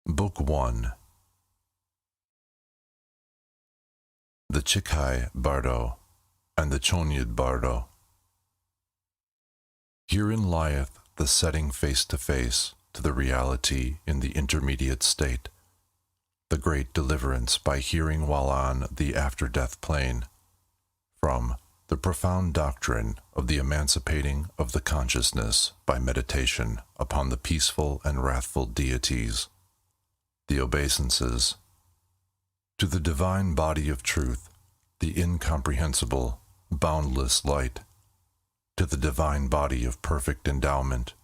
Book 1. The Chikhai Bardo and the Chonyid Bardo. Herein lieth the setting face to face to the reality in the intermediate state, the great deliverance by hearing while on the after-death plane, from the profound doctrine of the emancipating of the consciousness by meditation upon the peaceful and wrathful deities, the obeisances, to the divine body of truth, the incomprehensible, boundless light, to the divine body of perfect endowment,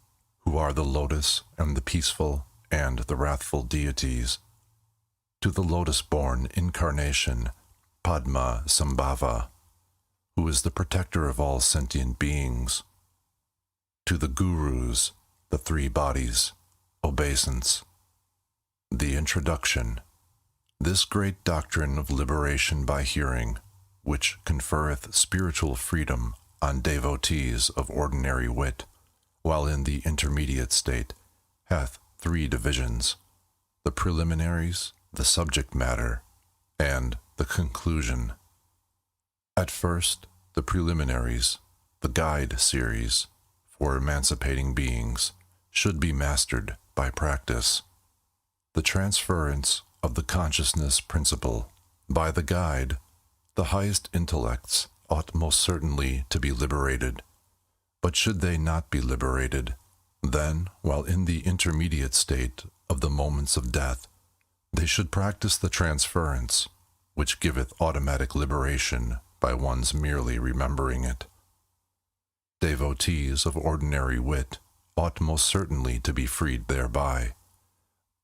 who are the lotus and the peaceful and the wrathful deities, to the lotus-born incarnation, Padma Sambhava, who is the protector of all sentient beings, to the gurus, the three bodies, obeisance. The introduction. This great doctrine of liberation by hearing, which conferreth spiritual freedom on devotees of ordinary wit, while in the intermediate state, hath three divisions: the preliminaries, the subject matter, and the conclusion. At first, the preliminaries, the guide series, for emancipating beings, should be mastered by practice. The transference of the consciousness principle by the guide, the highest intellects ought most certainly to be liberated. But should they not be liberated, then, while in the intermediate state of the moments of death, they should practice the transference, which giveth automatic liberation by one's merely remembering it. Devotees of ordinary wit ought most certainly to be freed thereby.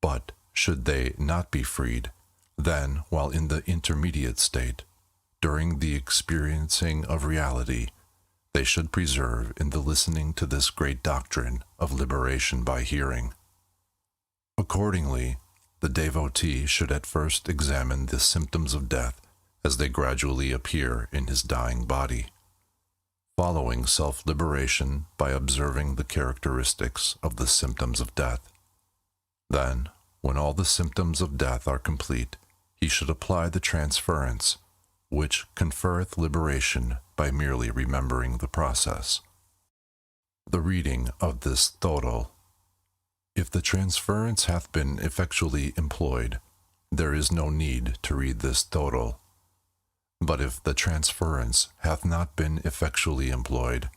But should they not be freed, then, while in the intermediate state, during the experiencing of reality, they should preserve in the listening to this great doctrine of liberation by hearing. Accordingly, the devotee should at first examine the symptoms of death as they gradually appear in his dying body, following self-liberation by observing the characteristics of the symptoms of death. Then, when all the symptoms of death are complete, he should apply the transference, which conferreth liberation by merely remembering the process. The reading of this Toro. If the transference hath been effectually employed, there is no need to read this Toro. But if the transference hath not been effectually employed,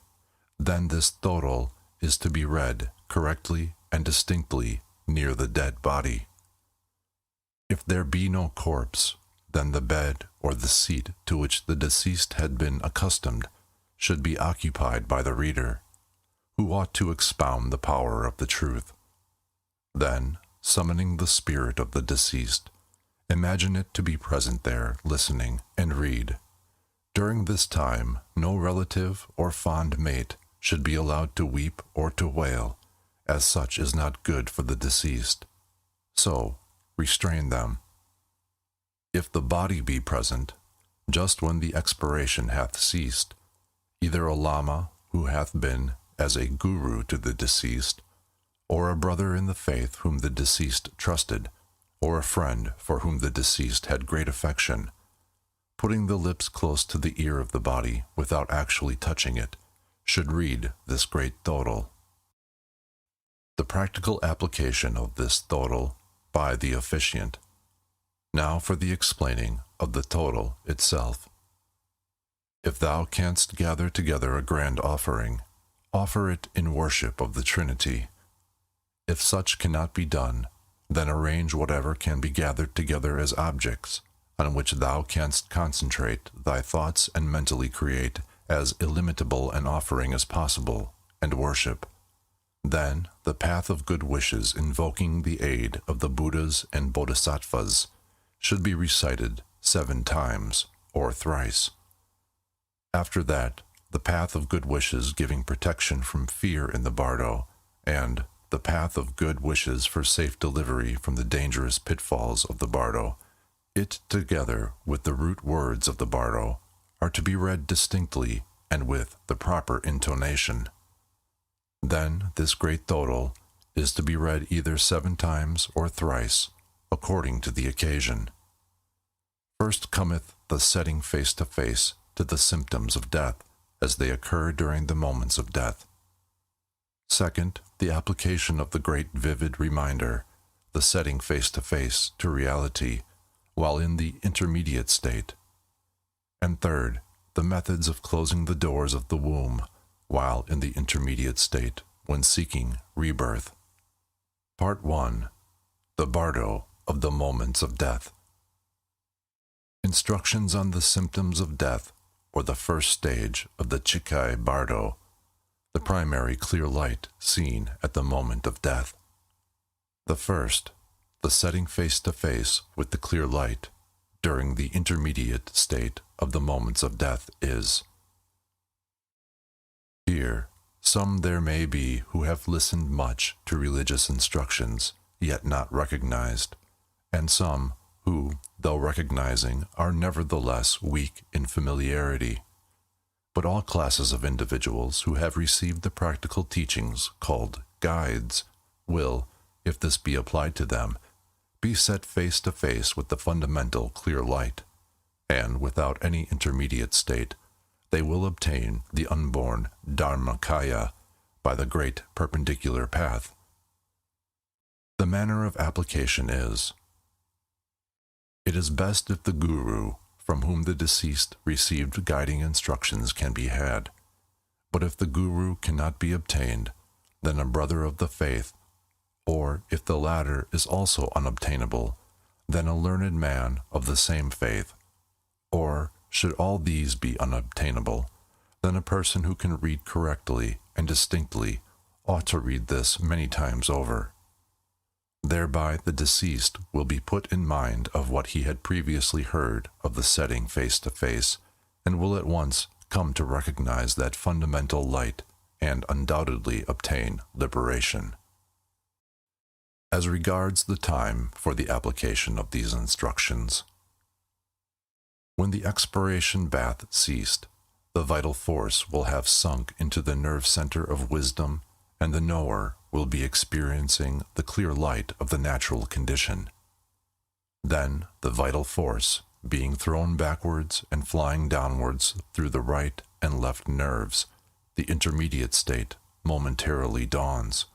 then this Toro is to be read correctly and distinctly near the dead body. If there be no corpse, then the bed or the seat to which the deceased had been accustomed should be occupied by the reader, who ought to expound the power of the truth. Then, summoning the spirit of the deceased, imagine it to be present there, listening, and read. During this time, no relative or fond mate should be allowed to weep or to wail, as such is not good for the deceased. So, restrain them. If the body be present, just when the expiration hath ceased, either a lama who hath been as a guru to the deceased, or a brother in the faith whom the deceased trusted, or a friend for whom the deceased had great affection, putting the lips close to the ear of the body without actually touching it, should read this great Toro. The practical application of this Toro by the officiant. Now for the explaining of the Toro itself. If thou canst gather together a grand offering, offer it in worship of the Trinity. If such cannot be done, then arrange whatever can be gathered together as objects, on which thou canst concentrate thy thoughts and mentally create as illimitable an offering as possible, and worship. Then the path of good wishes invoking the aid of the Buddhas and Bodhisattvas should be recited 7 times, or thrice. After that, the path of good wishes giving protection from fear in the bardo, and the path of good wishes for safe delivery from the dangerous pitfalls of the bardo, it together with the root words of the bardo, are to be read distinctly and with the proper intonation. Then this great Toro is to be read either 7 times or thrice, according to the occasion. First cometh the setting face to the symptoms of death, as they occur during the moments of death. Second, the application of the great vivid reminder, the setting face to reality, while in the intermediate state. And third, the methods of closing the doors of the womb, while in the intermediate state, when seeking rebirth. Part 1. The Bardo of the Moments of Death. Instructions on the symptoms of death, or the first stage of the Chikai Bardo, the primary clear light seen at the moment of death. The first, the setting face to face with the clear light during the intermediate state of the moments of death is. Here, some there may be who have listened much to religious instructions, yet not recognized, and some who, though recognizing, are nevertheless weak in familiarity. But all classes of individuals who have received the practical teachings called guides will, if this be applied to them, be set face to face with the fundamental clear light, and without any intermediate state, they will obtain the unborn Dharmakaya by the great perpendicular path. The manner of application is: it is best if the guru, from whom the deceased received guiding instructions, can be had. But if the guru cannot be obtained, then a brother of the faith, or if the latter is also unobtainable, then a learned man of the same faith, or should all these be unobtainable, then a person who can read correctly and distinctly ought to read this many times over. Thereby the deceased will be put in mind of what he had previously heard of the setting face to face, and will at once come to recognize that fundamental light and undoubtedly obtain liberation. As regards the time for the application of these instructions, when the expiration bath ceased, the vital force will have sunk into the nerve center of wisdom, and the knower will be experiencing the clear light of the natural condition. Then the vital force, being thrown backwards and flying downwards through the right and left nerves, the intermediate state momentarily dawns.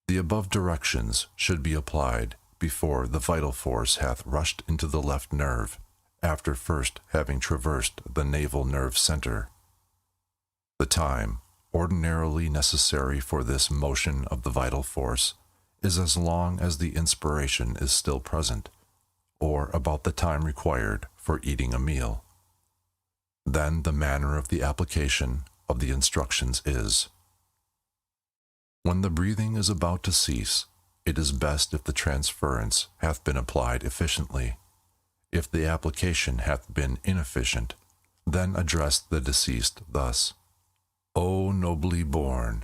The above directions should be applied before the vital force hath rushed into the left nerve, after first having traversed the navel nerve center. The time ordinarily necessary for this motion of the vital force is as long as the inspiration is still present, or about the time required for eating a meal. Then the manner of the application of the instructions is: when the breathing is about to cease, it is best if the transference hath been applied efficiently. If the application hath been inefficient, then address the deceased thus: O nobly born,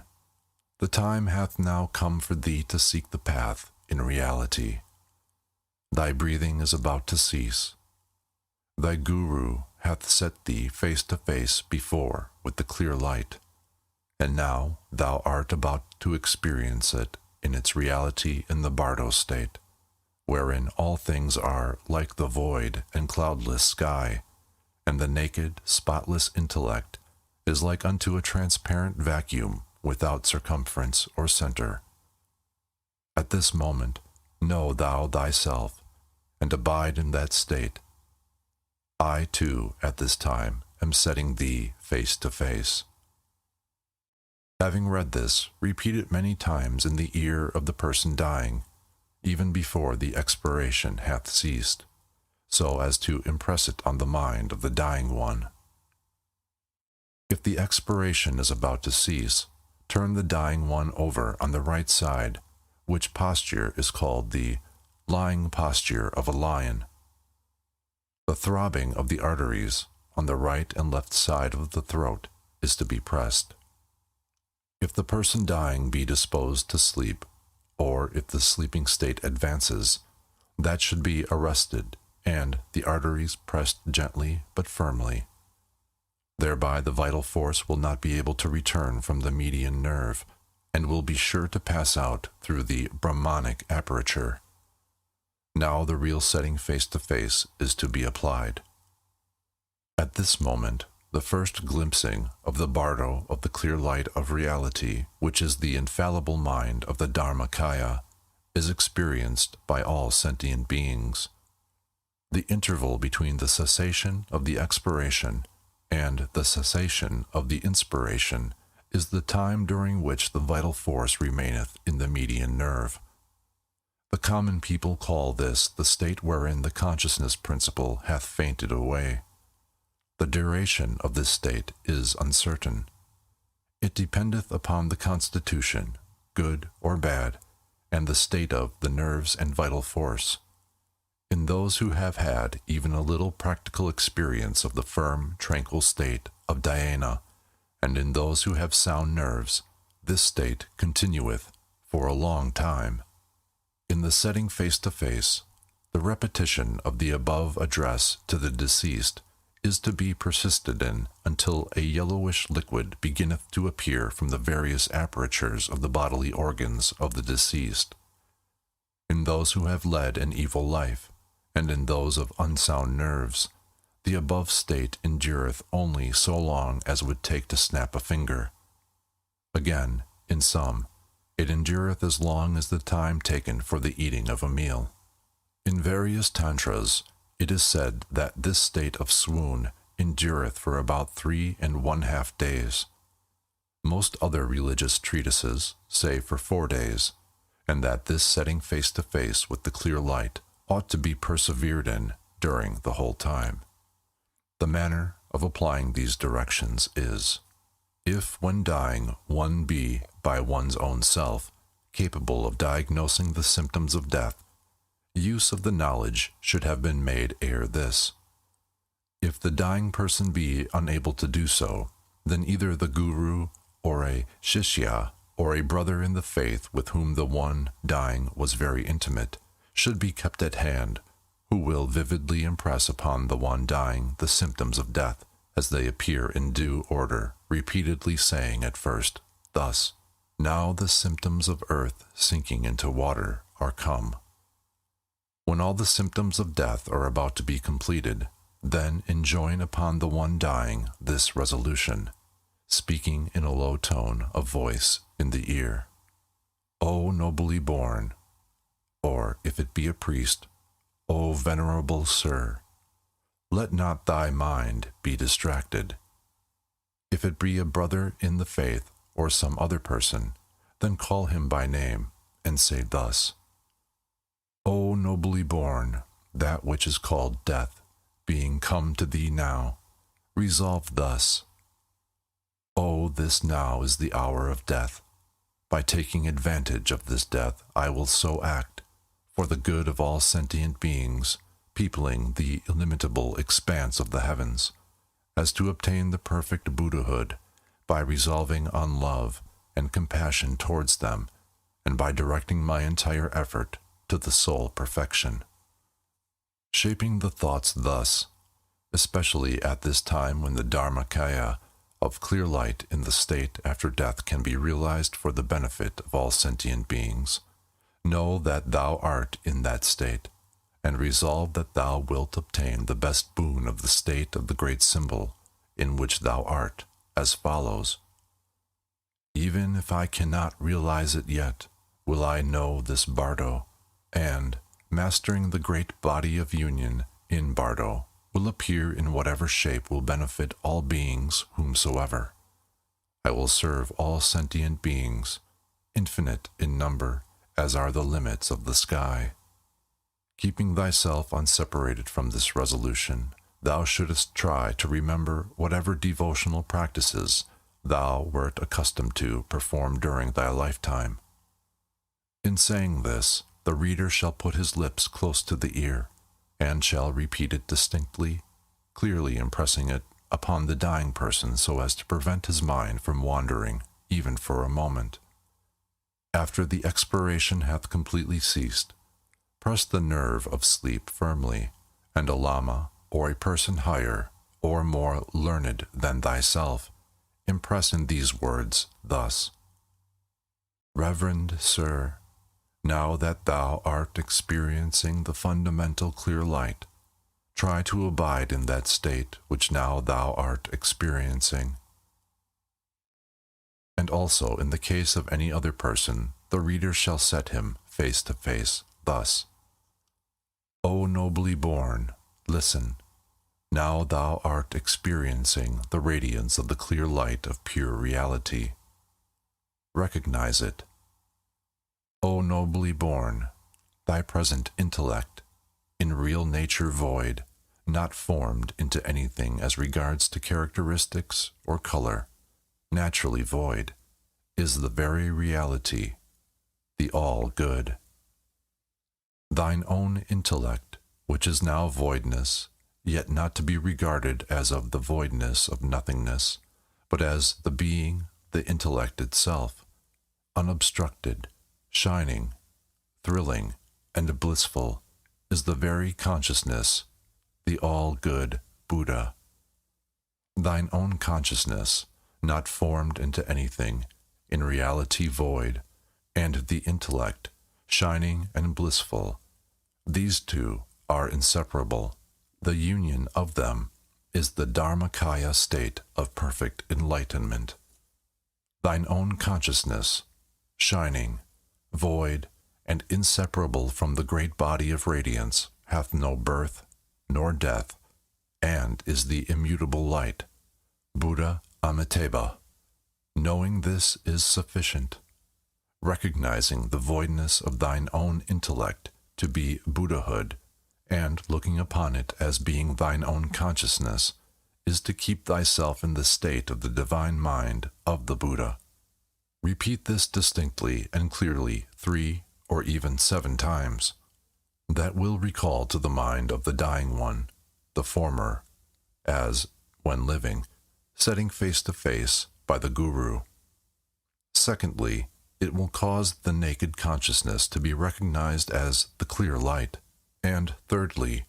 the time hath now come for thee to seek the path in reality. Thy breathing is about to cease. Thy guru hath set thee face to face before with the clear light, and now thou art about to experience it in its reality in the Bardo state, wherein all things are like the void and cloudless sky, and the naked, spotless intellect is like unto a transparent vacuum without circumference or center. At this moment, know thou thyself, and abide in that state. I, too, at this time, am setting thee face to face. Having read this, repeat it many times in the ear of the person dying, even before the expiration hath ceased, so as to impress it on the mind of the dying one. If the expiration is about to cease, turn the dying one over on the right side, which posture is called the lying posture of a lion. The throbbing of the arteries on the right and left side of the throat is to be pressed. If the person dying be disposed to sleep, or if the sleeping state advances, that should be arrested, and the arteries pressed gently but firmly. Thereby the vital force will not be able to return from the median nerve, and will be sure to pass out through the Brahmanic aperture. Now the real setting face to face is to be applied. At this moment, the first glimpsing of the bardo of the clear light of reality, which is the infallible mind of the Dharmakaya, is experienced by all sentient beings. The interval between the cessation of the expiration and the cessation of the inspiration is the time during which the vital force remaineth in the median nerve. The common people call this the state wherein the consciousness principle hath fainted away. The duration of this state is uncertain. It dependeth upon the constitution, good or bad, and the state of the nerves and vital force. In those who have had even a little practical experience of the firm, tranquil state of dhyana, and in those who have sound nerves, this state continueth for a long time. In the setting face to face, the repetition of the above address to the deceased is to be persisted in until a yellowish liquid beginneth to appear from the various apertures of the bodily organs of the deceased. In those who have led an evil life, and in those of unsound nerves, the above state endureth only so long as it would take to snap a finger. Again, in some, it endureth as long as the time taken for the eating of a meal. In various tantras, it is said that this state of swoon endureth for about 3½ days. Most other religious treatises say for 4 days, and that this setting face to face with the clear light ought to be persevered in during the whole time. The manner of applying these directions is, if when dying one be, by one's own self, capable of diagnosing the symptoms of death, use of the knowledge should have been made ere this. If the dying person be unable to do so, then either the guru or a shishya or a brother in the faith with whom the one dying was very intimate should be kept at hand, who will vividly impress upon the one dying the symptoms of death as they appear in due order, repeatedly saying at first, thus, "Now the symptoms of earth sinking into water are come." When all the symptoms of death are about to be completed, then enjoin upon the one dying this resolution, speaking in a low tone of voice in the ear, "O nobly born," or, if it be a priest, "O venerable sir, let not thy mind be distracted." If it be a brother in the faith or some other person, then call him by name and say thus, "O nobly born, that which is called death, being come to thee now, resolve thus, O this now is the hour of death. By taking advantage of this death I will so act, for the good of all sentient beings, peopling the illimitable expanse of the heavens, as to obtain the perfect Buddhahood by resolving on love and compassion towards them, and by directing my entire effort to the soul perfection." Shaping the thoughts thus, especially at this time when the Dharmakaya of clear light in the state after death can be realized for the benefit of all sentient beings, know that thou art in that state, and resolve that thou wilt obtain the best boon of the state of the great symbol in which thou art, as follows. Even if I cannot realize it yet, will I know this bardo, and, mastering the great body of union in bardo, will appear in whatever shape will benefit all beings whomsoever. I will serve all sentient beings, infinite in number as are the limits of the sky. Keeping thyself unseparated from this resolution, thou shouldest try to remember whatever devotional practices thou wert accustomed to perform during thy lifetime. In saying this, the reader shall put his lips close to the ear, and shall repeat it distinctly, clearly impressing it upon the dying person so as to prevent his mind from wandering, even for a moment. After the expiration hath completely ceased, press the nerve of sleep firmly, and a lama, or a person higher, or more learned than thyself, impress in these words thus, Reverend Sir, now that thou art experiencing the fundamental clear light, try to abide in that state which now thou art experiencing. And also in the case of any other person, the reader shall set him face to face thus: O nobly born, listen. Now thou art experiencing the radiance of the clear light of pure reality. Recognize it. O nobly born, thy present intellect, in real nature void, not formed into anything as regards to characteristics or color, naturally void, is the very reality, the all-good. Thine own intellect, which is now voidness, yet not to be regarded as of the voidness of nothingness, but as the being, the intellect itself, unobstructed, shining, thrilling, and blissful, is the very consciousness, the all-good Buddha. Thine own consciousness, not formed into anything, in reality void, and the intellect, shining and blissful, these two are inseparable. The union of them is the Dharmakaya state of perfect enlightenment. Thine own consciousness, shining, void, and inseparable from the great body of radiance, hath no birth nor death, and is the immutable light, Buddha Amitabha. Knowing this is sufficient. Recognizing the voidness of thine own intellect to be Buddhahood, and looking upon it as being thine own consciousness, is to keep thyself in the state of the divine mind of the Buddha. Repeat this distinctly and clearly 3 or even 7 times. That will recall to the mind of the dying one the former, as, when living, setting face to face by the Guru. Secondly, it will cause the naked consciousness to be recognized as the clear light. And thirdly,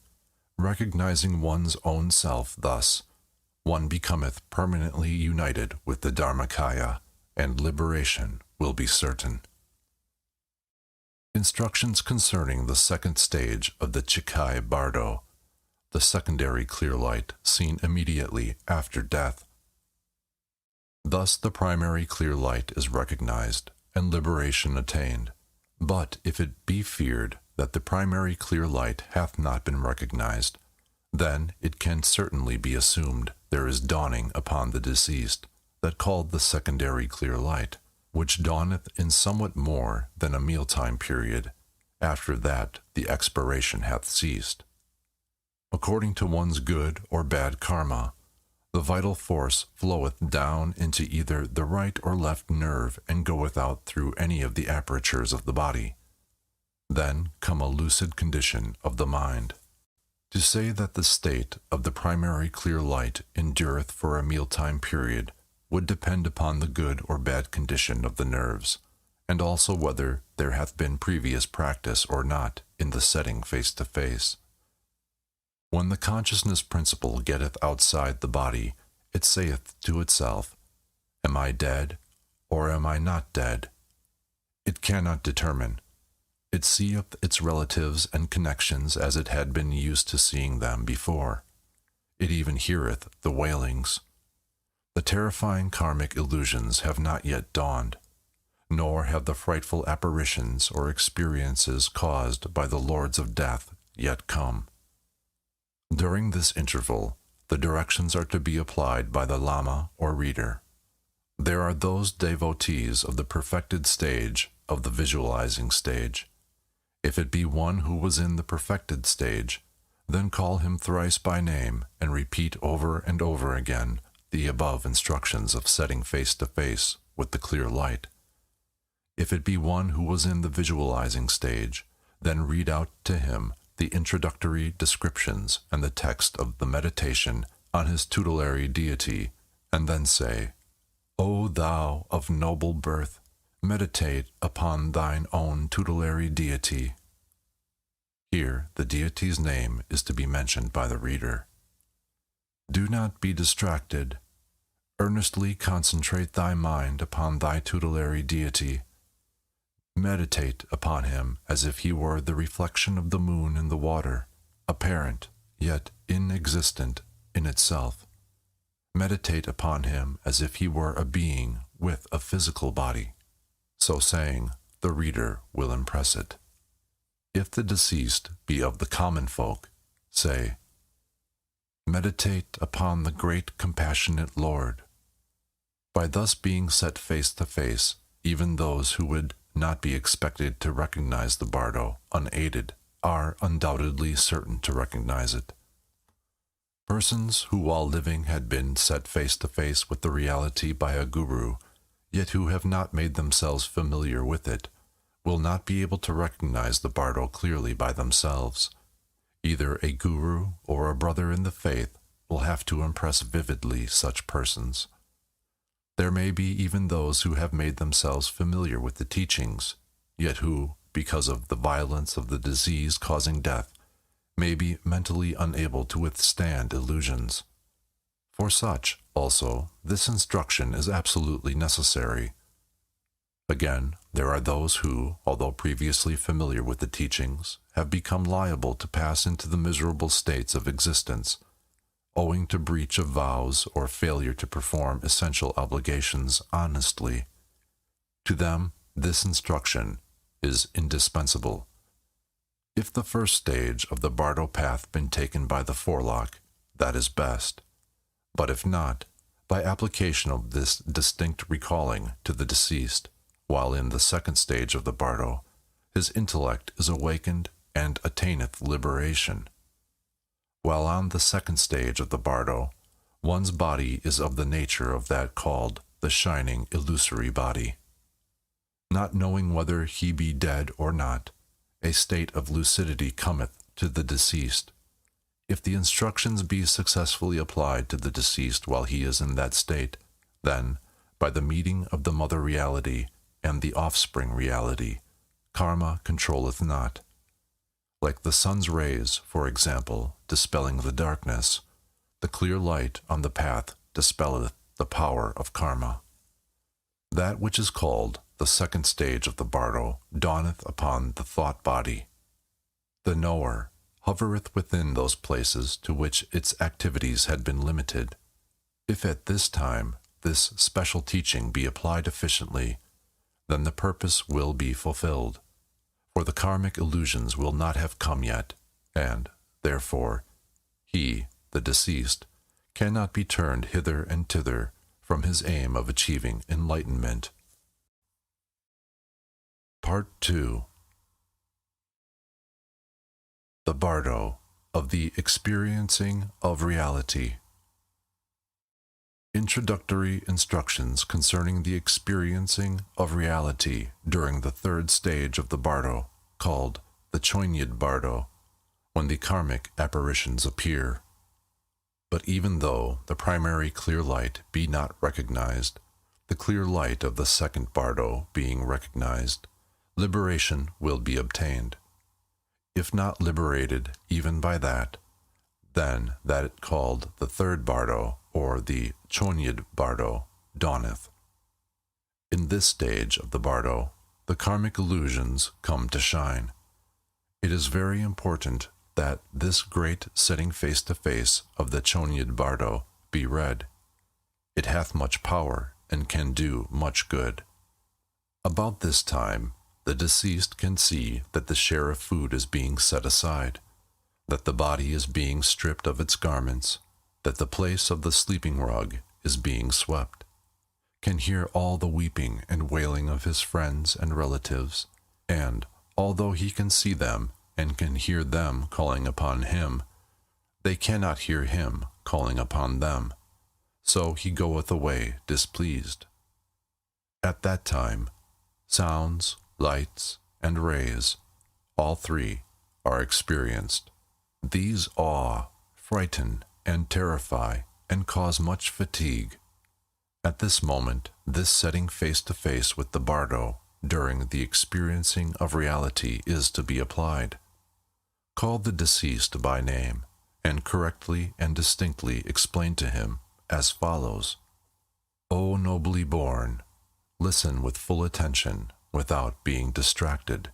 recognizing one's own self thus, one becometh permanently united with the Dharmakaya, and liberation will be certain. Instructions concerning the second stage of the Chikai Bardo, the secondary clear light seen immediately after death. Thus the primary clear light is recognized, and liberation attained. But if it be feared that the primary clear light hath not been recognized, then it can certainly be assumed there is dawning upon the deceased, that called the secondary clear light, which dawneth in somewhat more than a mealtime period, after that the expiration hath ceased. According to one's good or bad karma, the vital force floweth down into either the right or left nerve and goeth out through any of the apertures of the body. Then come a lucid condition of the mind. To say that the state of the primary clear light endureth for a mealtime period would depend upon the good or bad condition of the nerves, and also whether there hath been previous practice or not in the setting face to face. When the consciousness principle getteth outside the body, it saith to itself, Am I dead, or am I not dead? It cannot determine. It seeth its relatives and connections as it had been used to seeing them before. It even heareth the wailings. The terrifying karmic illusions have not yet dawned, nor have the frightful apparitions or experiences caused by the lords of death yet come. During this interval, the directions are to be applied by the Lama or reader. There are those devotees of the perfected stage of the visualizing stage. If it be one who was in the perfected stage, then call him thrice by name and repeat over and over again the above instructions of setting face to face with the clear light. If it be one who was in the visualizing stage, then read out to him the introductory descriptions and the text of the meditation on his tutelary deity, and then say, O thou of noble birth, meditate upon thine own tutelary deity. Here the deity's name is to be mentioned by the reader. Do not be distracted. Earnestly concentrate thy mind upon thy tutelary deity. Meditate upon him as if he were the reflection of the moon in the water, apparent, yet inexistent in itself. Meditate upon him as if he were a being with a physical body. So saying, the reader will impress it. If the deceased be of the common folk, say, meditate upon the great compassionate Lord. By thus being set face to face, even those who would not be expected to recognize the bardo unaided are undoubtedly certain to recognize it. Persons who while living had been set face to face with the reality by a guru, yet who have not made themselves familiar with it, will not be able to recognize the bardo clearly by themselves. Either a guru or a brother in the faith will have to impress vividly such persons. There may be even those who have made themselves familiar with the teachings, yet who, because of the violence of the disease causing death, may be mentally unable to withstand illusions. For such, also, this instruction is absolutely necessary. Again, there are those who, although previously familiar with the teachings, have become liable to pass into the miserable states of existence, owing to breach of vows or failure to perform essential obligations honestly. To them, this instruction is indispensable. If the first stage of the bardo path been taken by the forelock, that is best. But if not, by application of this distinct recalling to the deceased, while in the second stage of the bardo, his intellect is awakened and attaineth liberation. While on the second stage of the bardo, one's body is of the nature of that called the shining illusory body. Not knowing whether he be dead or not, a state of lucidity cometh to the deceased. If the instructions be successfully applied to the deceased while he is in that state, then, by the meeting of the mother reality and the offspring reality, karma controlleth not. Like the sun's rays, for example, dispelling the darkness, the clear light on the path dispelleth the power of karma. That which is called the second stage of the bardo dawneth upon the thought body. The knower hovereth within those places to which its activities had been limited. If at this time this special teaching be applied efficiently, then the purpose will be fulfilled, for the karmic illusions will not have come yet, and, therefore, he, the deceased, cannot be turned hither and thither from his aim of achieving enlightenment. Part 2. The bardo of the experiencing of reality. Introductory instructions concerning the experiencing of reality during the third stage of the bardo, called the Choinyid bardo, when the karmic apparitions appear. But even though the primary clear light be not recognized, the clear light of the second bardo being recognized, liberation will be obtained. If not liberated even by that, then that called the third bardo, or the Choinyid bardo, dawneth. In this stage of the bardo, the karmic illusions come to shine. It is very important that this great setting face to face of the Choinyid bardo be read. It hath much power and can do much good. About this time, the deceased can see that the share of food is being set aside, that the body is being stripped of its garments, that the place of the sleeping rug is being swept, can hear all the weeping and wailing of his friends and relatives, and, although he can see them and can hear them calling upon him, they cannot hear him calling upon them, so he goeth away displeased. At that time, sounds, lights, and rays, all three, are experienced. These awe, frighten, and terrify, and cause much fatigue. At this moment, this setting face to face with the bardo during the experiencing of reality is to be applied. Call the deceased by name, and correctly and distinctly explain to him as follows. O nobly born, listen with full attention, without being distracted.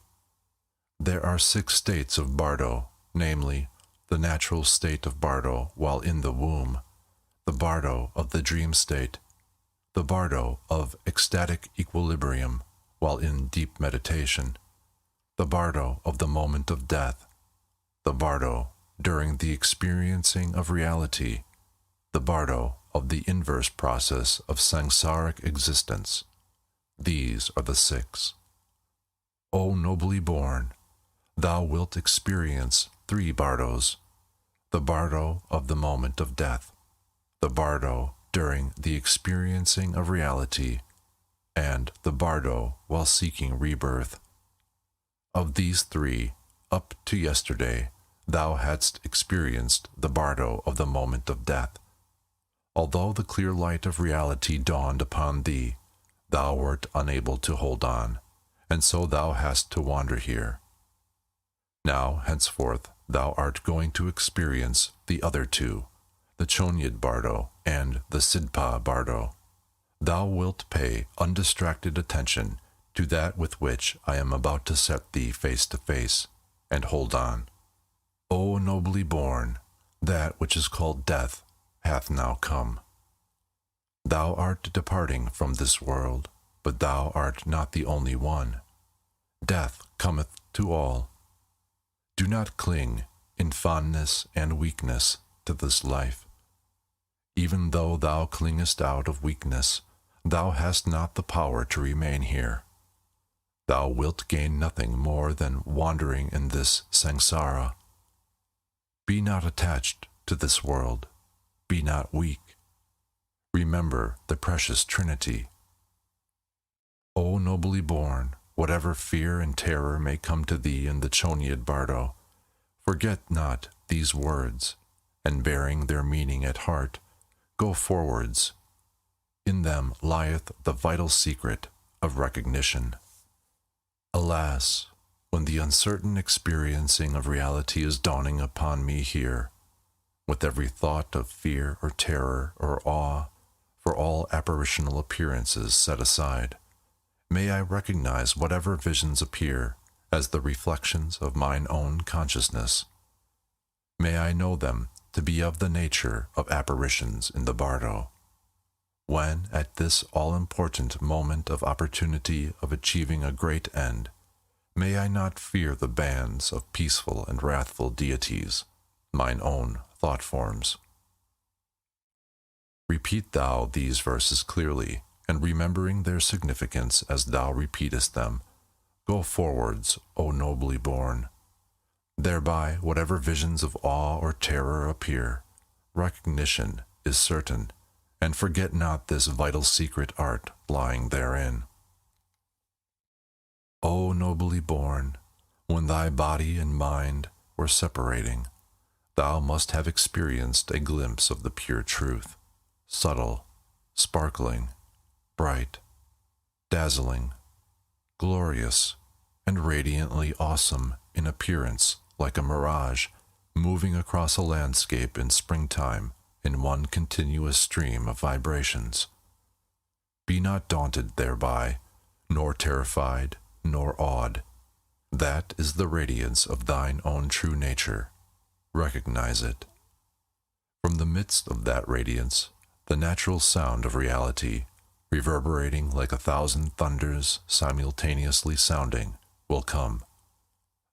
There are 6 states of bardo, namely, the natural state of bardo while in the womb, the bardo of the dream state, the bardo of ecstatic equilibrium while in deep meditation, the bardo of the moment of death, the bardo during the experiencing of reality, the bardo of the inverse process of samsaric existence. These are the 6. O nobly born, thou wilt experience 3 bardos, the bardo of the moment of death, the bardo during the experiencing of reality, and the bardo while seeking rebirth. Of these 3, up to yesterday, thou hadst experienced the bardo of the moment of death. Although the clear light of reality dawned upon thee, thou wert unable to hold on, and so thou hast to wander here. Now, henceforth, thou art going to experience the other 2, the Chonyad bardo and the Sidpa bardo. Thou wilt pay undistracted attention to that with which I am about to set thee face to face, and hold on. O nobly born, that which is called death hath now come. Thou art departing from this world, but thou art not the only one. Death cometh to all. Do not cling in fondness and weakness to this life. Even though thou clingest out of weakness, thou hast not the power to remain here. Thou wilt gain nothing more than wandering in this samsara. Be not attached to this world. Be not weak. Remember the precious Trinity. O nobly born, whatever fear and terror may come to thee in the Chonyad bardo, forget not these words, and bearing their meaning at heart, go forwards. In them lieth the vital secret of recognition. Alas, when the uncertain experiencing of reality is dawning upon me here, with every thought of fear or terror or awe for all apparitional appearances set aside, may I recognize whatever visions appear as the reflections of mine own consciousness. May I know them to be of the nature of apparitions in the bardo. When, at this all-important moment of opportunity of achieving a great end, may I not fear the bands of peaceful and wrathful deities, mine own thought forms. Repeat thou these verses clearly, and remembering their significance as thou repeatest them, go forwards, O nobly born. Thereby, whatever visions of awe or terror appear, recognition is certain, and forget not this vital secret art lying therein. O nobly born, when thy body and mind were separating, thou must have experienced a glimpse of the pure truth, subtle, sparkling, bright, dazzling, glorious, and radiantly awesome in appearance, like a mirage moving across a landscape in springtime in one continuous stream of vibrations. Be not daunted thereby, nor terrified, nor awed. That is the radiance of thine own true nature. Recognize it. From the midst of that radiance, the natural sound of reality, reverberating like 1,000 thunders simultaneously sounding, will come.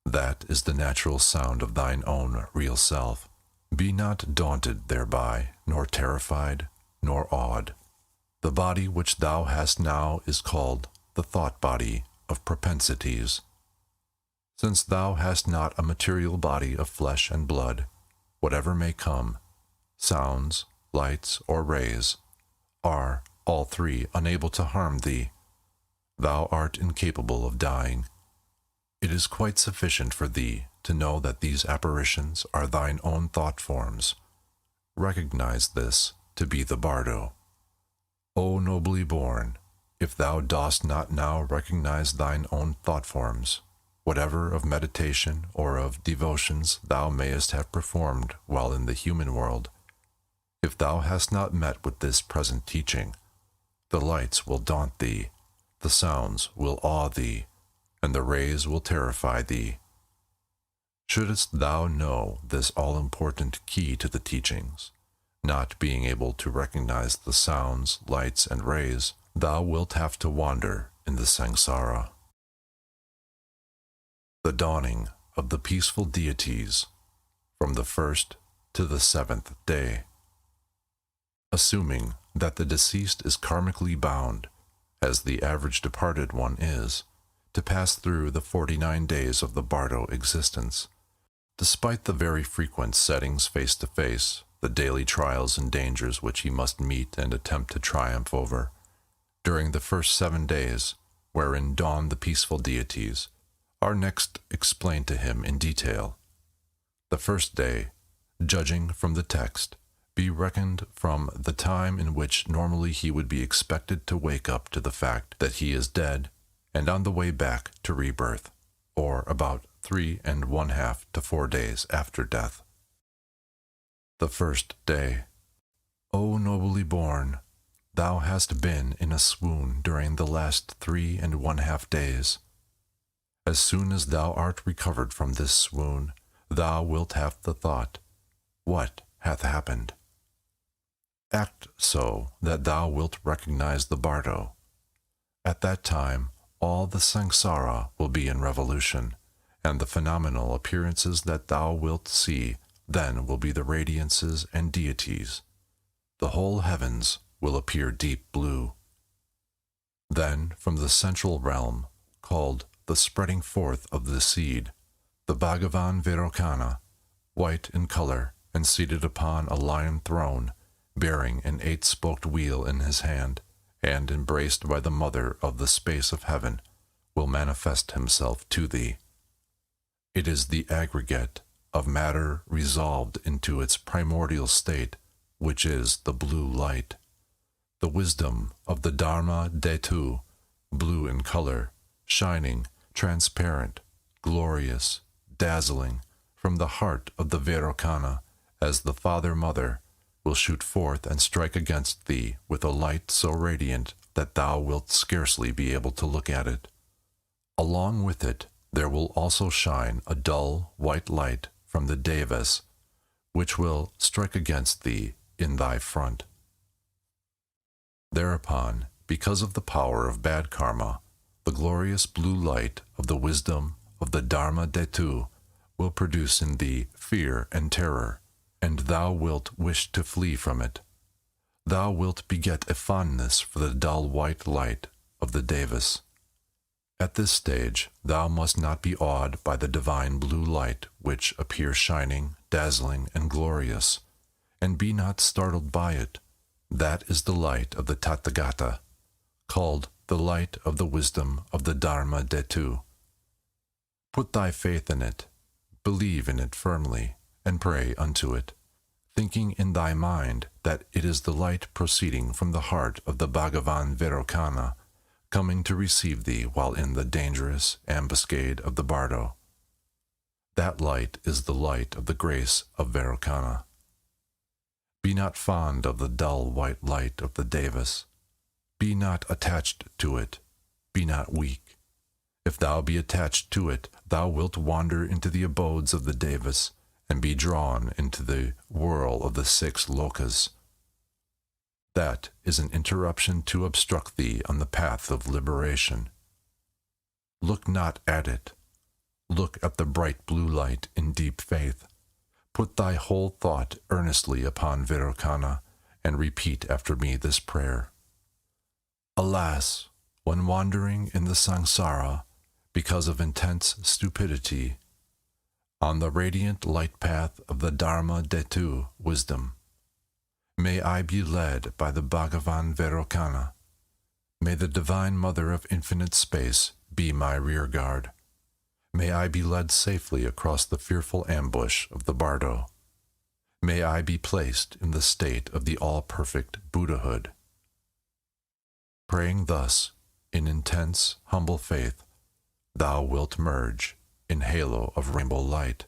That is the natural sound of thine own real self. Be not daunted thereby, nor terrified, nor awed. The body which thou hast now is called the thought body of propensities. Since thou hast not a material body of flesh and blood, whatever may come, sounds, lights, or rays, are, all 3, unable to harm thee. Thou art incapable of dying. It is quite sufficient for thee to know that these apparitions are thine own thought forms. Recognize this to be the bardo. O nobly born, if thou dost not now recognize thine own thought forms, whatever of meditation or of devotions thou mayest have performed while in the human world, if thou hast not met with this present teaching, the lights will daunt thee, the the sounds will awe thee, and the rays will terrify thee. Shouldest thou know this all-important key to the teachings, not being able to recognize the sounds, lights, and rays, thou wilt have to wander in the samsara. The dawning of the peaceful deities from the 1st to the 7th day. Assuming that the deceased is karmically bound, as the average departed one is, to pass through the 49 days of the bardo existence, despite the very frequent settings face to face, the daily trials and dangers which he must meet and attempt to triumph over, during the first 7 days, wherein dawn the peaceful deities, are next explained to him in detail. The first day, judging from the text, be reckoned from the time in which normally he would be expected to wake up to the fact that he is dead and on the way back to rebirth, or about 3½ to 4 days after death. The first day. O nobly born, thou hast been in a swoon during the last 3½ days. As soon as thou art recovered from this swoon, thou wilt have the thought, what hath happened? Act so that thou wilt recognize the bardo. At that time, all the samsara will be in revolution, and the phenomenal appearances that thou wilt see then will be the radiances and deities. The whole heavens will appear deep blue. Then, from the central realm, called the spreading forth of the seed, the Bhagavan Vairocana, white in color and seated upon a lion throne, bearing an 8-spoked wheel in his hand, and embraced by the mother of the space of heaven, will manifest himself to thee. It is the aggregate of matter resolved into its primordial state, which is the blue light. The wisdom of the Dharma Dhatu, blue in color, shining, transparent, glorious, dazzling, from the heart of the Vairocana, as the Father-Mother, will shoot forth and strike against thee with a light so radiant that thou wilt scarcely be able to look at it. Along with it, there will also shine a dull white light from the Devas, which will strike against thee in thy front. Thereupon, because of the power of bad karma, the glorious blue light of the wisdom of the Dharma Dhatu will produce in thee fear and terror, and thou wilt wish to flee from it. Thou wilt beget a fondness for the dull white light of the Devas. At this stage, thou must not be awed by the divine blue light which appears shining, dazzling, and glorious, and be not startled by it. That is the light of the Tathagata, called the light of the wisdom of the Dharma Dhatu. Put thy faith in it, believe in it firmly, and pray unto it, thinking in thy mind that it is the light proceeding from the heart of the Bhagavan Vairocana, coming to receive thee while in the dangerous ambuscade of the bardo. That light is the light of the grace of Vairocana. Be not fond of the dull white light of the Devas. Be not attached to it. Be not weak. If thou be attached to it, thou wilt wander into the abodes of the Devas, and be drawn into the whirl of the 6 lokas. That is an interruption to obstruct thee on the path of liberation. Look not at it. Look at the bright blue light in deep faith. Put thy whole thought earnestly upon Vairocana, and repeat after me this prayer. Alas, when wandering in the samsara, because of intense stupidity, on the radiant light path of the Dharma Dhatu wisdom, may I be led by the Bhagavan Vairocana. May the Divine Mother of Infinite Space be my rear guard. May I be led safely across the fearful ambush of the bardo. May I be placed in the state of the all-perfect Buddhahood. Praying thus, in intense, humble faith, thou wilt merge, in halo of rainbow light,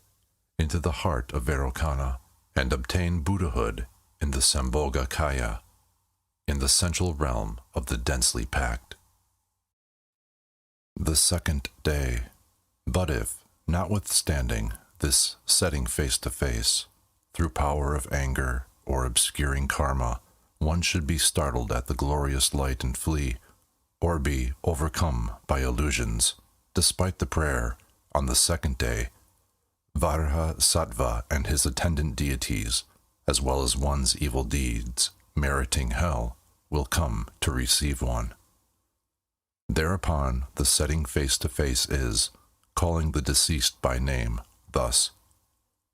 into the heart of Vairocana, and obtain Buddhahood in the Sambhoga Kaya, in the central realm of the densely packed. The second day. But if, notwithstanding this setting face to face, through power of anger or obscuring karma, one should be startled at the glorious light and flee, or be overcome by illusions, despite the prayer, on the second day, Varaha Sattva and his attendant deities, as well as one's evil deeds, meriting hell, will come to receive one. Thereupon the setting face to face is, calling the deceased by name, thus,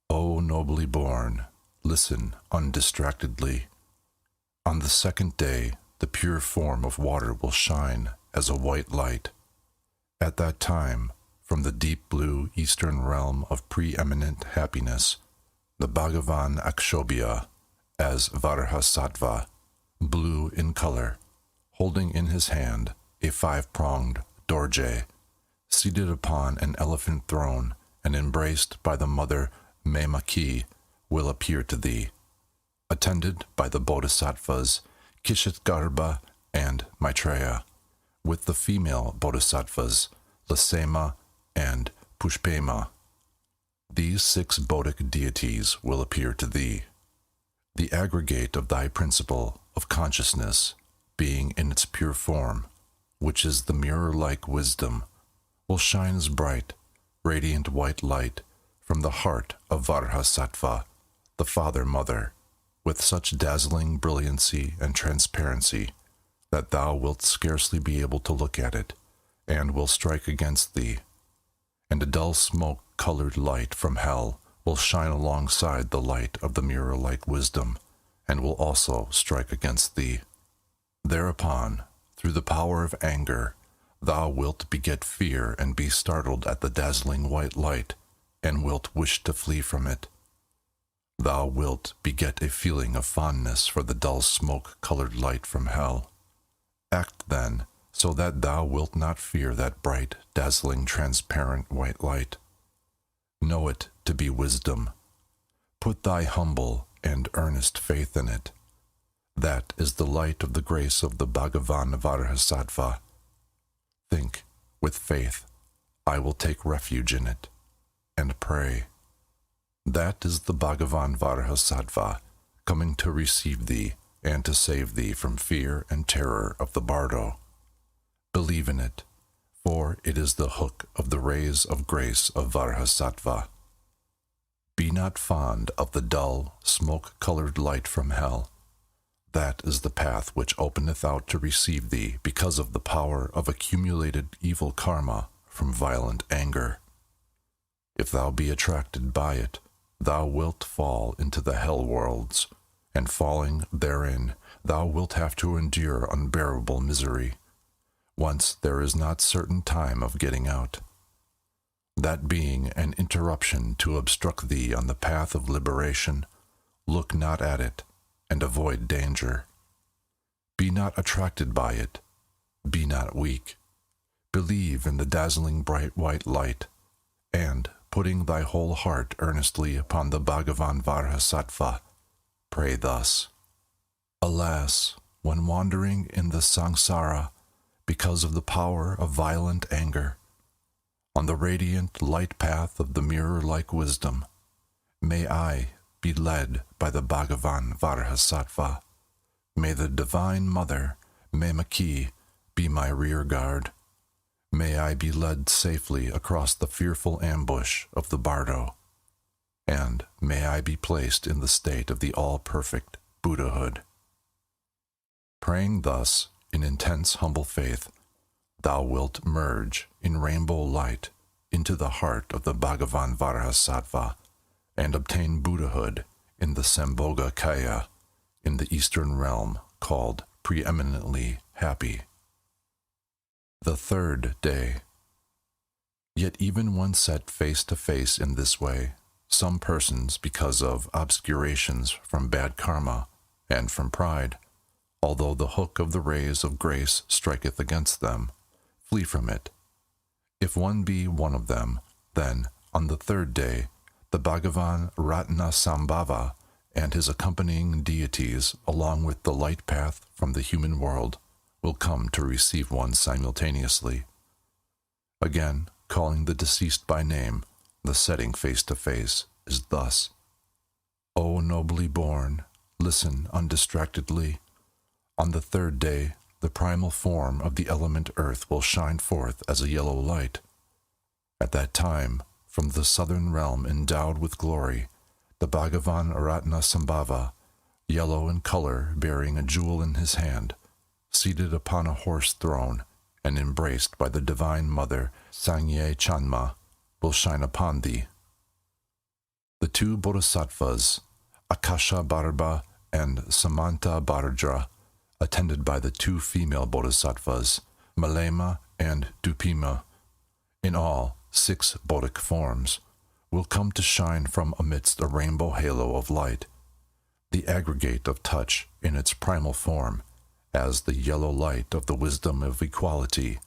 O nobly born, listen undistractedly. On the second day, the pure form of water will shine as a white light. At that time, from the deep blue eastern realm of preeminent happiness, the Bhagavan Akshobhya, as Varahasattva, blue in color, holding in his hand a five-pronged dorje, seated upon an elephant throne and embraced by the mother Memaki, will appear to thee, attended by the bodhisattvas Kishitgarbha and Maitreya, with the female bodhisattvas Lasema and Pushpema. These 6 Bodic deities will appear to thee. The aggregate of thy principle of consciousness, being in its pure form, which is the mirror-like wisdom, will shine as bright, radiant white light from the heart of Varahasattva, the Father-Mother, with such dazzling brilliancy and transparency that thou wilt scarcely be able to look at it, and will strike against thee. And a dull smoke-colored light from hell will shine alongside the light of the mirror-like wisdom, and will also strike against thee. Thereupon, through the power of anger, thou wilt beget fear and be startled at the dazzling white light, and wilt wish to flee from it. Thou wilt beget a feeling of fondness for the dull smoke-colored light from hell. Act, then, so that thou wilt not fear that bright, dazzling, transparent white light. Know it to be wisdom. Put thy humble and earnest faith in it. That is the light of the grace of the Bhagavan Varahasattva. Think, with faith, I will take refuge in it, and pray. That is the Bhagavan Varahasattva, coming to receive thee and to save thee from fear and terror of the bardo. Believe in it, for it is the hook of the rays of grace of Varahasattva. Be not fond of the dull, smoke-colored light from hell. That is the path which openeth out to receive thee because of the power of accumulated evil karma from violent anger. If thou be attracted by it, thou wilt fall into the hell worlds, and falling therein, thou wilt have to endure unbearable misery. Once there is not certain time of getting out. That being an interruption to obstruct thee on the path of liberation, look not at it, and avoid danger. Be not attracted by it. Be not weak. Believe in the dazzling bright white light, and, putting thy whole heart earnestly upon the Bhagavan Varahasattva, pray thus. Alas, when wandering in the samsara, because of the power of violent anger, on the radiant light path of the mirror-like wisdom, may I be led by the Bhagavan Varahasattva. May the Divine Mother, Memaki, be my rear guard. May I be led safely across the fearful ambush of the bardo, and may I be placed in the state of the all-perfect Buddhahood. Praying thus, in intense humble faith, thou wilt merge in rainbow light into the heart of the Bhagavan Varahasattva, and obtain Buddhahood in the Sambhoga Kaya, in the eastern realm called preeminently happy. The third day. Yet even when set face to face in this way, some persons, because of obscurations from bad karma and from pride, although the hook of the rays of grace striketh against them, flee from it. If one be one of them, then, on the third day, the Bhagavan Ratnasambhava and his accompanying deities, along with the light path from the human world, will come to receive one simultaneously. Again, calling the deceased by name, the setting face to face is thus: O nobly born, listen undistractedly. On the third day, the primal form of the element earth will shine forth as a yellow light. At that time, from the southern realm endowed with glory, the Bhagavan Ratna Sambhava, yellow in color, bearing a jewel in his hand, seated upon a horse throne, and embraced by the Divine Mother Sangye Chanma, will shine upon thee. The two bodhisattvas, Akasha Bharba and Samanta Bhadra, attended by the two female bodhisattvas, Malema and Dupima, in all 6 Bodic forms, will come to shine from amidst a rainbow halo of light, the aggregate of touch in its primal form, as the yellow light of the wisdom of equality,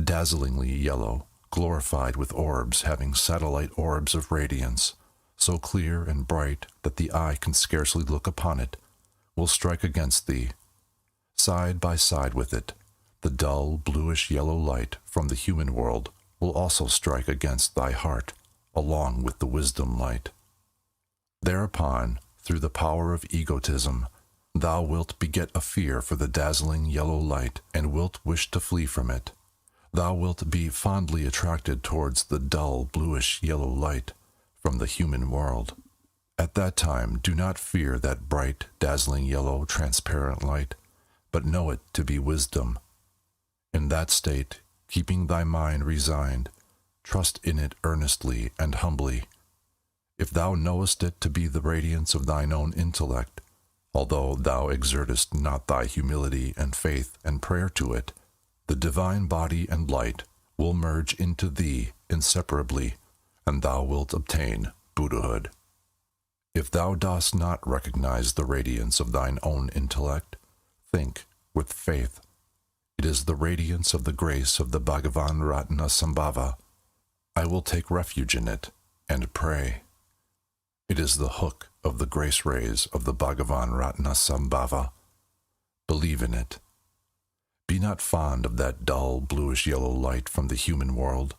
dazzlingly yellow, glorified with orbs having satellite orbs of radiance, so clear and bright that the eye can scarcely look upon it, will strike against thee. Side by side with it, the dull bluish-yellow light from the human world will also strike against thy heart, along with the wisdom light. Thereupon, through the power of egotism, thou wilt beget a fear for the dazzling yellow light, and wilt wish to flee from it. Thou wilt be fondly attracted towards the dull bluish-yellow light from the human world. At that time do not fear that bright, dazzling yellow, transparent light, but know it to be wisdom. In that state, keeping thy mind resigned, trust in it earnestly and humbly. If thou knowest it to be the radiance of thine own intellect, although thou exertest not thy humility and faith and prayer to it, the divine body and light will merge into thee inseparably, and thou wilt obtain Buddhahood. If thou dost not recognize the radiance of thine own intellect, think with faith. It is the radiance of the grace of the Bhagavan Ratna Sambhava. I will take refuge in it and pray. It is the hook of the grace rays of the Bhagavan Ratna Sambhava. Believe in it. Be not fond of that dull bluish-yellow light from the human world.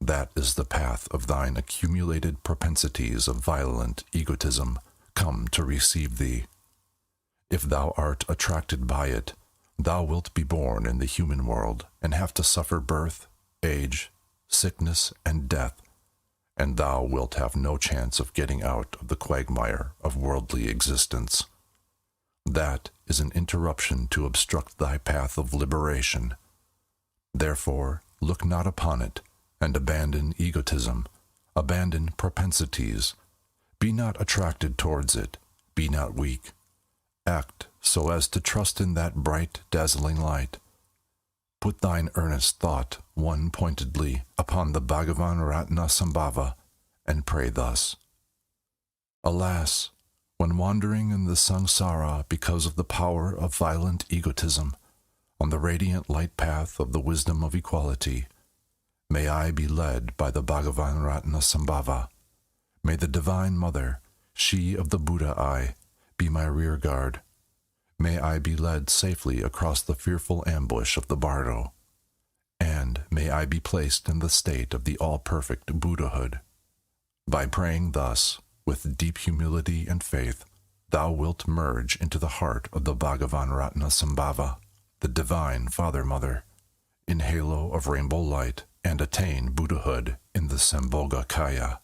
That is the path of thine accumulated propensities of violent egotism come to receive thee. If thou art attracted by it, thou wilt be born in the human world and have to suffer birth, age, sickness, and death, and thou wilt have no chance of getting out of the quagmire of worldly existence. That is an interruption to obstruct thy path of liberation. Therefore, look not upon it, and abandon egotism, abandon propensities. Be not attracted towards it, be not weak. Act so as to trust in that bright, dazzling light. Put thine earnest thought one-pointedly upon the Bhagavan Ratna Sambhava, and pray thus: Alas, when wandering in the samsara because of the power of violent egotism, on the radiant light path of the wisdom of equality, may I be led by the Bhagavan Ratna Sambhava. May the Divine Mother, she of the Buddha eye, be my rear guard. May I be led safely across the fearful ambush of the bardo, and may I be placed in the state of the all-perfect Buddhahood. By praying thus, with deep humility and faith, thou wilt merge into the heart of the Bhagavan Ratna Sambhava, the Divine Father-Mother, in halo of rainbow light, and attain Buddhahood in the Sambhoga Kaya,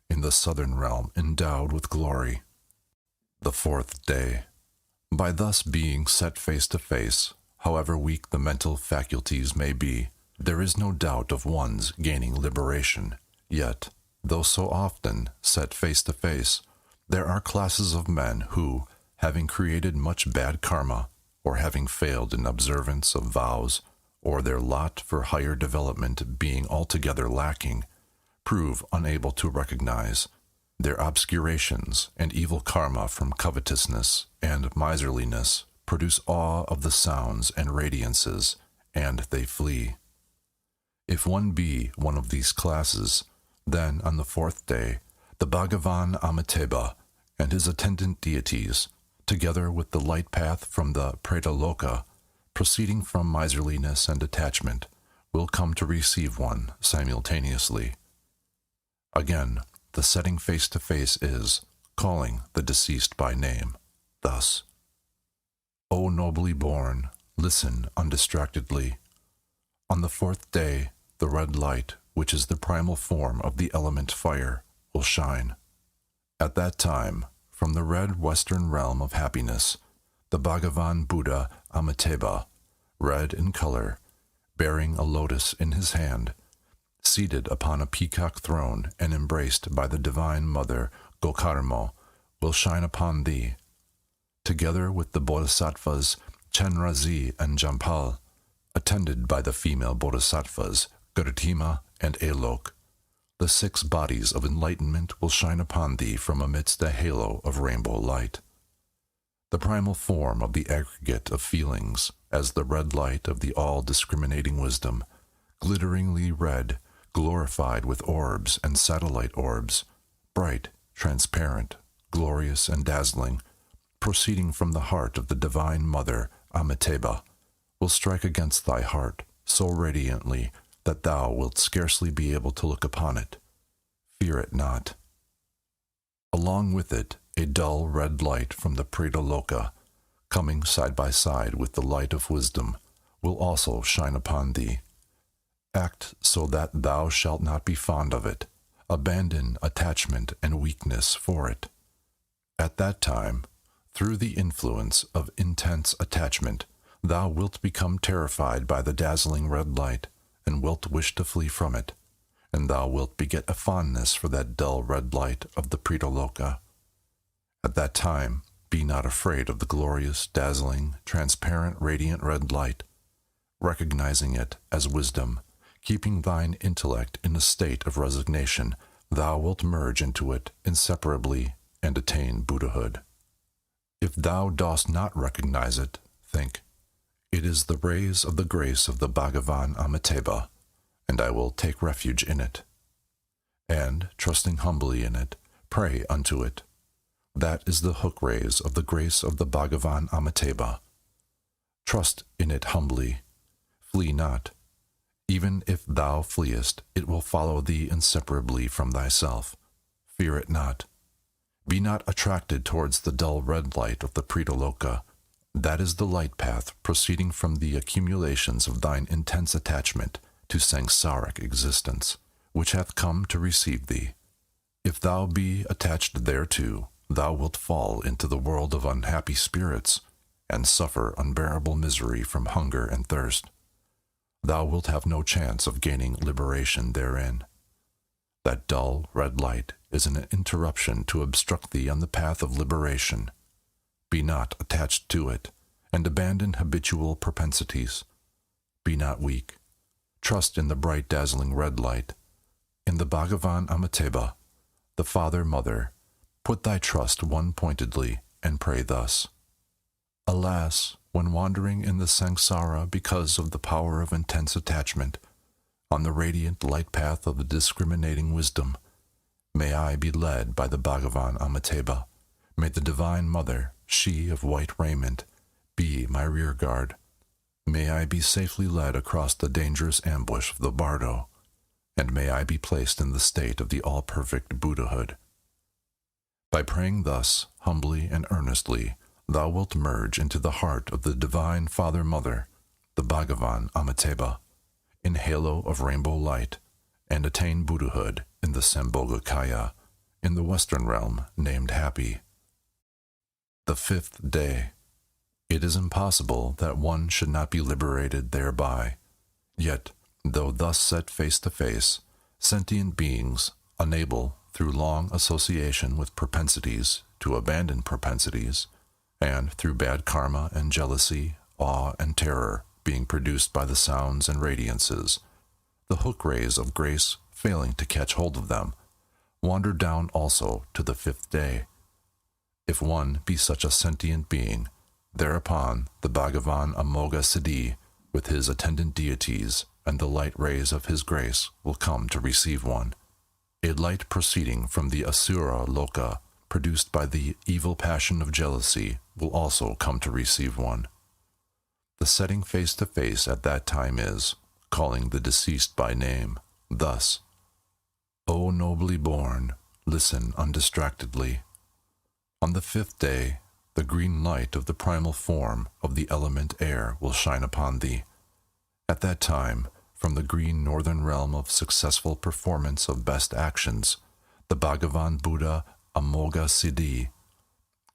in the southern realm endowed with glory. The 4th day. By thus being set face to face, however weak the mental faculties may be, there is no doubt of one's gaining liberation. Yet, though so often set face to face, there are classes of men who, having created much bad karma, or having failed in observance of vows, or their lot for higher development being altogether lacking, prove unable to recognize their obscurations and evil karma from covetousness and miserliness produce awe of the sounds and radiances, and they flee. If one be one of these classes, then on the 4th day, the Bhagavan Amiteba and his attendant deities, together with the light path from the Preta Loka, proceeding from miserliness and attachment, will come to receive one simultaneously. Again, the setting face to face is calling the deceased by name, thus, O nobly born, listen undistractedly. On the fourth day, the red light, which is the primal form of the element fire, will shine. At that time, from the red western realm of happiness, the Bhagavan Buddha Amitabha, red in color, bearing a lotus in his hand, seated upon a peacock throne and embraced by the Divine Mother Gokarmo, will shine upon thee, together with the bodhisattvas Chenrazi and Jampal, attended by the female bodhisattvas Gautama and Alok. The 6 bodies of enlightenment will shine upon thee from amidst a halo of rainbow light. The primal form of the aggregate of feelings, as the red light of the all-discriminating wisdom, glitteringly red, glorified with orbs and satellite orbs, bright, transparent, glorious and dazzling, proceeding from the heart of the Divine Mother Amitabha, will strike against thy heart so radiantly that thou wilt scarcely be able to look upon it. Fear it not. Along with it, a dull red light from the Pradaloka, coming side by side with the light of wisdom, will also shine upon thee. Act so that thou shalt not be fond of it. Abandon attachment and weakness for it. At that time, through the influence of intense attachment, thou wilt become terrified by the dazzling red light, and wilt wish to flee from it, and thou wilt beget a fondness for that dull red light of the Pradaloka. At that time, be not afraid of the glorious, dazzling, transparent, radiant red light, recognizing it as wisdom, keeping thine intellect in a state of resignation, thou wilt merge into it inseparably and attain Buddhahood. If thou dost not recognize it, think, it is the rays of the grace of the Bhagavan Amitabha, and I will take refuge in it. And, trusting humbly in it, pray unto it. That is the hook rays of the grace of the Bhagavan Amitabha. Trust in it humbly. Flee not. Even if thou fleest, it will follow thee inseparably from thyself. Fear it not. Be not attracted towards the dull red light of the Pradaloka. That is the light path proceeding from the accumulations of thine intense attachment to samsaric existence, which hath come to receive thee. If thou be attached thereto, thou wilt fall into the world of unhappy spirits, and suffer unbearable misery from hunger and thirst. Thou wilt have no chance of gaining liberation therein. That dull red light is an interruption to obstruct thee on the path of liberation. Be not attached to it, and abandon habitual propensities. Be not weak. Trust in the bright dazzling red light. In the Bhagavan Amitabha, the Father Mother, put thy trust one-pointedly, and pray thus. Alas, when wandering in the samsara because of the power of intense attachment, on the radiant light path of the discriminating wisdom, may I be led by the Bhagavan Amitabha. May the Divine Mother, she of white raiment, be my rear guard. May I be safely led across the dangerous ambush of the bardo, and may I be placed in the state of the all-perfect Buddhahood. By praying thus, humbly and earnestly, thou wilt merge into the heart of the Divine Father-Mother, the Bhagavan Amitabha, in halo of rainbow light, and attain Buddhahood in the Sambhogakaya, in the Western realm named Happy. The 5th day. It is impossible that one should not be liberated thereby. Yet, though thus set face to face, sentient beings, unable, through long association with propensities, to abandon propensities, and through bad karma and jealousy, awe and terror being produced by the sounds and radiances, the hook rays of grace failing to catch hold of them, wander down also to the 5th day. If one be such a sentient being, thereupon the Bhagavan Amoga Siddhi, with his attendant deities and the light rays of his grace, will come to receive one. A light proceeding from the Asura Loka, produced by the evil passion of jealousy, will also come to receive one. The setting face to face at that time is calling the deceased by name, thus, O nobly born, listen undistractedly. On the 5th day, the green light of the primal form of the element air will shine upon thee. At that time, from the green northern realm of successful performance of best actions, the Bhagavan Buddha Amoga Siddhi,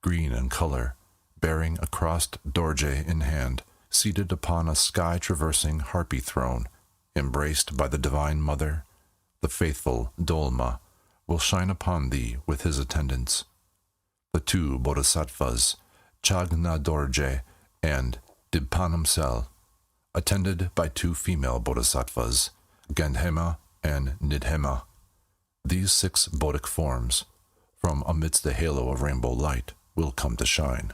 green in color, bearing a crossed dorje in hand, seated upon a sky-traversing harpy throne, embraced by the Divine Mother, the faithful Dolma, will shine upon thee with his attendants. The 2 bodhisattvas, Chagna Dorje and Dibpanamsel, attended by 2 female bodhisattvas, Gandhema and Nidhema. These 6 Bodic forms, from amidst the halo of rainbow light, will come to shine.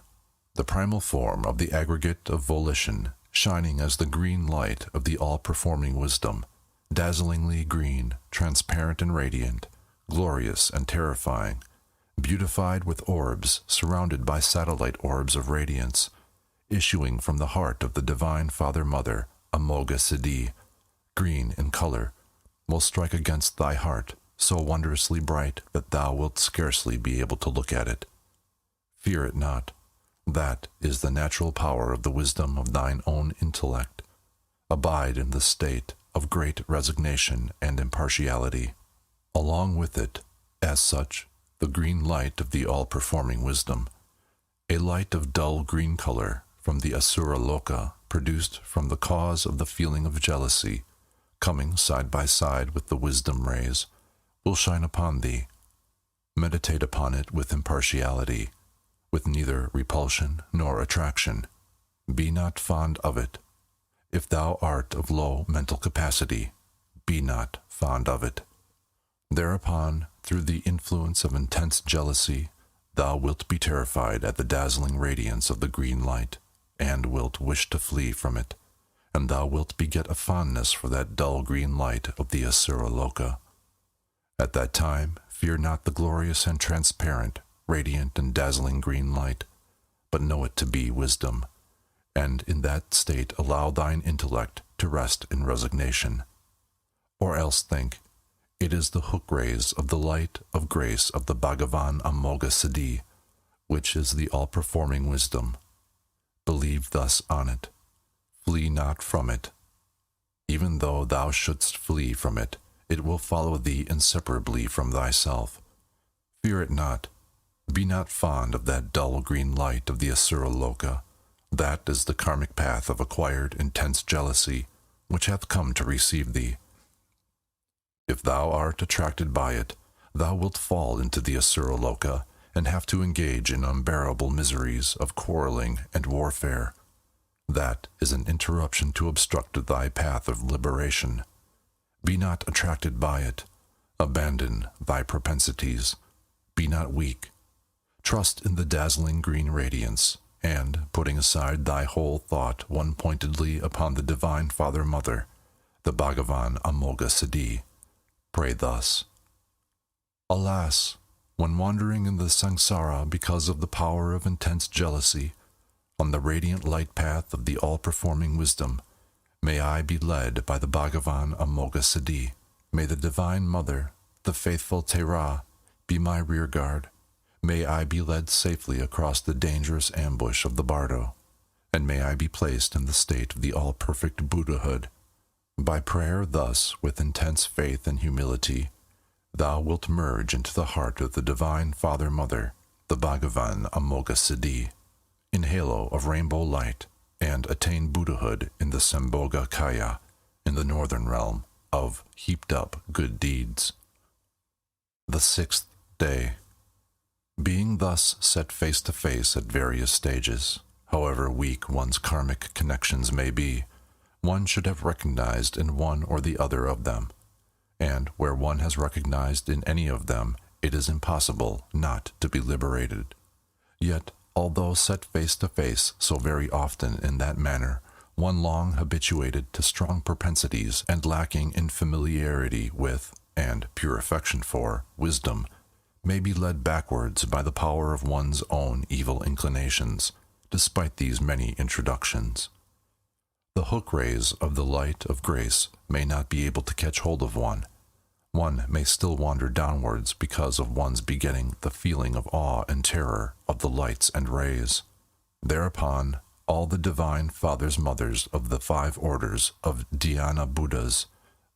The primal form of the aggregate of volition, shining as the green light of the all-performing wisdom, dazzlingly green, transparent and radiant, glorious and terrifying, beautified with orbs surrounded by satellite orbs of radiance, issuing from the heart of the Divine Father-Mother, Amoga Siddhi, green in color, will strike against thy heart, so wondrously bright that thou wilt scarcely be able to look at it. Fear it not. That is the natural power of the wisdom of thine own intellect. Abide in the state of great resignation and impartiality. Along with it, as such, the green light of the all-performing wisdom, a light of dull green color from the Asura Loka, produced from the cause of the feeling of jealousy, coming side by side with the wisdom rays, will shine upon thee. Meditate upon it with impartiality, with neither repulsion nor attraction. Be not fond of it. If thou art of low mental capacity, be not fond of it. Thereupon, through the influence of intense jealousy, thou wilt be terrified at the dazzling radiance of the green light, and wilt wish to flee from it, and thou wilt beget a fondness for that dull green light of the Asura Loka. At that time, fear not the glorious and transparent, radiant and dazzling green light, but know it to be wisdom, and in that state allow thine intellect to rest in resignation. Or else think, it is the hook rays of the light of grace of the Bhagavan Amoga Siddhi, which is the all-performing wisdom. Believe thus on it. Flee not from it. Even though thou shouldst flee from it, it will follow thee inseparably from thyself. Fear it not. Be not fond of that dull green light of the Asura Loka. That is the karmic path of acquired intense jealousy, which hath come to receive thee. If thou art attracted by it, thou wilt fall into the Asura Loka, and have to engage in unbearable miseries of quarreling and warfare. That is an interruption to obstruct thy path of liberation. Be not attracted by it. Abandon thy propensities. Be not weak. Trust in the dazzling green radiance, and, putting aside thy whole thought one-pointedly upon the Divine Father-Mother, the Bhagavan Amoga Siddhi, pray thus. Alas, when wandering in the samsara because of the power of intense jealousy, on the radiant light path of the all-performing wisdom, may I be led by the Bhagavan Amoga Siddhi. May the Divine Mother, the faithful Tera, be my rear guard. May I be led safely across the dangerous ambush of the bardo, and may I be placed in the state of the all-perfect Buddhahood. By prayer thus, with intense faith and humility, thou wilt merge into the heart of the Divine Father-Mother, the Bhagavan Amoga Siddhi, in halo of rainbow light, and attain Buddhahood in the Sambhoga Kaya, in the northern realm of heaped-up good deeds. The 6th day. Being thus set face to face at various stages, however weak one's karmic connections may be, one should have recognized in one or the other of them, and where one has recognized in any of them, it is impossible not to be liberated. Yet, although set face to face so very often in that manner, one long habituated to strong propensities and lacking in familiarity with, and pure affection for, wisdom, may be led backwards by the power of one's own evil inclinations, despite these many introductions. The hook rays of the light of grace may not be able to catch hold of one. One may still wander downwards because of one's begetting the feeling of awe and terror of the lights and rays. Thereupon, all the divine fathers mothers of the 5 orders of Dhyana Buddhas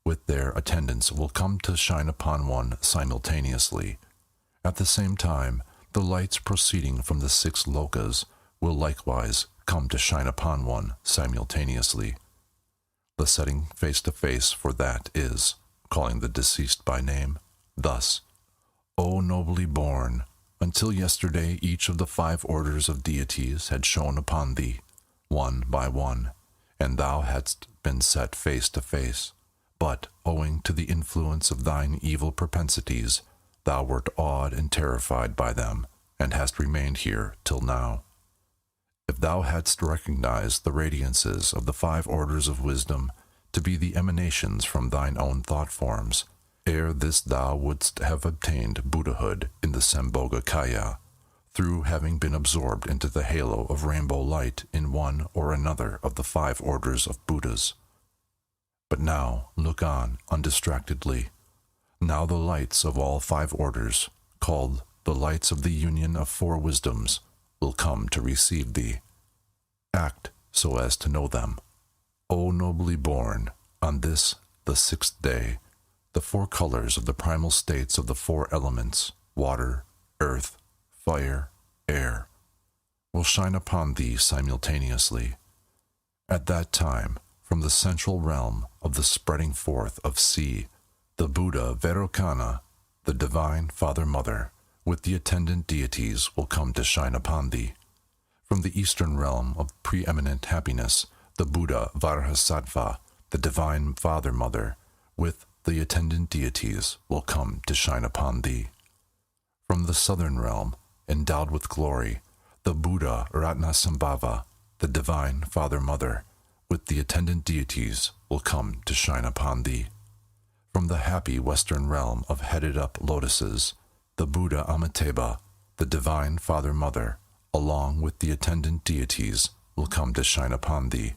with their attendants will come to shine upon one simultaneously. At the same time, the lights proceeding from the 6 lokas will likewise come to shine upon one simultaneously. The setting face to face for that is, calling the deceased by name, thus: O nobly born, until yesterday each of the 5 orders of deities had shone upon thee, one by one, and thou hadst been set face to face, but, owing to the influence of thine evil propensities, thou wert awed and terrified by them, and hast remained here till now. If thou hadst recognized the radiances of the 5 orders of wisdom to be the emanations from thine own thought forms, ere this thou wouldst have obtained Buddhahood in the Sambhoga Kaya, through having been absorbed into the halo of rainbow light in one or another of the 5 orders of Buddhas. But now look on undistractedly. Now the lights of all 5 orders, called the lights of the union of 4 wisdoms, will come to receive thee. Act so as to know them. O nobly born, on this, the 6th day, the 4 colors of the primal states of the 4 elements, water, earth, fire, air, will shine upon thee simultaneously. At that time, from the central realm of the spreading forth of sea, the Buddha Vairocana, the divine Father-Mother, with the attendant deities will come to shine upon thee. From the eastern realm of preeminent happiness, the Buddha Vajrasattva, the divine Father-Mother, with the attendant deities will come to shine upon thee. From the southern realm, endowed with glory, the Buddha Ratnasambhava, the divine Father-Mother, with the attendant deities will come to shine upon thee. From the happy western realm of headed-up lotuses, the Buddha Amitabha, the divine Father-Mother, along with the attendant deities, will come to shine upon thee.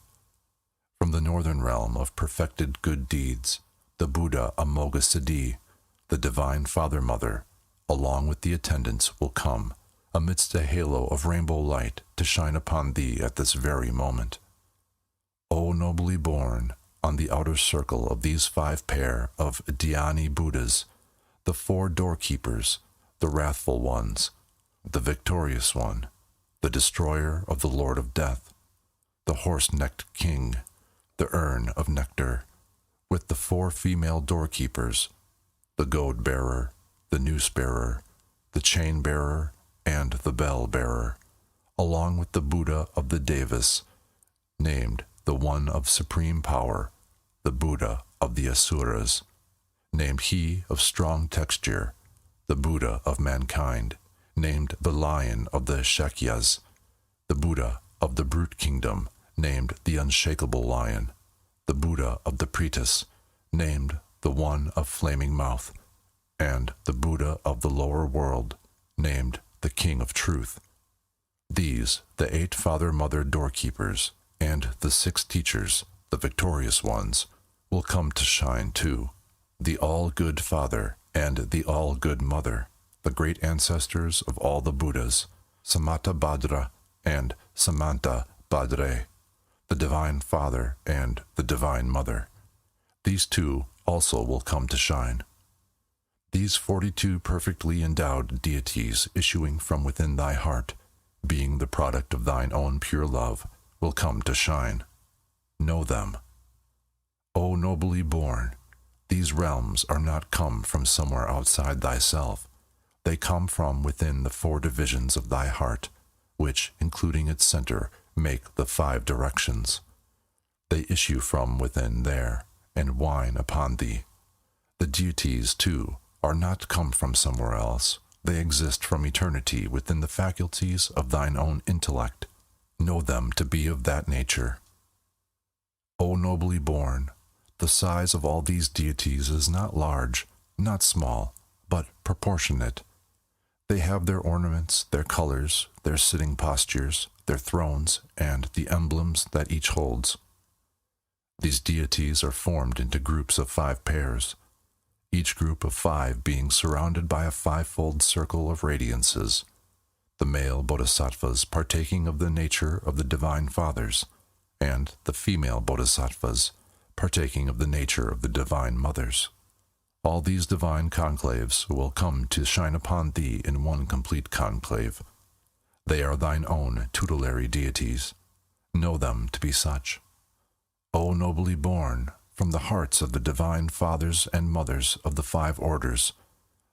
From the northern realm of perfected good deeds, the Buddha Amoghasiddhi, the divine Father-Mother, along with the attendants will come, amidst a halo of rainbow light, to shine upon thee at this very moment. O nobly born, on the outer circle of these 5 pair of Dhyani Buddhas, the 4 doorkeepers, the wrathful ones, the victorious one, the destroyer of the Lord of Death, the horse-necked king, the urn of nectar, with the 4 female doorkeepers, the goad-bearer, the noose-bearer, the chain-bearer, and the bell-bearer, along with the Buddha of the Devas, named the one of supreme power, the Buddha of the Asuras, named he of strong texture, the Buddha of mankind, named the lion of the Shakyas, the Buddha of the brute kingdom, named the unshakable lion, the Buddha of the Pretas, named the one of flaming mouth, and the Buddha of the lower world, named the King of Truth. These, the 8 Father-Mother doorkeepers, and the 6 teachers, the victorious ones, will come to shine too. The all-good Father and the all-good Mother, the great ancestors of all the Buddhas, Samattabhadra and Samantabhadre, the divine Father and the divine Mother. These 2 also will come to shine. These 42 perfectly endowed deities issuing from within thy heart, being the product of thine own pure love, will come to shine. Know them. O nobly born, these realms are not come from somewhere outside thyself. They come from within the 4 divisions of thy heart, which, including its center, make the 5 directions. They issue from within there, and whine upon thee. The deities, too, are not come from somewhere else. They exist from eternity within the faculties of thine own intellect. Know them to be of that nature. O nobly born, the size of all these deities is not large, not small, but proportionate. They have their ornaments, their colors, their sitting postures, their thrones, and the emblems that each holds. These deities are formed into groups of 5 pairs, each group of 5 being surrounded by a 5-fold circle of radiances, the male bodhisattvas partaking of the nature of the divine fathers, and the female bodhisattvas partaking of the nature of the divine mothers. All these divine conclaves will come to shine upon thee in one complete conclave. They are thine own tutelary deities. Know them to be such. O nobly born, from the hearts of the divine fathers and mothers of the 5 orders,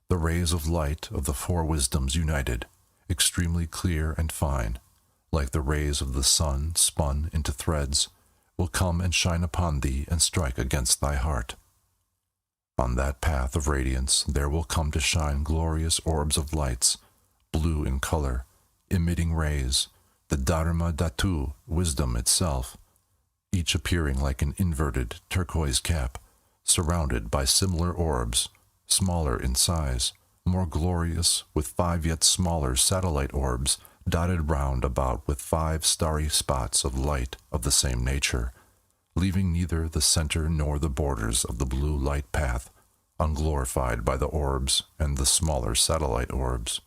the rays of light of the 4 wisdoms united, extremely clear and fine, like the rays of the sun spun into threads, will come and shine upon thee and strike against thy heart. On that path of radiance there will come to shine glorious orbs of lights, blue in color, emitting rays, the Dharma Dhatu, wisdom itself, each appearing like an inverted turquoise cap, surrounded by similar orbs, smaller in size, more glorious, with 5 yet smaller satellite orbs dotted round about with 5 starry spots of light of the same nature, leaving neither the center nor the borders of the blue light path unglorified by the orbs and the smaller satellite orbs.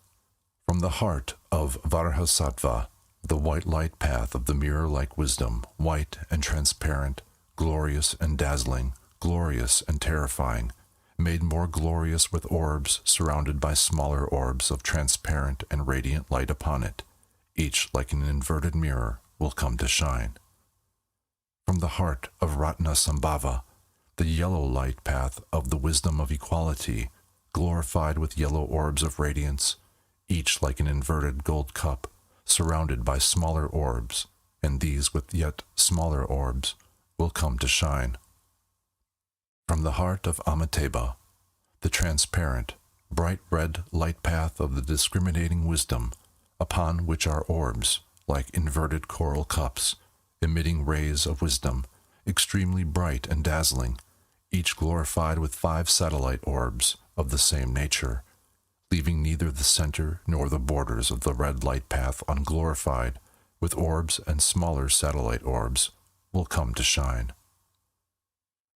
From the heart of Varahasattva, the white light path of the mirror-like wisdom, white and transparent, glorious and dazzling, glorious and terrifying, made more glorious with orbs surrounded by smaller orbs of transparent and radiant light upon it, each like an inverted mirror, will come to shine. From the heart of Ratnasambhava, the yellow light path of the wisdom of equality, glorified with yellow orbs of radiance, each like an inverted gold cup, surrounded by smaller orbs, and these with yet smaller orbs, will come to shine. From the heart of Amiteba, the transparent, bright red light path of the discriminating wisdom, upon which are orbs, like inverted coral cups, emitting rays of wisdom, extremely bright and dazzling, each glorified with 5 satellite orbs of the same nature, leaving neither the center nor the borders of the red light path unglorified, with orbs and smaller satellite orbs, will come to shine.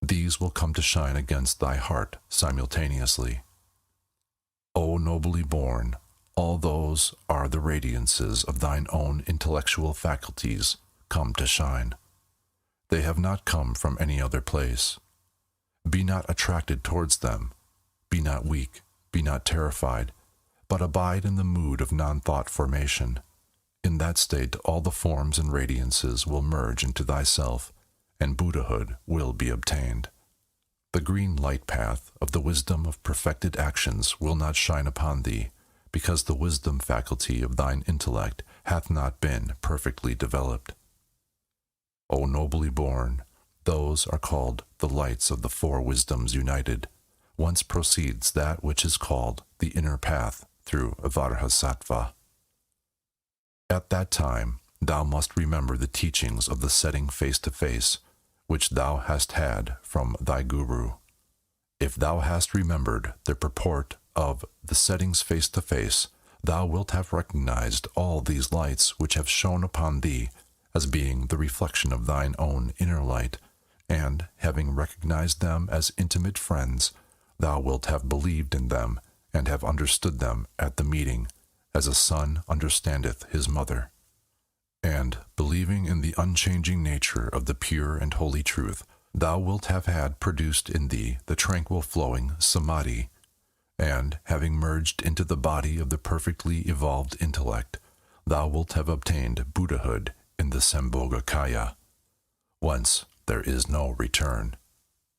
These will come to shine against thy heart simultaneously. O nobly born, all those are the radiances of thine own intellectual faculties come to shine. They have not come from any other place. Be not attracted towards them. Be not weak. Be not terrified, but abide in the mood of non-thought formation. In that state all the forms and radiances will merge into thyself, and Buddhahood will be obtained. The green light path of the wisdom of perfected actions will not shine upon thee, because the wisdom faculty of thine intellect hath not been perfectly developed. O nobly born, those are called the lights of the 4 wisdoms united. Whence proceeds that which is called the inner path through Varahasattva. At that time thou must remember the teachings of the setting face to face, which thou hast had from thy Guru. If thou hast remembered the purport of the settings face to face, thou wilt have recognized all these lights which have shone upon thee as being the reflection of thine own inner light, and, having recognized them as intimate friends, thou wilt have believed in them, and have understood them at the meeting, as a son understandeth his mother. And, believing in the unchanging nature of the pure and holy truth, thou wilt have had produced in thee the tranquil flowing samadhi, and, having merged into the body of the perfectly evolved intellect, thou wilt have obtained Buddhahood in the Sambhogakaya, whence there is no return.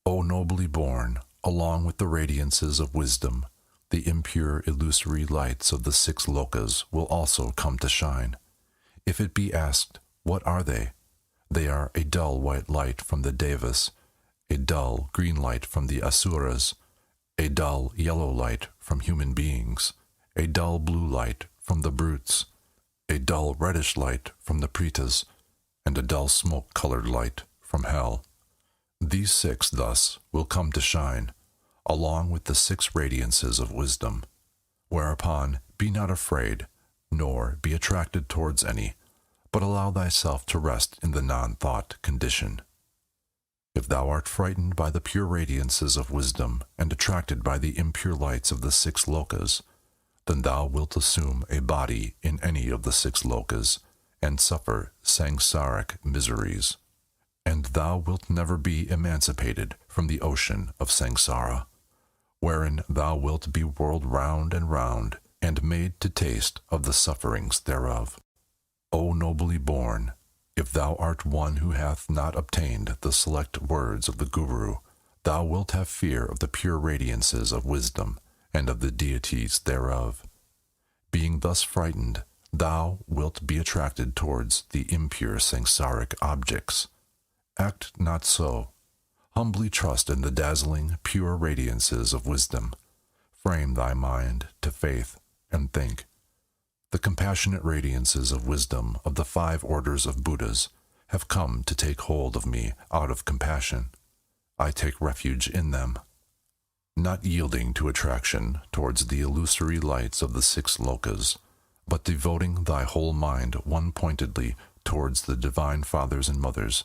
O nobly born, along with the radiances of wisdom, the impure illusory lights of the 6 lokas will also come to shine. If it be asked, what are they? They are a dull white light from the devas, a dull green light from the asuras, a dull yellow light from human beings, a dull blue light from the brutes, a dull reddish light from the pretas, and a dull smoke-colored light from hell. These 6 thus will come to shine, along with the 6 radiances of wisdom, whereupon be not afraid, nor be attracted towards any, but allow thyself to rest in the non-thought condition. If thou art frightened by the pure radiances of wisdom and attracted by the impure lights of the 6 lokas, then thou wilt assume a body in any of the 6 lokas and suffer samsaric miseries, and thou wilt never be emancipated from the ocean of samsara, wherein thou wilt be whirled round and made to taste of the sufferings thereof. O nobly born, if thou art one who hath not obtained the select words of the Guru, thou wilt have fear of the pure radiances of wisdom and of the deities thereof. Being thus frightened, thou wilt be attracted towards the impure samsaric objects. Act not so. Humbly trust in the dazzling, pure radiances of wisdom. Frame thy mind to faith and think. The compassionate radiances of wisdom of the 5 orders of Buddhas have come to take hold of me out of compassion. I take refuge in them. Not yielding to attraction towards the illusory lights of the 6 lokas, but devoting thy whole mind one-pointedly towards the divine fathers and mothers,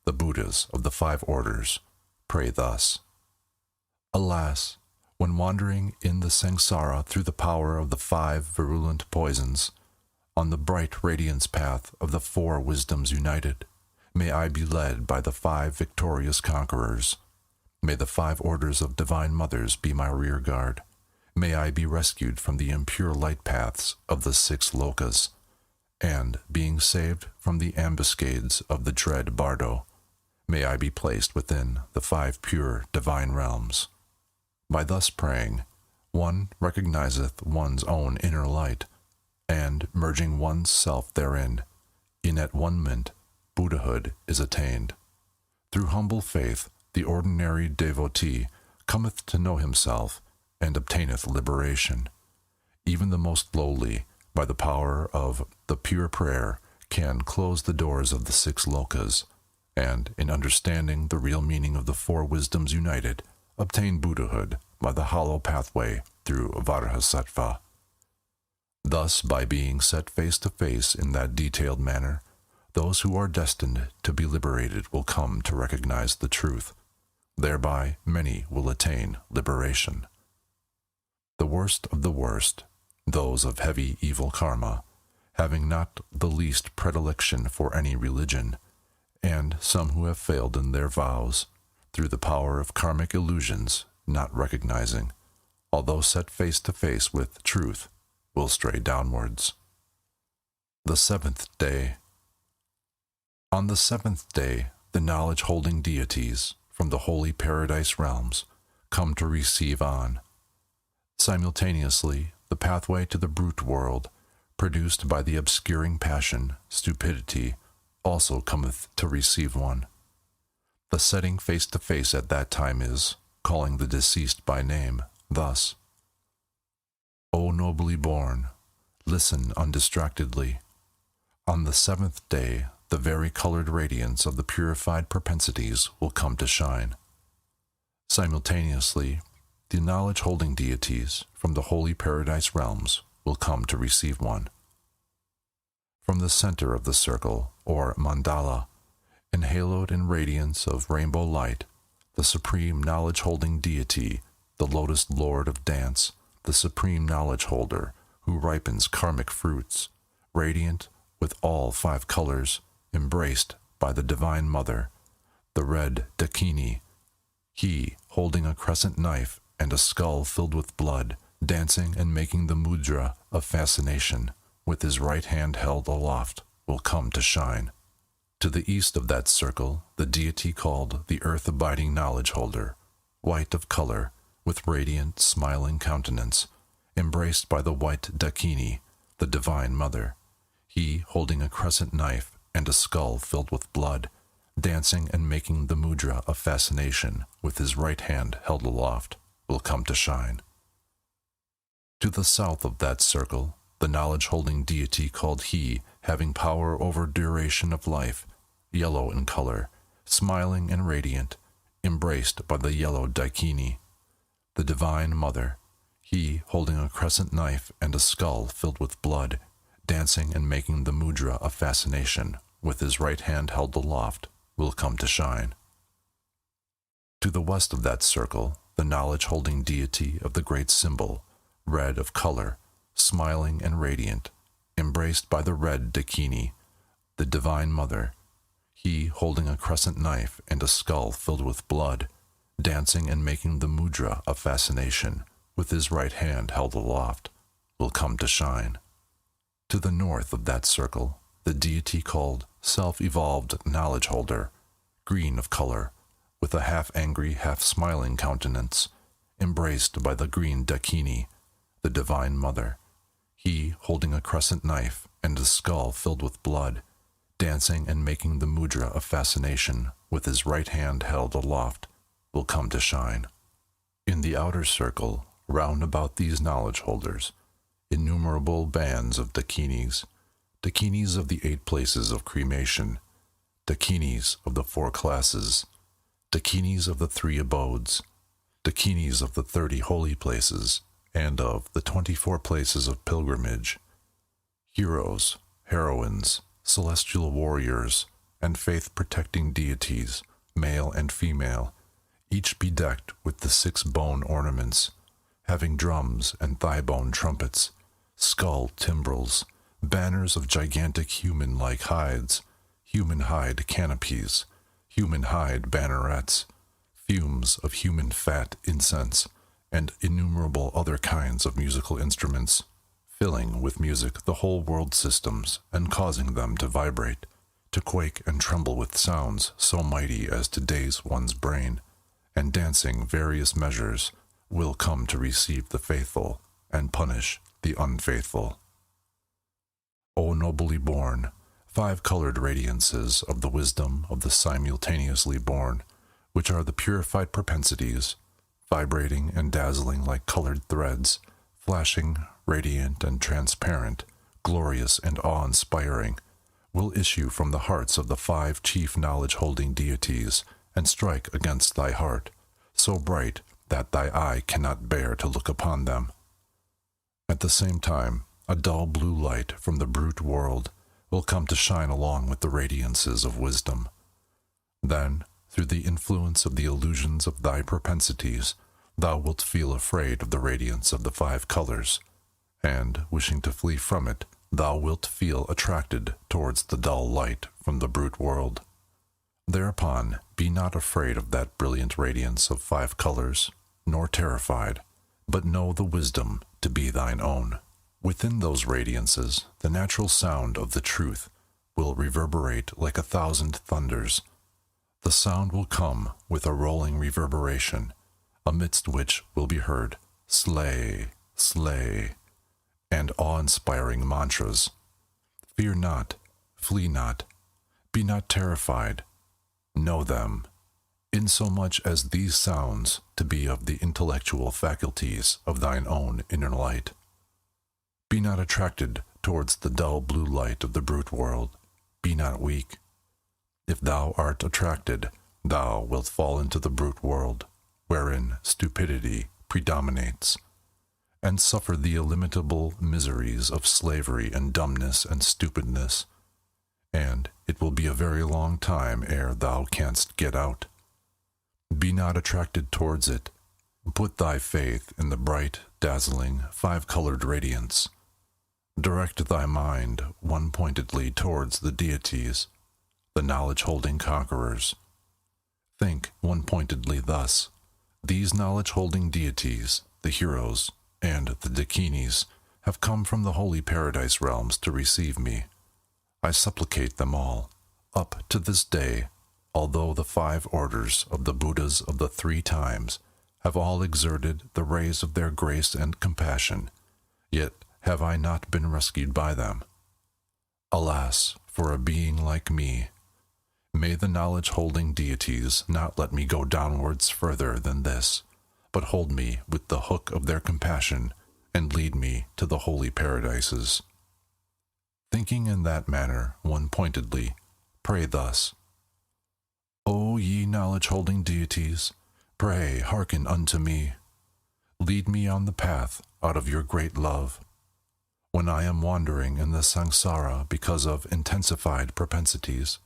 the Buddhas of the 5 orders, pray thus. Alas, when wandering in the samsara through the power of the 5 virulent poisons, on the bright radiance path of the 4 wisdoms united, may I be led by the 5 victorious conquerors. May the 5 orders of divine mothers be my rear guard. May I be rescued from the impure light paths of the 6 lokas, and, being saved from the ambuscades of the dread Bardo, may I be placed within the 5 pure divine realms. By thus praying, one recognizeth one's own inner light, and, merging one's self therein, in at one moment, Buddhahood is attained. Through humble faith, the ordinary devotee cometh to know himself, and obtaineth liberation. Even the most lowly, by the power of the pure prayer, can close the doors of the 6 lokas, and, in understanding the real meaning of the 4 wisdoms united, obtain Buddhahood by the hollow pathway through Vajrasattva. Thus, by being set face to face in that detailed manner, those who are destined to be liberated will come to recognize the truth. Thereby, many will attain liberation. The worst of the worst, those of heavy evil karma, having not the least predilection for any religion, and some who have failed in their vows, through the power of karmic illusions, not recognizing, although set face to face with truth, will stray downwards. The 7th day. On the 7th day, the knowledge-holding deities from the holy paradise realms come to receive on. Simultaneously, the pathway to the brute world, produced by the obscuring passion, stupidity, also cometh to receive one. The setting face to face at that time is, calling the deceased by name, thus: O nobly born, listen undistractedly. On the 7th day, the vari-colored radiance of the purified propensities will come to shine. Simultaneously, the knowledge-holding deities from the holy paradise realms will come to receive one. From the center of the circle, or mandala, enhaloed in radiance of rainbow light, the supreme knowledge-holding deity, the lotus lord of dance, the supreme knowledge-holder who ripens karmic fruits, radiant with all 5 colors, embraced by the Divine Mother, the red Dakini, he holding a crescent knife and a skull filled with blood, dancing and making the mudra of fascination, with his right hand held aloft, will come to shine. To the east of that circle, the deity called the earth-abiding knowledge-holder, white of color, with radiant, smiling countenance, embraced by the white Dakini, the Divine Mother, he holding a crescent knife and a skull filled with blood, dancing and making the mudra of fascination, with his right hand held aloft, will come to shine. To the south of that circle, the knowledge-holding deity called He, having power over duration of life, yellow in color, smiling and radiant, embraced by the yellow Daikini, the Divine Mother, he holding a crescent knife and a skull filled with blood, dancing and making the mudra of fascination, with his right hand held aloft, will come to shine. To the west of that circle, the knowledge-holding deity of the great symbol, red of color, smiling and radiant, embraced by the red Dakini, the Divine Mother, he holding a crescent knife and a skull filled with blood, dancing and making the mudra of fascination, with his right hand held aloft, will come to shine. To the north of that circle, the deity called self-evolved knowledge holder, green of color, with a half-angry, half-smiling countenance, embraced by the green Dakini, the Divine Mother, he holding a crescent knife and a skull filled with blood, dancing and making the mudra of fascination, with his right hand held aloft, will come to shine. In the outer circle, round about these knowledge holders, innumerable bands of Dakinis, Dakinis of the 8 places of cremation, Dakinis of the 4 classes, Dakinis of the 3 abodes, Dakinis of the 30 holy places, and of the 24 places of pilgrimage, heroes, heroines, celestial warriors, and faith-protecting deities, male and female, each bedecked with the 6 bone ornaments, having drums and thigh-bone trumpets, skull timbrels, banners of gigantic human-like hides, human hide canopies, human hide bannerets, fumes of human fat incense, and innumerable other kinds of musical instruments, filling with music the whole world systems and causing them to vibrate, to quake and tremble with sounds so mighty as to daze one's brain, and dancing various measures will come to receive the faithful and punish the unfaithful. O nobly born, 5-colored radiances of the wisdom of the simultaneously born, which are the purified propensities, vibrating and dazzling like colored threads, flashing, radiant and transparent, glorious and awe-inspiring, will issue from the hearts of the 5 chief knowledge-holding deities and strike against thy heart, so bright that thy eye cannot bear to look upon them. At the same time, a dull blue light from the brute world will come to shine along with the radiances of wisdom. Then, through the influence of the illusions of thy propensities, thou wilt feel afraid of the radiance of the 5 colors, and, wishing to flee from it, thou wilt feel attracted towards the dull light from the brute world. Thereupon, be not afraid of that brilliant radiance of 5 colors, nor terrified, but know the wisdom to be thine own. Within those radiances, the natural sound of the truth will reverberate like 1,000 thunders. The sound will come with a rolling reverberation, amidst which will be heard, slay, slay, and awe-inspiring mantras. Fear not, flee not, be not terrified. Know them, insomuch as these sounds to be of the intellectual faculties of thine own inner light. Be not attracted towards the dull blue light of the brute world. Be not weak. If thou art attracted, thou wilt fall into the brute world, wherein stupidity predominates, and suffer the illimitable miseries of slavery and dumbness and stupidness, and it will be a very long time ere thou canst get out. Be not attracted towards it. Put thy faith in the bright, dazzling, 5-colored radiance. Direct thy mind one-pointedly towards the deities, the knowledge-holding conquerors. Think one-pointedly thus: these knowledge-holding deities, the heroes, and the Dakinis, have come from the holy paradise realms to receive me. I supplicate them all, up to this day, although the 5 orders of the Buddhas of the 3 times have all exerted the rays of their grace and compassion, yet have I not been rescued by them. Alas, for a being like me! May the knowledge-holding deities not let me go downwards further than this, but hold me with the hook of their compassion and lead me to the holy paradises. Thinking in that manner one-pointedly, pray thus: O ye knowledge-holding deities, pray hearken unto me. Lead me on the path out of your great love. When I am wandering in the samsara because of intensified propensities,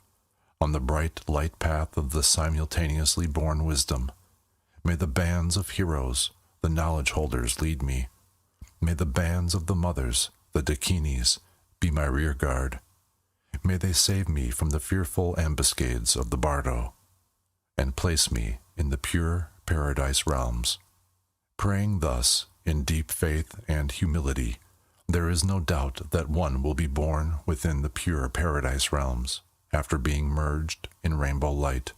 on the bright light path of the simultaneously born wisdom, May the bands of heroes, the knowledge holders, lead me. May the bands of the mothers, the Dakinis, be my rear guard. May they save me from the fearful ambuscades of the Bardo, and place me in the pure paradise realms. Praying thus, in deep faith and humility, there is no doubt that one will be born within the pure paradise realms, after being merged in rainbow light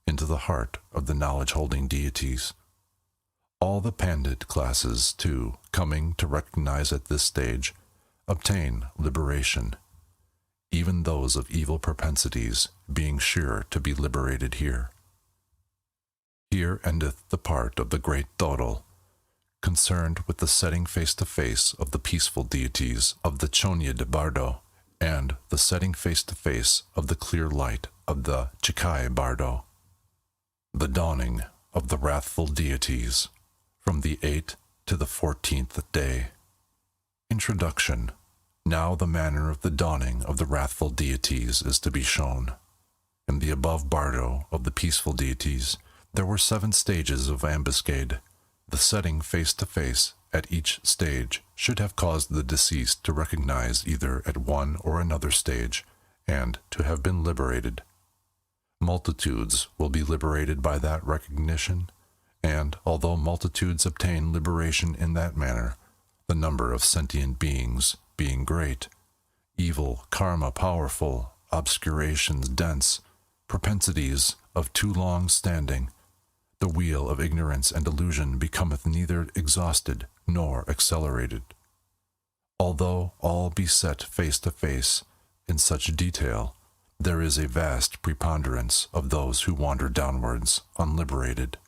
into the heart of the knowledge-holding deities. All the pandit classes, too, coming to recognize at this stage, obtain liberation, even those of evil propensities being sure to be liberated here. Here endeth the part of the great Todol, concerned with the setting face-to-face of the peaceful deities of the Chonyad Bardo, and the setting face-to-face of the clear light of the Chikai Bardo. The dawning of the wrathful deities, from the 8th to the 14th day. Introduction. Now the manner of the dawning of the wrathful deities is to be shown. In the above bardo of the peaceful deities, there were 7 stages of ambuscade. The setting face-to-face at each stage should have caused the deceased to recognize either at one or another stage, and to have been liberated. Multitudes will be liberated by that recognition, and although multitudes obtain liberation in that manner, the number of sentient beings being great, evil karma powerful, obscurations dense, propensities of too long standing, the wheel of ignorance and delusion becometh neither exhausted nor accelerated. Although all be set face to face in such detail, there is a vast preponderance of those who wander downwards unliberated.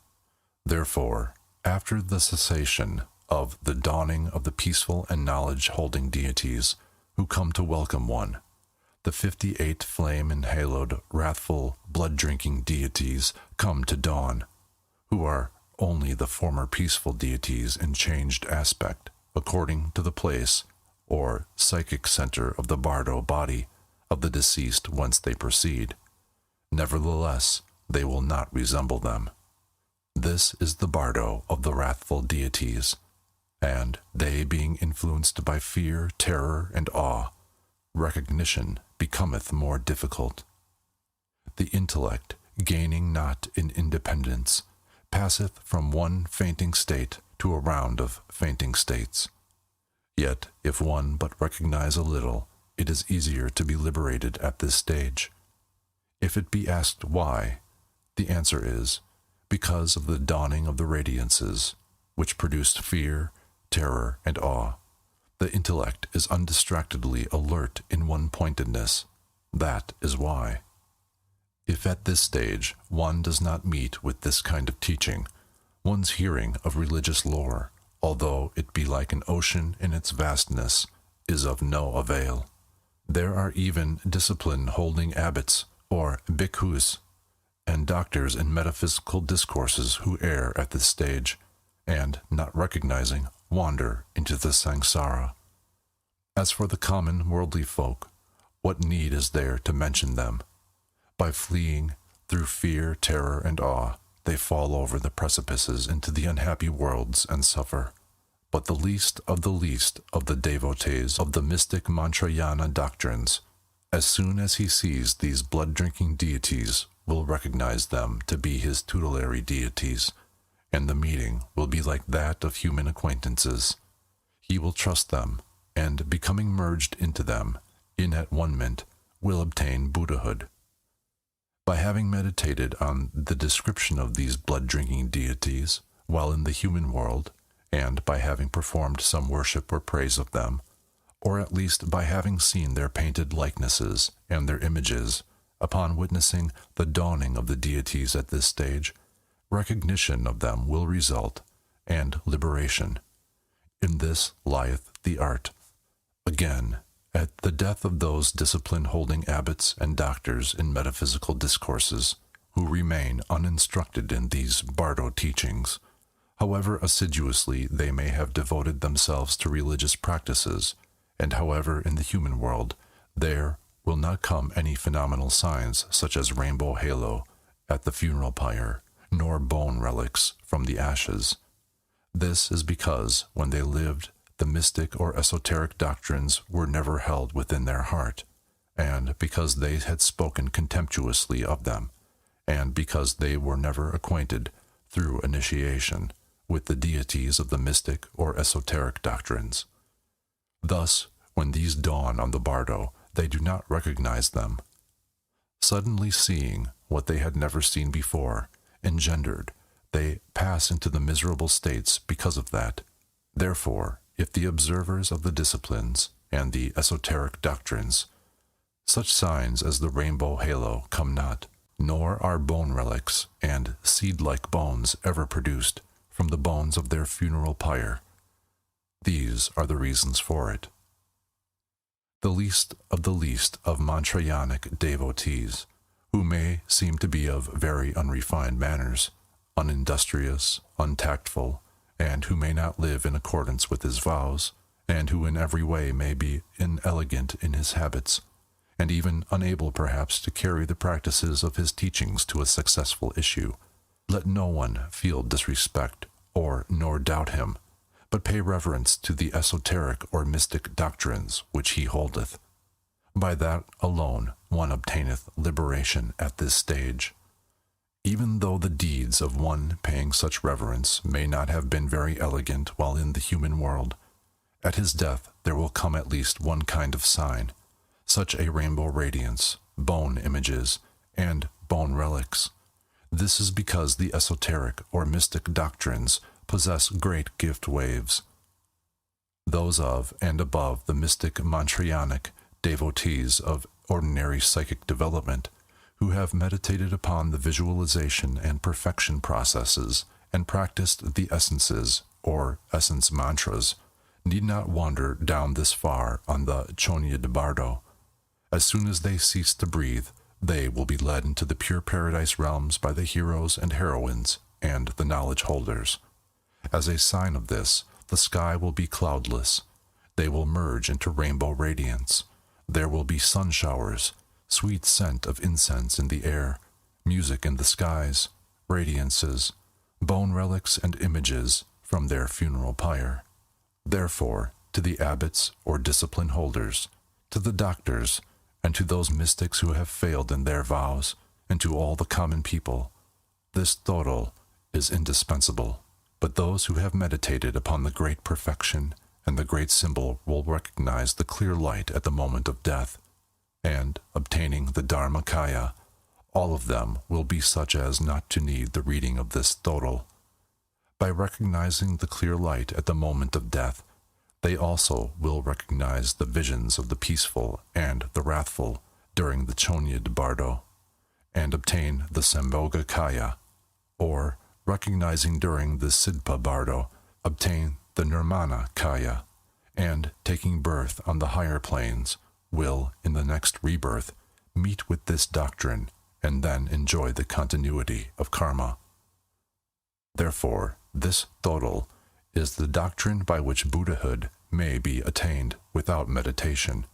Therefore, after the cessation of the dawning of the peaceful and knowledge-holding deities who come to welcome one, the 58 flame-enhaloed, wrathful, blood-drinking deities come to dawn, who are only the former peaceful deities in changed aspect, according to the place or psychic center of the bardo body of the deceased whence they proceed. Nevertheless, they will not resemble them. This is the bardo of the wrathful deities, and they being influenced by fear, terror, and awe, recognition becometh more difficult. The intellect, gaining not in independence, passeth from one fainting state to a round of fainting states. Yet, if one but recognize a little, it is easier to be liberated at this stage. If it be asked why, the answer is, because of the dawning of the radiances, which produced fear, terror, and awe. The intellect is undistractedly alert in one-pointedness. That is why. If at this stage one does not meet with this kind of teaching, one's hearing of religious lore, although it be like an ocean in its vastness, is of no avail. There are even discipline-holding abbots, or bhikkhus, and doctors in metaphysical discourses who err at this stage, and, not recognizing, wander into the samsara. As for the common worldly folk, what need is there to mention them? By fleeing through fear, terror, and awe, they fall over the precipices into the unhappy worlds and suffer. But the least of the devotees of the mystic Mantrayana doctrines, as soon as he sees these blood-drinking deities, will recognize them to be his tutelary deities, and the meeting will be like that of human acquaintances. He will trust them, and becoming merged into them, in at one ment, will obtain Buddhahood. By having meditated on the description of these blood-drinking deities while in the human world, and by having performed some worship or praise of them, or at least by having seen their painted likenesses and their images, upon witnessing the dawning of the deities at this stage, recognition of them will result, and liberation. In this lieth the art. Again, at the death of those discipline-holding abbots and doctors in metaphysical discourses, who remain uninstructed in these bardo teachings, however assiduously they may have devoted themselves to religious practices, and however in the human world there will not come any phenomenal signs such as rainbow halo at the funeral pyre, nor bone relics from the ashes. This is because when they lived, the mystic or esoteric doctrines were never held within their heart, and because they had spoken contemptuously of them, and because they were never acquainted, through initiation, with the deities of the mystic or esoteric doctrines. Thus, when these dawn on the bardo, they do not recognize them. Suddenly seeing what they had never seen before, engendered, they pass into the miserable states because of that. Therefore, if the observers of the disciplines and the esoteric doctrines, such signs as the rainbow halo come not, nor are bone relics and seed-like bones ever produced from the bones of their funeral pyre. These are the reasons for it. The least of Mantrayanic devotees, who may seem to be of very unrefined manners, unindustrious, untactful, and who may not live in accordance with his vows, and who in every way may be inelegant in his habits, and even unable perhaps to carry the practices of his teachings to a successful issue. Let no one feel disrespect nor doubt him, but pay reverence to the esoteric or mystic doctrines which he holdeth. By that alone one obtaineth liberation at this stage. Even though the deeds of one paying such reverence may not have been very elegant while in the human world, at his death there will come at least one kind of sign, such a rainbow radiance, bone images, and bone relics. This is because the esoteric or mystic doctrines possess great gift waves. Those of and above the mystic Mantrayanic devotees of ordinary psychic development, who have meditated upon the visualization and perfection processes and practiced the essences or essence mantras, need not wander down this far on the Chonyad Bardo. As soon as they cease to breathe, they will be led into the pure paradise realms by the heroes and heroines and the knowledge holders. As a sign of this, the sky will be cloudless. They will merge into rainbow radiance. There will be sun showers, sweet scent of incense in the air, music in the skies, radiances, bone relics and images from their funeral pyre. Therefore, to the abbots or discipline holders, to the doctors, and to those mystics who have failed in their vows, and to all the common people, this Toro is indispensable. But those who have meditated upon the great perfection and the great symbol will recognize the clear light at the moment of death, and, obtaining the Dharmakaya, all of them will be such as not to need the reading of this Toro. By recognizing the clear light at the moment of death, they also will recognize the visions of the peaceful and the wrathful during the Chonyad Bardo, and obtain the Sambhoga Kaya, or, recognizing during the Sidpa Bardo, obtain the Nirmana Kaya, and, taking birth on the higher planes, will, in the next rebirth, meet with this doctrine and then enjoy the continuity of karma. Therefore, this Toro is the doctrine by which Buddhahood may be attained without meditation,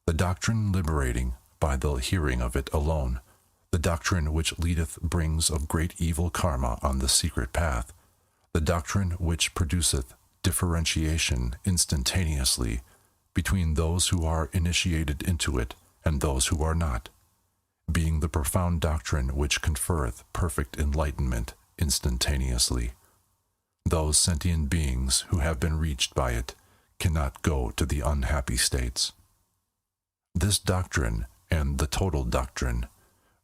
the doctrine liberating by the hearing of it alone, the doctrine which leadeth brings of great evil karma on the secret path, the doctrine which produceth differentiation instantaneously between those who are initiated into it and those who are not, being the profound doctrine which conferreth perfect enlightenment instantaneously. Those sentient beings who have been reached by it cannot go to the unhappy states. This doctrine and the total doctrine,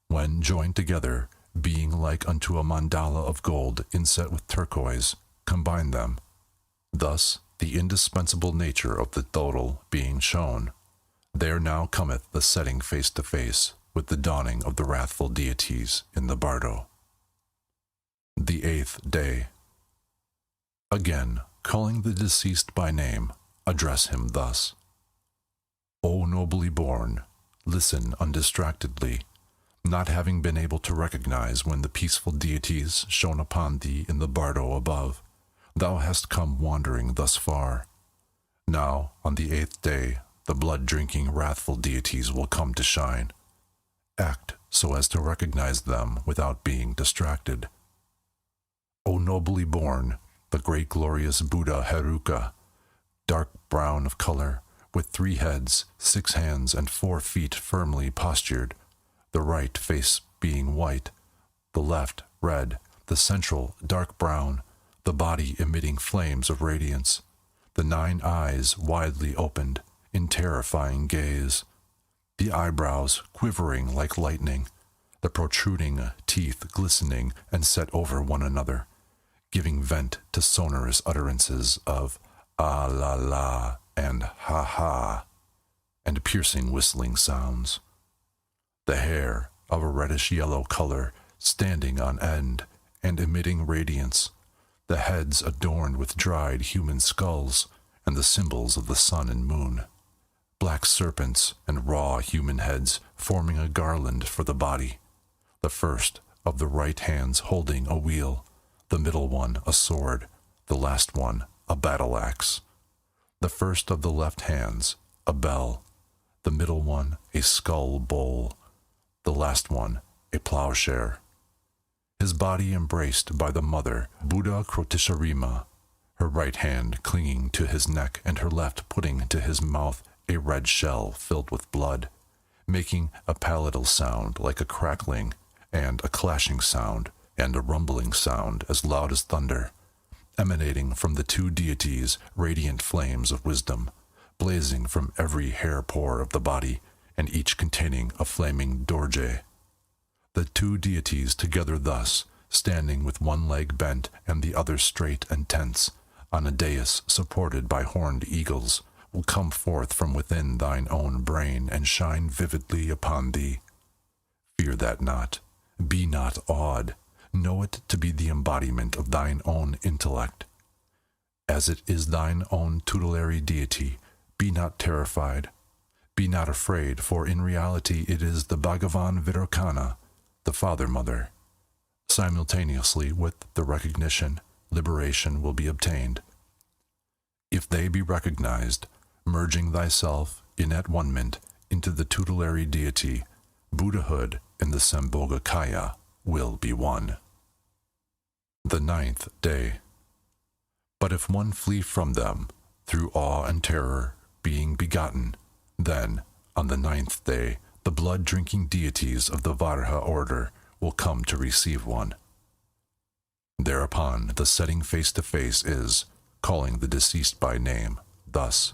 when joined together, being like unto a mandala of gold inset with turquoise, combine them. Thus, the indispensable nature of the total being shown, there now cometh the setting face to face with the dawning of the wrathful deities in the Bardo. The 8th day. Again, calling the deceased by name, address him thus: O nobly born, listen undistractedly, not having been able to recognize when the peaceful deities shone upon thee in the Bardo above, thou hast come wandering thus far. Now, on the 8th day, the blood-drinking, wrathful deities will come to shine. Act so as to recognize them without being distracted. O nobly born, the great glorious Buddha Heruka, dark brown of color, with 3 heads, 6 hands, and 4 feet firmly postured, the right face being white, the left red, the central dark brown, the body emitting flames of radiance, the 9 eyes widely opened in terrifying gaze, the eyebrows quivering like lightning, the protruding teeth glistening and set over one another, giving vent to sonorous utterances of ah la la and ha ha, and piercing whistling sounds. The hair of a reddish-yellow color standing on end and emitting radiance, the heads adorned with dried human skulls and the symbols of the sun and moon, black serpents and raw human heads forming a garland for the body, the first of the right hands holding a wheel, the middle one a sword, the last one a battle axe, the first of the left hands a bell, the middle one a skull bowl, the last one a plowshare. His body embraced by the mother Buddha Krotisharima, her right hand clinging to his neck and her left putting to his mouth a red shell filled with blood, making a palatal sound like a crackling, and a clashing sound, and a rumbling sound as loud as thunder, emanating from the 2 deities radiant flames of wisdom, blazing from every hair pore of the body, and each containing a flaming dorje. The 2 deities together thus, standing with one leg bent and the other straight and tense, on a dais supported by horned eagles, will come forth from within thine own brain and shine vividly upon thee. Fear that not. Be not awed. Know it to be the embodiment of thine own intellect. As it is thine own tutelary deity, be not terrified. Be not afraid, for in reality it is the Bhagavan Virokana, the Father-Mother. Simultaneously with the recognition, liberation will be obtained. If they be recognized, merging thyself in at one-ment into the tutelary deity, Buddhahood in the Sambhogakaya will be won. The 9th day. But if one flee from them, through awe and terror being begotten, then, on the 9th day, the blood-drinking deities of the Varha order will come to receive one. Thereupon the setting face-to-face is, calling the deceased by name, thus,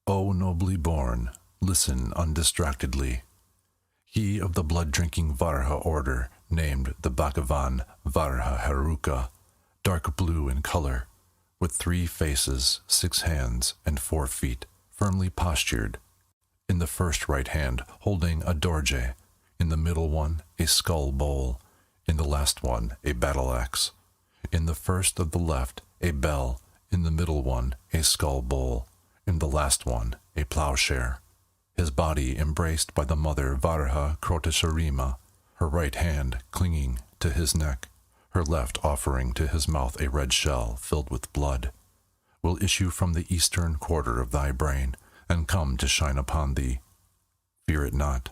O nobly born, listen undistractedly. He of the blood-drinking Varha order, named the Bhagavan Varha Heruka, dark blue in color, with 3 faces, 6 hands, and 4 feet, firmly postured, in the first right hand holding a dorje, in the middle one a skull bowl, in the last one a battle axe, in the first of the left a bell, in the middle one a skull bowl, in the last one a plowshare, his body embraced by the mother Varha Krotisharima, her right hand clinging to his neck, her left offering to his mouth a red shell filled with blood, will issue from the eastern quarter of thy brain, and come to shine upon thee. Fear it not.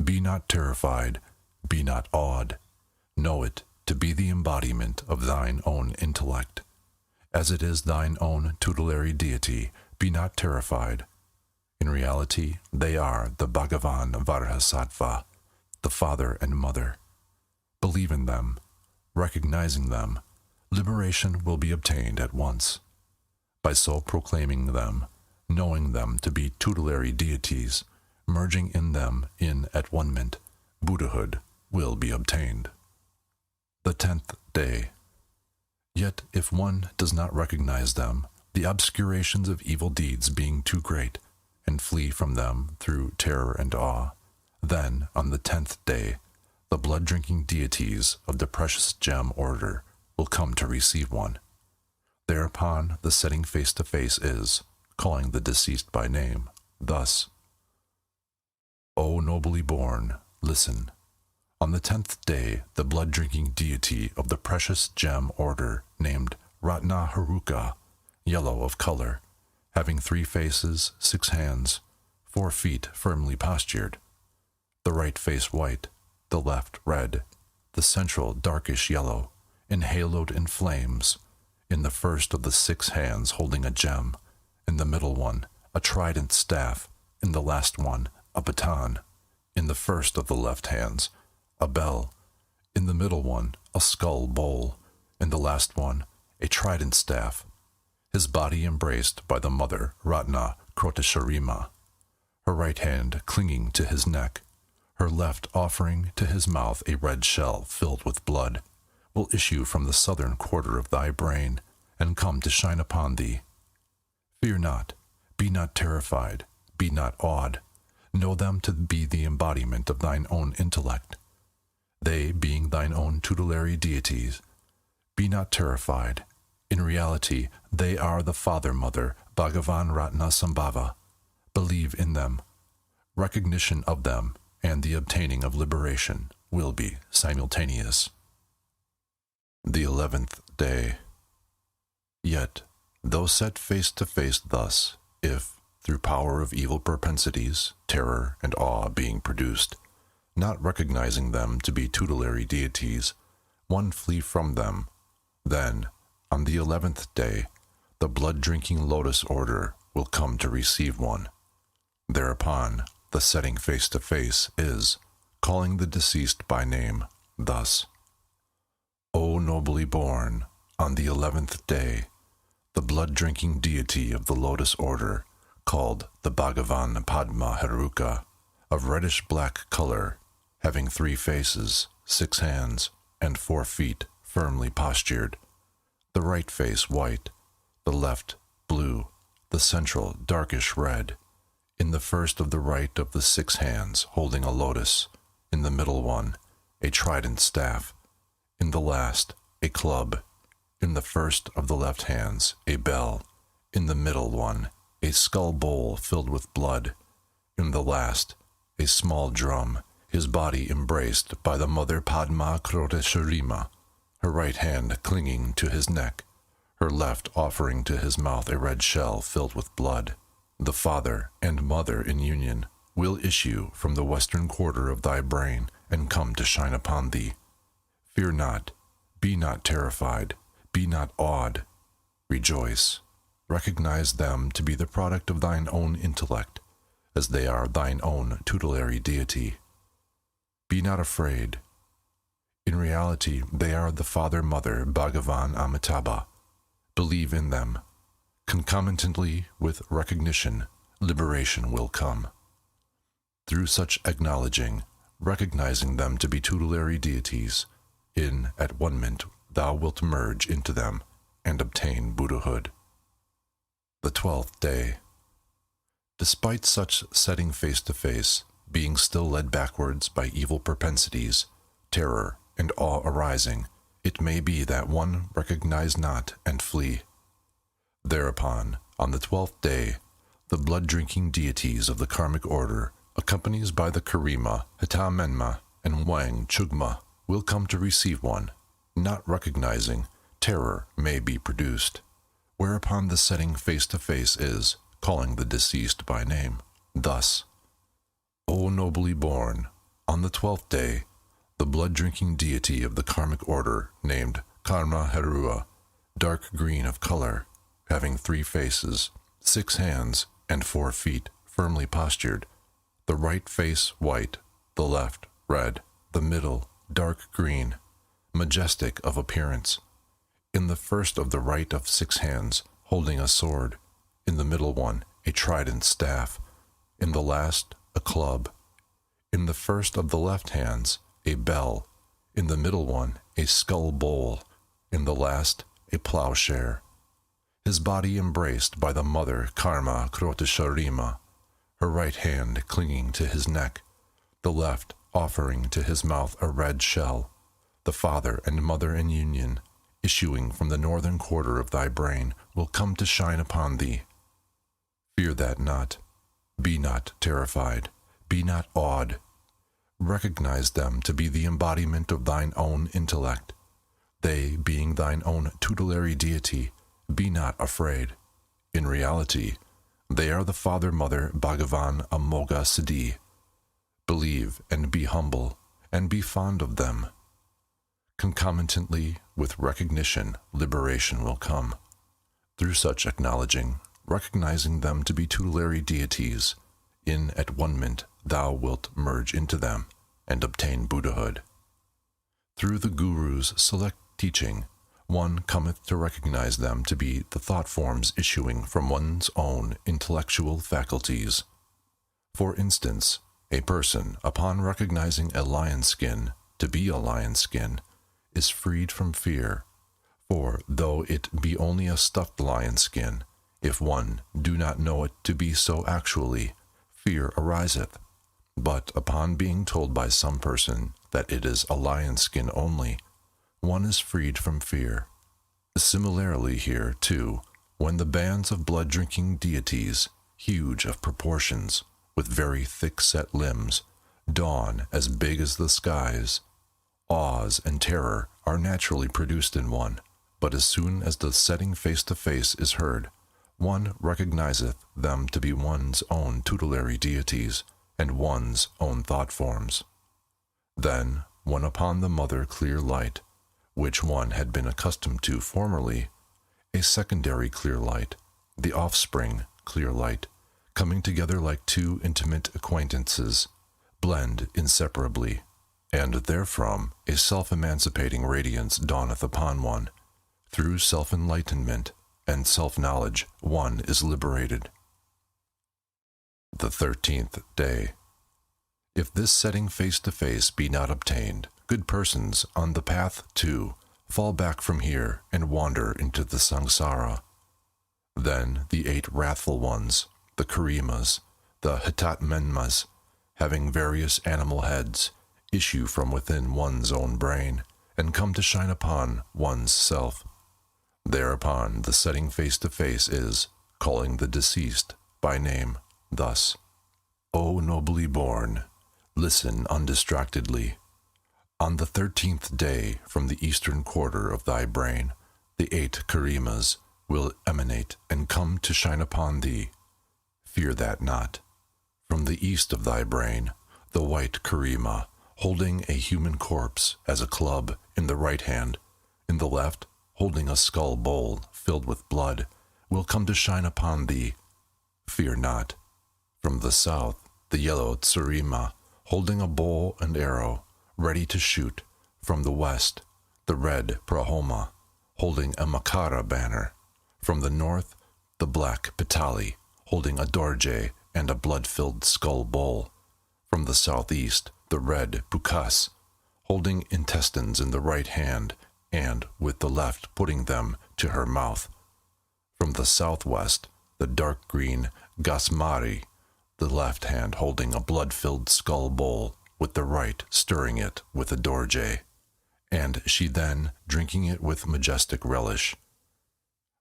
Be not terrified. Be not awed. Know it to be the embodiment of thine own intellect. As it is thine own tutelary deity, be not terrified. In reality, they are the Bhagavan Varhasattva, the father and mother. Believe in them. Recognizing them, liberation will be obtained at once. By so proclaiming them, knowing them to be tutelary deities, merging in them in at one-ment, Buddhahood will be obtained. The 10th day. Yet if one does not recognize them, the obscurations of evil deeds being too great, and flee from them through terror and awe, then, on the 10th day, the blood-drinking deities of the precious gem order will come to receive one. Thereupon the setting face-to-face is, calling the deceased by name, thus, O nobly born, listen. On the 10th day, the blood-drinking deity of the precious gem order, named Ratna Haruka, yellow of color, having 3 faces, 6 hands, 4 feet firmly postured, the right face white, the left red, the central darkish yellow, enhaloed in flames, in the first of the 6 hands holding a gem, in the middle one a trident staff, in the last one a baton, in the first of the left hands a bell, in the middle one a skull bowl, in the last one a trident staff, his body embraced by the mother Ratna Krotesharima, her right hand clinging to his neck, her left offering to his mouth a red shell filled with blood, will issue from the southern quarter of thy brain, and come to shine upon thee. Fear not, be not terrified, be not awed. Know them to be the embodiment of thine own intellect, they being thine own tutelary deities. Be not terrified. In reality, they are the Father-Mother Bhagavan Ratna Sambhava. Believe in them. Recognition of them and the obtaining of liberation will be simultaneous. The 11th day. Yet, though set face to face thus, if, through power of evil propensities, terror and awe being produced, not recognizing them to be tutelary deities, one flee from them, then, on the 11th day, the blood-drinking lotus order will come to receive one. Thereupon, the setting face to face is, calling the deceased by name, thus: O nobly born, on the 11th day, the blood-drinking deity of the lotus order, called the Bhagavan Padma Heruka, of reddish-black color, having 3 faces, 6 hands, and 4 feet firmly postured, the right face white, the left blue, the central darkish red, in the first of the right of the 6 hands holding a lotus, in the middle one a trident staff, in the last a club, in the first of the left hands a bell, in the middle one a skull bowl filled with blood, in the last a small drum, his body embraced by the mother Padma Krotesharima, her right hand clinging to his neck, her left offering to his mouth a red shell filled with blood. The father and mother in union will issue from the western quarter of thy brain and come to shine upon thee. Fear not, be not terrified, be not awed. Rejoice. Recognize them to be the product of thine own intellect, as they are thine own tutelary deity. Be not afraid. In reality, they are the Father-Mother Bhagavan Amitabha. Believe in them. Concomitantly with recognition, liberation will come. Through such acknowledging, recognizing them to be tutelary deities, at one moment thou wilt merge into them and obtain Buddhahood. The 12th day. Despite such setting face to face, being still led backwards by evil propensities, terror and awe arising, it may be that one recognize not and flee. Thereupon, on the 12th day, the blood-drinking deities of the karmic order, accompanied by the Karima, Hitamenma, and Wang Chugma, will come to receive one. Not recognizing, terror may be produced, whereupon the setting face to face is, calling the deceased by name, thus: O nobly born, on the 12th day, the blood-drinking deity of the karmic order, named Karma Herua, dark green of color, having 3 faces, 6 hands, and 4 feet, firmly postured, the right face white, the left red, the middle dark green, majestic of appearance, in the first of the right of 6 hands, holding a sword, in the middle one a trident staff, in the last a club, in the first of the left hands a bell, in the middle one a skull bowl, in the last a plowshare. His body embraced by the mother Karma Krotesharima, her right hand clinging to his neck, the left offering to his mouth a red shell, the father and mother in union, issuing from the northern quarter of thy brain, will come to shine upon thee. Fear that not. Be not terrified. Be not awed. Recognize them to be the embodiment of thine own intellect. They being thine own tutelary deity, be not afraid. In reality, they are the Father-Mother Bhagavan Amoga Siddhi. Believe and be humble, and be fond of them. Concomitantly with recognition, liberation will come. Through such acknowledging, recognizing them to be tutelary deities, in at-one-ment thou wilt merge into them and obtain Buddhahood. Through the Guru's select teaching, one cometh to recognize them to be the thought forms issuing from one's own intellectual faculties. For instance, a person, upon recognizing a lion skin to be a lion skin, is freed from fear, for though it be only a stuffed lion skin, if one do not know it to be so actually, fear ariseth. But upon being told by some person that it is a lion skin only, one is freed from fear. Similarly here, too, when the bands of blood-drinking deities, huge of proportions, with very thick-set limbs, dawn as big as the skies, awes and terror are naturally produced in one, but as soon as the setting face-to-face is heard, one recognizeth them to be one's own tutelary deities and one's own thought forms. Then, when upon the mother clear light, which one had been accustomed to formerly, a secondary clear light, the offspring clear light, coming together like two intimate acquaintances, blend inseparably, and therefrom a self-emancipating radiance dawneth upon one. Through self-enlightenment and self-knowledge one is liberated. The 13th day. If this setting face-to-face be not obtained, good persons on the path too fall back from here and wander into the samsara. Then the 8 wrathful ones, the Karimas, the Hitatmenmas, having various animal heads, issue from within one's own brain, and come to shine upon one's self. Thereupon the setting face-to-face is, calling the deceased by name, thus: O nobly born, listen undistractedly. On the 13th day from the eastern quarter of thy brain, the 8 Karimas will emanate and come to shine upon thee. Fear that not. From the east of thy brain, the white Karima, holding a human corpse as a club in the right hand, in the left holding a skull bowl filled with blood, will come to shine upon thee. Fear not. From the south, the yellow Tsarima, holding a bow and arrow, ready to shoot. From the west, the red Prahoma, holding a Makara banner. From the north, the black Pitali, holding a dorje and a blood-filled skull bowl. From the southeast, the red Bukas, holding intestines in the right hand, and with the left putting them to her mouth. From the southwest, the dark green Gasmari, the left hand holding a blood-filled skull bowl, with the right stirring it with a dorje, and she then drinking it with majestic relish.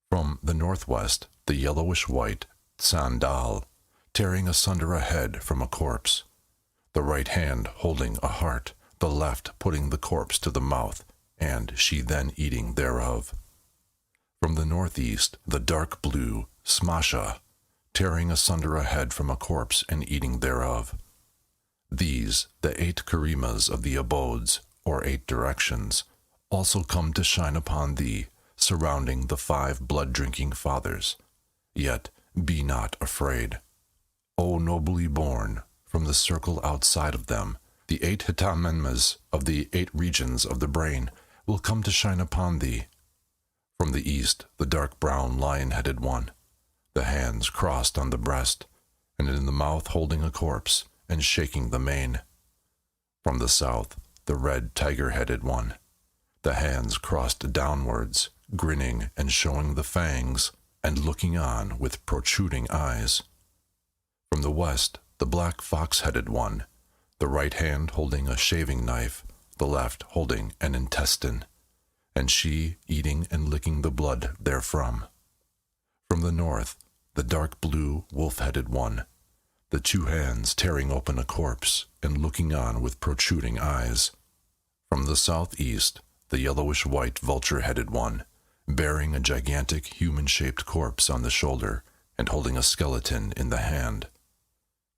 From the northwest, the yellowish-white Sandal, tearing asunder a head from a corpse, the right hand holding a heart, the left putting the corpse to the mouth, and she then eating thereof. From the northeast, the dark blue Smasha, tearing asunder a head from a corpse and eating thereof. These, the 8 Karimas of the abodes, or 8 directions, also come to shine upon thee, surrounding the 5 blood-drinking fathers. Yet be not afraid. O nobly born, from the circle outside of them, the 8 Hitamenmas of the 8 regions of the brain will come to shine upon thee. From the east, the dark brown lion-headed one, the hands crossed on the breast, and in the mouth holding a corpse, and shaking the mane. From the south, the red tiger-headed one, the hands crossed downwards, grinning and showing the fangs, and looking on with protruding eyes. From the west, the black fox-headed one, the right hand holding a shaving knife, the left holding an intestine, and she eating and licking the blood therefrom. From the north, the dark blue wolf-headed one, the 2 hands tearing open a corpse and looking on with protruding eyes. From the southeast, the yellowish-white vulture-headed one, bearing a gigantic human-shaped corpse on the shoulder and holding a skeleton in the hand.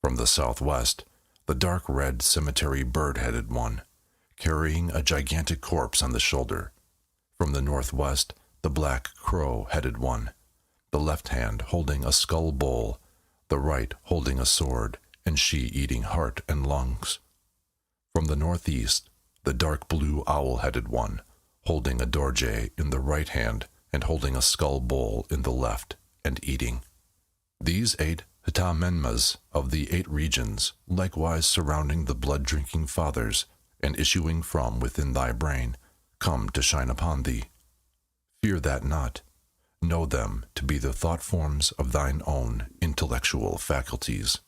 From the southwest, the dark red cemetery bird-headed one, carrying a gigantic corpse on the shoulder, From the northwest, the black crow-headed one, the left hand holding a skull bowl, the right holding a sword, and she eating heart and lungs. From the northeast, the dark blue owl-headed one, holding a dorje in the right hand and holding a skull bowl in the left, and eating. These 8 Hitamenmas of the 8 regions, likewise surrounding the blood-drinking fathers, and issuing from within thy brain, come to shine upon thee. Fear that not. Know them to be the thought forms of thine own intellectual faculties.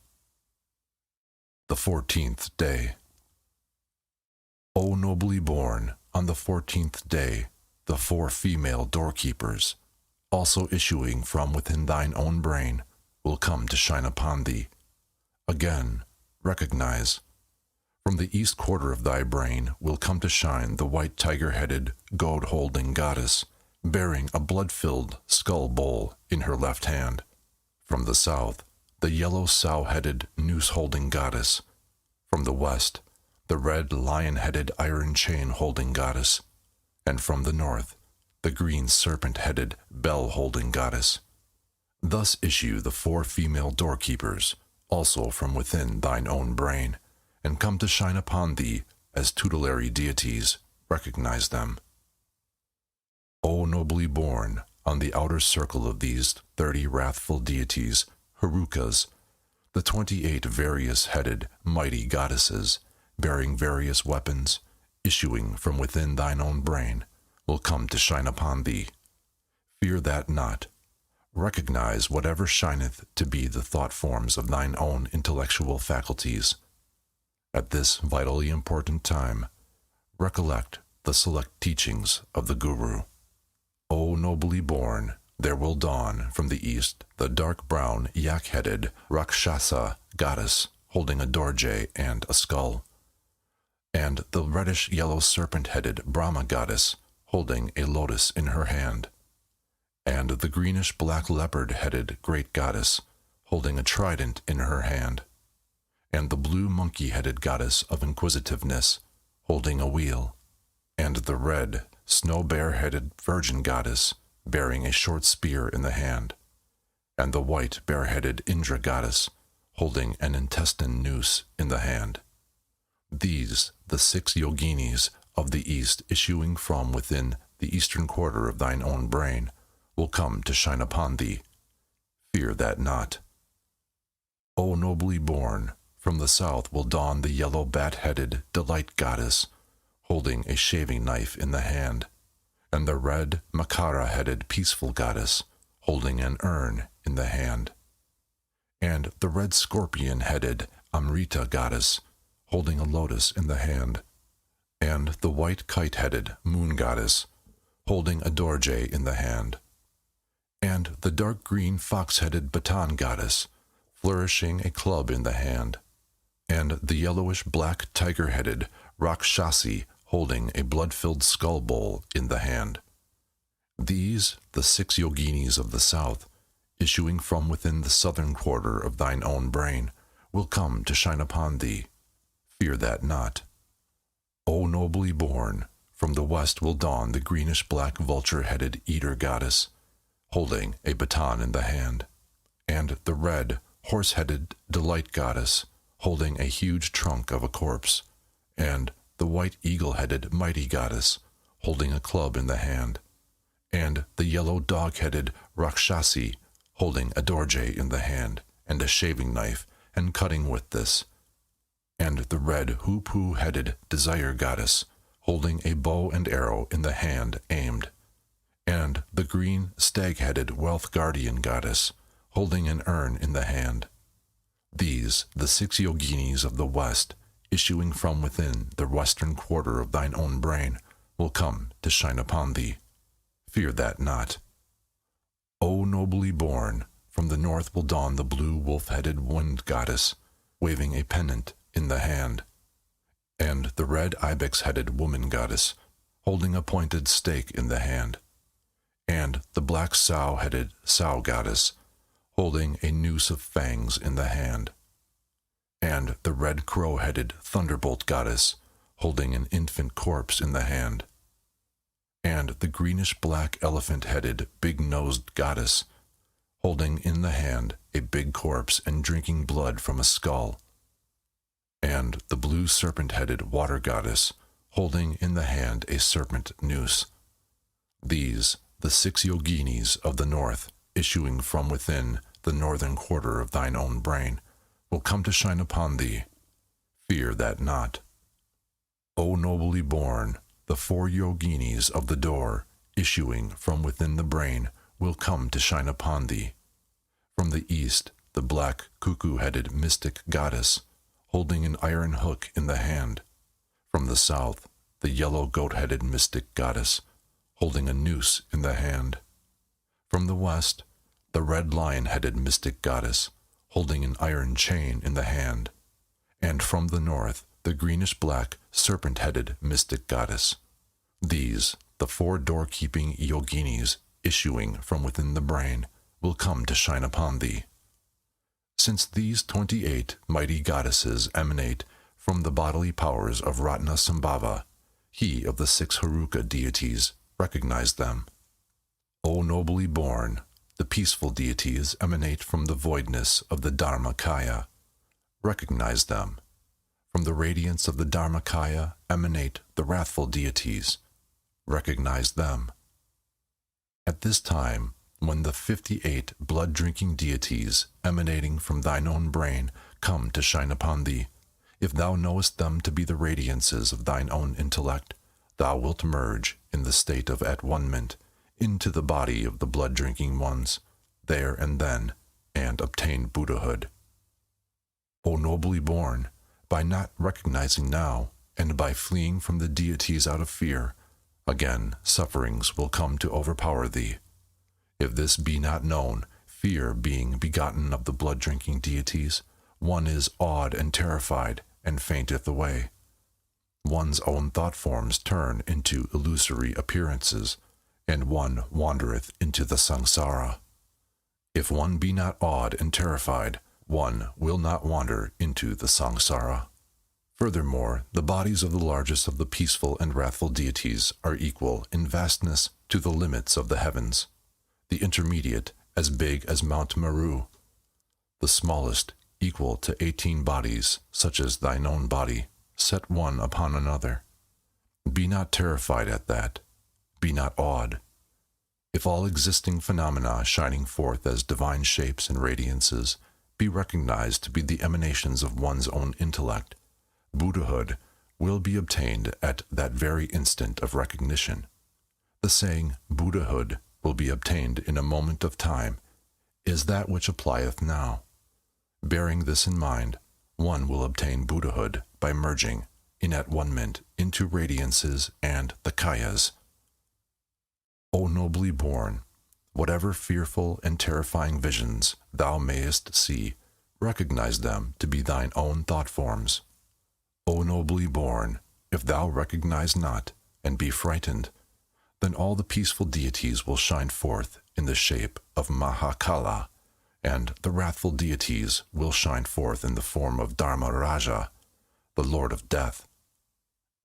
The 14th day. O nobly born, on the 14th day, the 4 female doorkeepers, also issuing from within thine own brain, will come to shine upon thee. Again, recognize. From the east quarter of thy brain will come to shine the white tiger-headed, goad-holding goddess, bearing a blood-filled skull bowl in her left hand. From the south, the yellow sow-headed, noose-holding goddess. From the west, the red lion-headed, iron chain-holding goddess. And from the north, the green serpent-headed, bell-holding goddess. Thus issue the 4 female doorkeepers, also from within thine own brain, and come to shine upon thee as tutelary deities. Recognize them. O nobly born, on the outer circle of these 30 wrathful deities, Herukas, the 28 various-headed, mighty goddesses, bearing various weapons, issuing from within thine own brain, will come to shine upon thee. Fear that not. Recognize whatever shineth to be the thought forms of thine own intellectual faculties. At this vitally important time, recollect the select teachings of the Guru. O nobly born, there will dawn from the east the dark brown yak-headed Rakshasa goddess holding a dorje and a skull, and the reddish-yellow serpent-headed Brahma goddess holding a lotus in her hand, and the greenish-black leopard-headed great goddess holding a trident in her hand, and the blue monkey-headed goddess of inquisitiveness holding a wheel, and the red snow-bear-headed virgin goddess bearing a short spear in the hand, and the white bear-headed Indra goddess holding an intestine noose in the hand. These, the 6 yoginis of the east issuing from within the eastern quarter of thine own brain, will come to shine upon thee. Fear that not. O nobly born, from the south will dawn the yellow bat-headed delight goddess, holding a shaving knife in the hand, and the red Makara-headed peaceful goddess, holding an urn in the hand, and the red scorpion-headed Amrita goddess, holding a lotus in the hand, and the white kite-headed moon goddess, holding a dorje in the hand, and the dark green fox-headed baton goddess, flourishing a club in the hand, and the yellowish-black tiger-headed Rakshasi holding a blood-filled skull bowl in the hand. These, the 6 yoginis of the south, issuing from within the southern quarter of thine own brain, will come to shine upon thee. Fear that not. O nobly born, from the west will dawn the greenish-black vulture-headed eater goddess, holding a baton in the hand, and the red horse-headed delight goddess, holding a huge trunk of a corpse, and the white eagle-headed mighty goddess, holding a club in the hand, and the yellow dog-headed Rakshasi, holding a dorje in the hand, and a shaving knife, and cutting with this, and the red hoopoe-headed desire goddess, holding a bow and arrow in the hand aimed, and the green stag-headed wealth guardian goddess, holding an urn in the hand. These, the 6 yoginis of the west, issuing from within the western quarter of thine own brain, will come to shine upon thee. Fear that not. O nobly born, from the north will dawn the blue wolf-headed wind goddess, waving a pennant in the hand, and the red ibex-headed woman goddess, holding a pointed stake in the hand, and the black sow-headed sow goddess, holding a noose of fangs in the hand, and the red crow-headed thunderbolt goddess, holding an infant corpse in the hand, and the greenish-black elephant-headed, big-nosed goddess, holding in the hand a big corpse and drinking blood from a skull, and the blue serpent-headed water goddess, holding in the hand a serpent noose. These, the 6 yoginis of the north, issuing from within the northern quarter of thine own brain, will come to shine upon thee. Fear that not. O nobly born, the 4 yoginis of the door, issuing from within the brain, will come to shine upon thee. From the east, the black cuckoo-headed mystic goddess, holding an iron hook in the hand. From the south, the yellow goat-headed mystic goddess, holding a noose in the hand. From the west, the red lion-headed mystic goddess, holding an iron chain in the hand. And from the north, the greenish-black serpent-headed mystic goddess. These, the 4 doorkeeping yoginis, issuing from within the brain, will come to shine upon thee. Since these 28 mighty goddesses emanate from the bodily powers of Ratnasambhava, he of the 6 Haruka deities recognized them. O nobly born, the peaceful deities emanate from the voidness of the Dharmakaya. Recognize them. From the radiance of the Dharmakaya emanate the wrathful deities. Recognize them. At this time, when the 58 blood-drinking deities emanating from thine own brain come to shine upon thee, if thou knowest them to be the radiances of thine own intellect, thou wilt merge in the state of at-one-ment into the body of the blood-drinking ones, there and then, and obtain Buddhahood. O nobly born, by not recognizing now, and by fleeing from the deities out of fear, again sufferings will come to overpower thee. If this be not known, fear being begotten of the blood-drinking deities, one is awed and terrified, and fainteth away. One's own thought forms turn into illusory appearances, and one wandereth into the samsara. If one be not awed and terrified, one will not wander into the samsara. Furthermore, the bodies of the largest of the peaceful and wrathful deities are equal in vastness to the limits of the heavens, the intermediate as big as Mount Meru, the smallest equal to 18 bodies, such as thine own body, set one upon another. Be not terrified at that. Be not awed. If all existing phenomena shining forth as divine shapes and radiances be recognized to be the emanations of one's own intellect, Buddhahood will be obtained at that very instant of recognition. The saying, Buddhahood will be obtained in a moment of time, is that which applieth now. Bearing this in mind, one will obtain Buddhahood by merging in at-one-ment into radiances and the kayas. O nobly born, whatever fearful and terrifying visions thou mayest see, recognize them to be thine own thought forms. O nobly born, if thou recognize not and be frightened, then all the peaceful deities will shine forth in the shape of Mahakala, and the wrathful deities will shine forth in the form of Dharmaraja, the Lord of Death.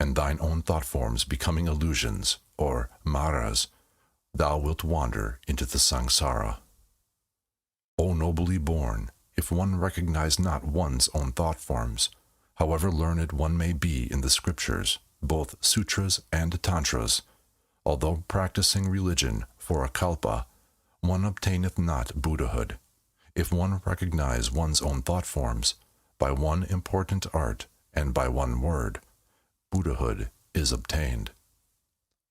And thine own thought forms becoming illusions, or maras, thou wilt wander into the samsara. O nobly born, if one recognize not one's own thought forms, however learned one may be in the scriptures, both sutras and tantras, although practicing religion for a kalpa, one obtaineth not Buddhahood. If one recognize one's own thought forms, by one important art and by one word, Buddhahood is obtained.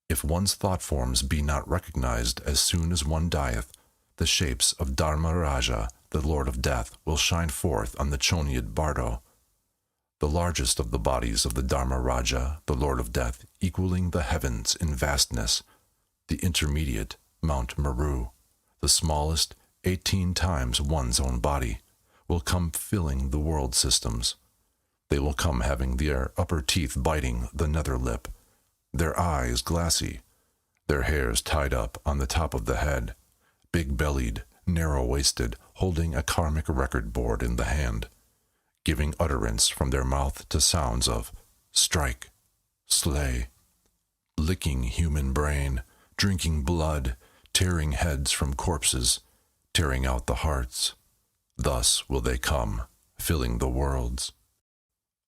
If one's thought forms be not recognized as soon as one dieth, the shapes of Dharmaraja, the Lord of Death, will shine forth on the Choniad Bardo, the largest of the bodies of the Dharmaraja, the Lord of Death, equaling the heavens in vastness, the intermediate, Mount Meru, the smallest, 18 times one's own body, will come filling the world systems. They will come having their upper teeth biting the nether lip, their eyes glassy, their hairs tied up on the top of the head, big-bellied, narrow-waisted, holding a karmic record board in the hand, giving utterance from their mouth to sounds of strike, slay, licking human brain, drinking blood, tearing heads from corpses, tearing out the hearts. Thus will they come, filling the worlds.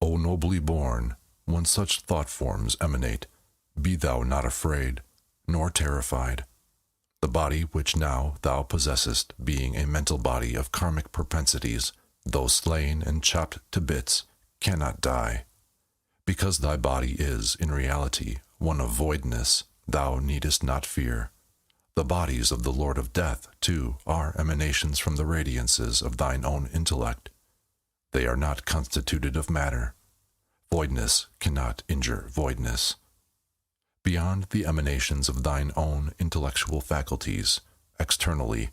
O nobly born, when such thought forms emanate, be thou not afraid, nor terrified. The body which now thou possessest, being a mental body of karmic propensities, though slain and chopped to bits, cannot die. Because thy body is, in reality, one of voidness, thou needest not fear. The bodies of the Lord of Death, too, are emanations from the radiances of thine own intellect. They are not constituted of matter. Voidness cannot injure voidness. Beyond the emanations of thine own intellectual faculties, externally,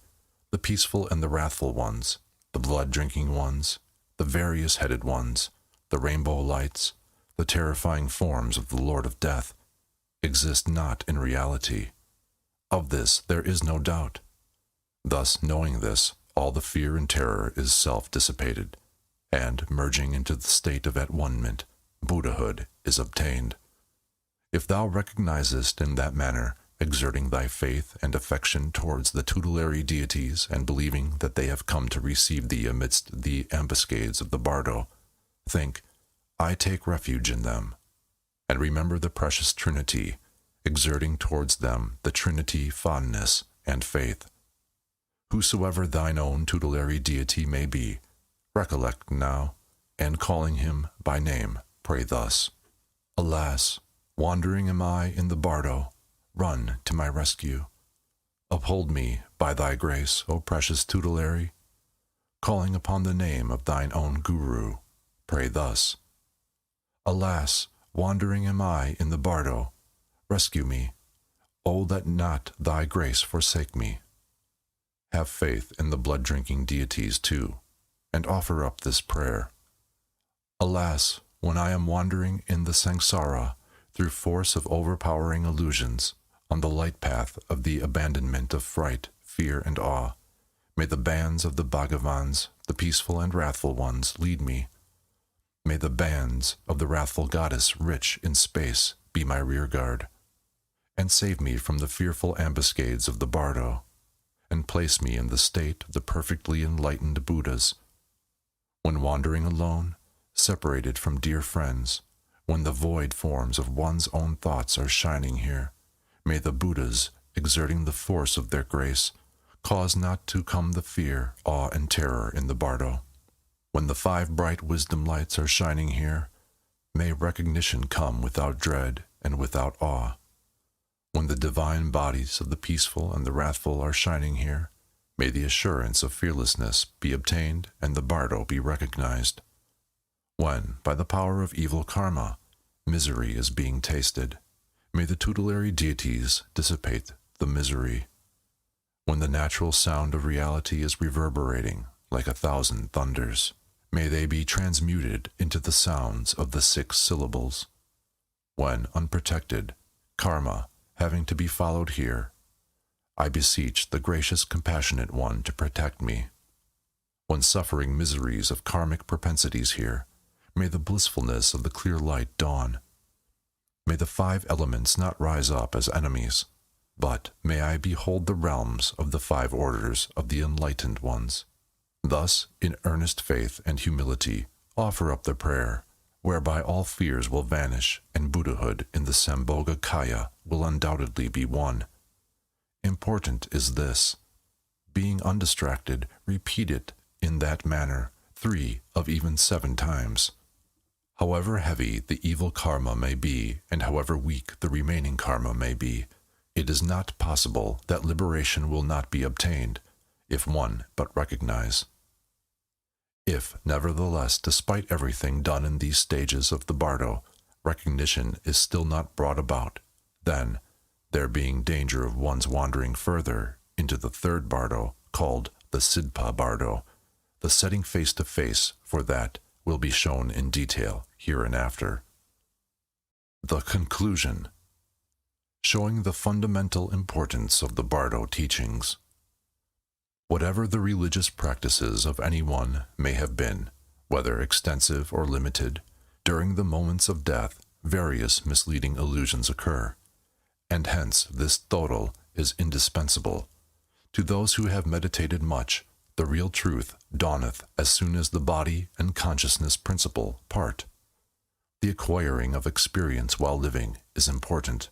the peaceful and the wrathful ones, the blood-drinking ones, the various-headed ones, the rainbow lights, the terrifying forms of the Lord of Death, exist not in reality. Of this there is no doubt. Thus, knowing this, all the fear and terror is self-dissipated, and, merging into the state of at-one-ment, Buddhahood is obtained. If thou recognizest in that manner, exerting thy faith and affection towards the tutelary deities and believing that they have come to receive thee amidst the ambuscades of the bardo, think, I take refuge in them, and remember the precious Trinity, exerting towards them the Trinity fondness and faith. Whosoever thine own tutelary deity may be, recollect now, and calling him by name, pray thus, Alas, wandering am I in the bardo, run to my rescue. Uphold me by thy grace, O precious tutelary. Calling upon the name of thine own guru, pray thus, Alas, wandering am I in the bardo, rescue me. O let not thy grace forsake me. Have faith in the blood-drinking deities too, and offer up this prayer. Alas, when I am wandering in the samsara, through force of overpowering illusions, on the light path of the abandonment of fright, fear, and awe, may the bands of the Bhagavans, the peaceful and wrathful ones, lead me. May the bands of the wrathful goddess rich in space be my rear guard, and save me from the fearful ambuscades of the bardo, and place me in the state of the perfectly enlightened Buddhas. When wandering alone, separated from dear friends, when the void forms of one's own thoughts are shining here, may the Buddhas, exerting the force of their grace, cause not to come the fear, awe, and terror in the bardo. When the 5 bright wisdom lights are shining here, may recognition come without dread and without awe. When the divine bodies of the peaceful and the wrathful are shining here, may the assurance of fearlessness be obtained and the bardo be recognized. When, by the power of evil karma, misery is being tasted, may the tutelary deities dissipate the misery. When the natural sound of reality is reverberating like 1,000 thunders, may they be transmuted into the sounds of the 6 syllables. When, unprotected, karma, having to be followed here, I beseech the gracious compassionate one to protect me. When suffering miseries of karmic propensities here, may the blissfulness of the clear light dawn. May the 5 elements not rise up as enemies, but may I behold the realms of the 5 orders of the enlightened ones. Thus, in earnest faith and humility, offer up the prayer, whereby all fears will vanish and Buddhahood in the Sambhoga Kaya will undoubtedly be won. Important is this. Being undistracted, repeat it in that manner 3 of even 7 times. However heavy the evil karma may be, and however weak the remaining karma may be, it is not possible that liberation will not be obtained, if one but recognize. If, nevertheless, despite everything done in these stages of the bardo, recognition is still not brought about, then, there being danger of one's wandering further into the 3rd bardo, called the Sidpa bardo, the setting face to face for that will be shown in detail hereinafter. The conclusion. Showing the fundamental importance of the bardo teachings. Whatever the religious practices of anyone may have been, whether extensive or limited, during the moments of death, various misleading illusions occur, and hence this total is indispensable. To those who have meditated much, the real truth dawneth as soon as the body and consciousness principle part. The acquiring of experience while living is important.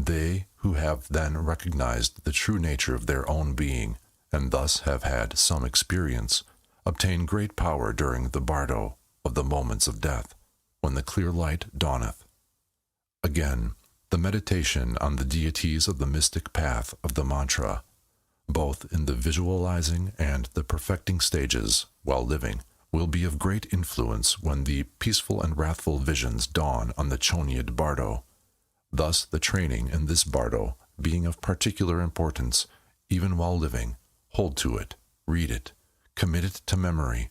They who have then recognized the true nature of their own being, and thus have had some experience, obtain great power during the bardo of the moments of death, when the clear light dawneth. Again, the meditation on the deities of the mystic path of the mantra, both in the visualizing and the perfecting stages while living, will be of great influence when the peaceful and wrathful visions dawn on the Chonyad bardo. Thus the training in this bardo being of particular importance, even while living, hold to it, read it, commit it to memory,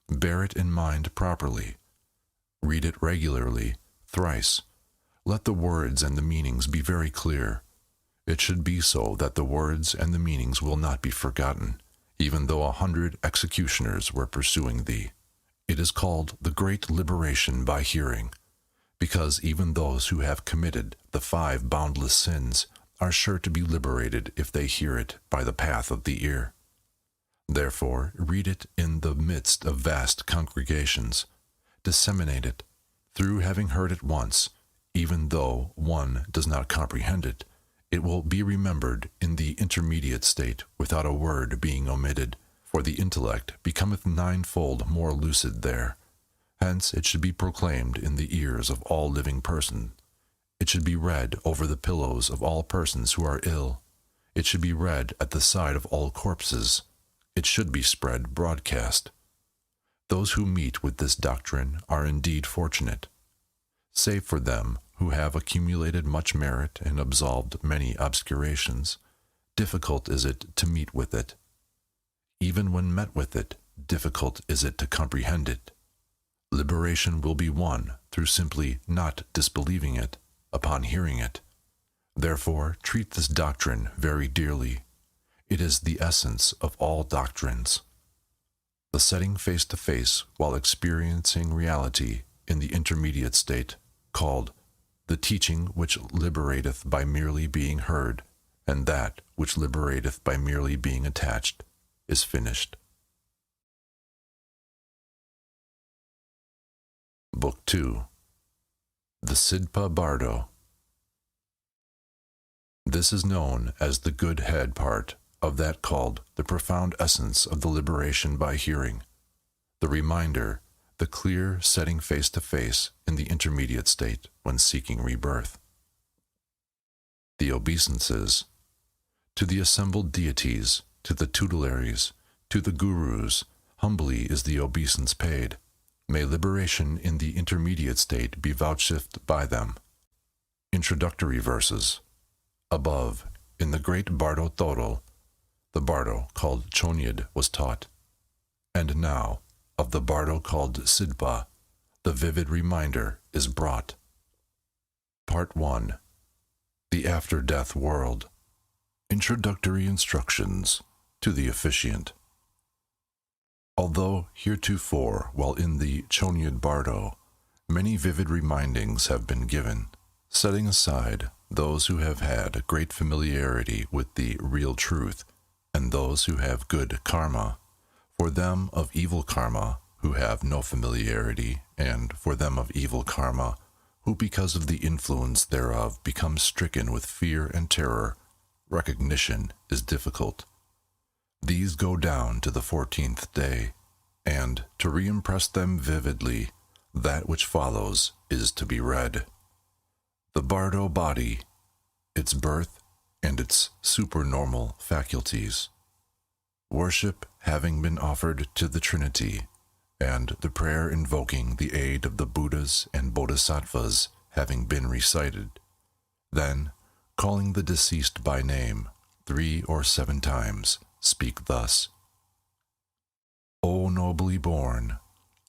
bear it in mind properly, read it regularly, thrice. Let the words and the meanings be very clear. It should be so that the words and the meanings will not be forgotten, even though 100 executioners were pursuing thee. It is called the great liberation by hearing, because even those who have committed the 5 boundless sins are sure to be liberated if they hear it by the path of the ear. Therefore, read it in the midst of vast congregations. Disseminate it, through having heard it once. Even though one does not comprehend it, it will be remembered in the intermediate state without a word being omitted, for the intellect becometh ninefold more lucid there. Hence it should be proclaimed in the ears of all living persons. It should be read over the pillows of all persons who are ill. It should be read at the side of all corpses. It should be spread broadcast. Those who meet with this doctrine are indeed fortunate. Save for them who have accumulated much merit and absolved many obscurations, difficult is it to meet with it. Even when met with it, difficult is it to comprehend it. Liberation will be won through simply not disbelieving it upon hearing it. Therefore, treat this doctrine very dearly. It is the essence of all doctrines. The setting face to face while experiencing reality in the intermediate state, called the teaching which liberateth by merely being heard, and that which liberateth by merely being attached, is finished. Book 2. The Sidpa Bardo. This is known as the good head part of that called the profound essence of the liberation by hearing, the reminder, the clear setting face to face in the intermediate state when seeking rebirth. The obeisances. To the assembled deities, to the tutelaries, to the gurus, humbly is the obeisance paid. May liberation in the intermediate state be vouchsafed by them. Introductory verses. Above, in the great Bardo Total, the Bardo called Chonyad was taught. And now, of the Bardo called Sidpa, the vivid reminder is brought. Part 1. The After-Death World. Introductory instructions to the officiant. Although heretofore, while in the Chonyad Bardo, many vivid remindings have been given, setting aside those who have had great familiarity with the real truth, and those who have good karma, for them of evil karma who have no familiarity, and for them of evil karma who because of the influence thereof become stricken with fear and terror, recognition is difficult. These go down to the 14th day, and to re-impress them vividly, that which follows is to be read. The Bardo body, its birth, and its supernormal faculties. Worship having been offered to the Trinity, and the prayer invoking the aid of the Buddhas and Bodhisattvas having been recited, then, calling the deceased by name 3 or 7 times, speak thus: O nobly born,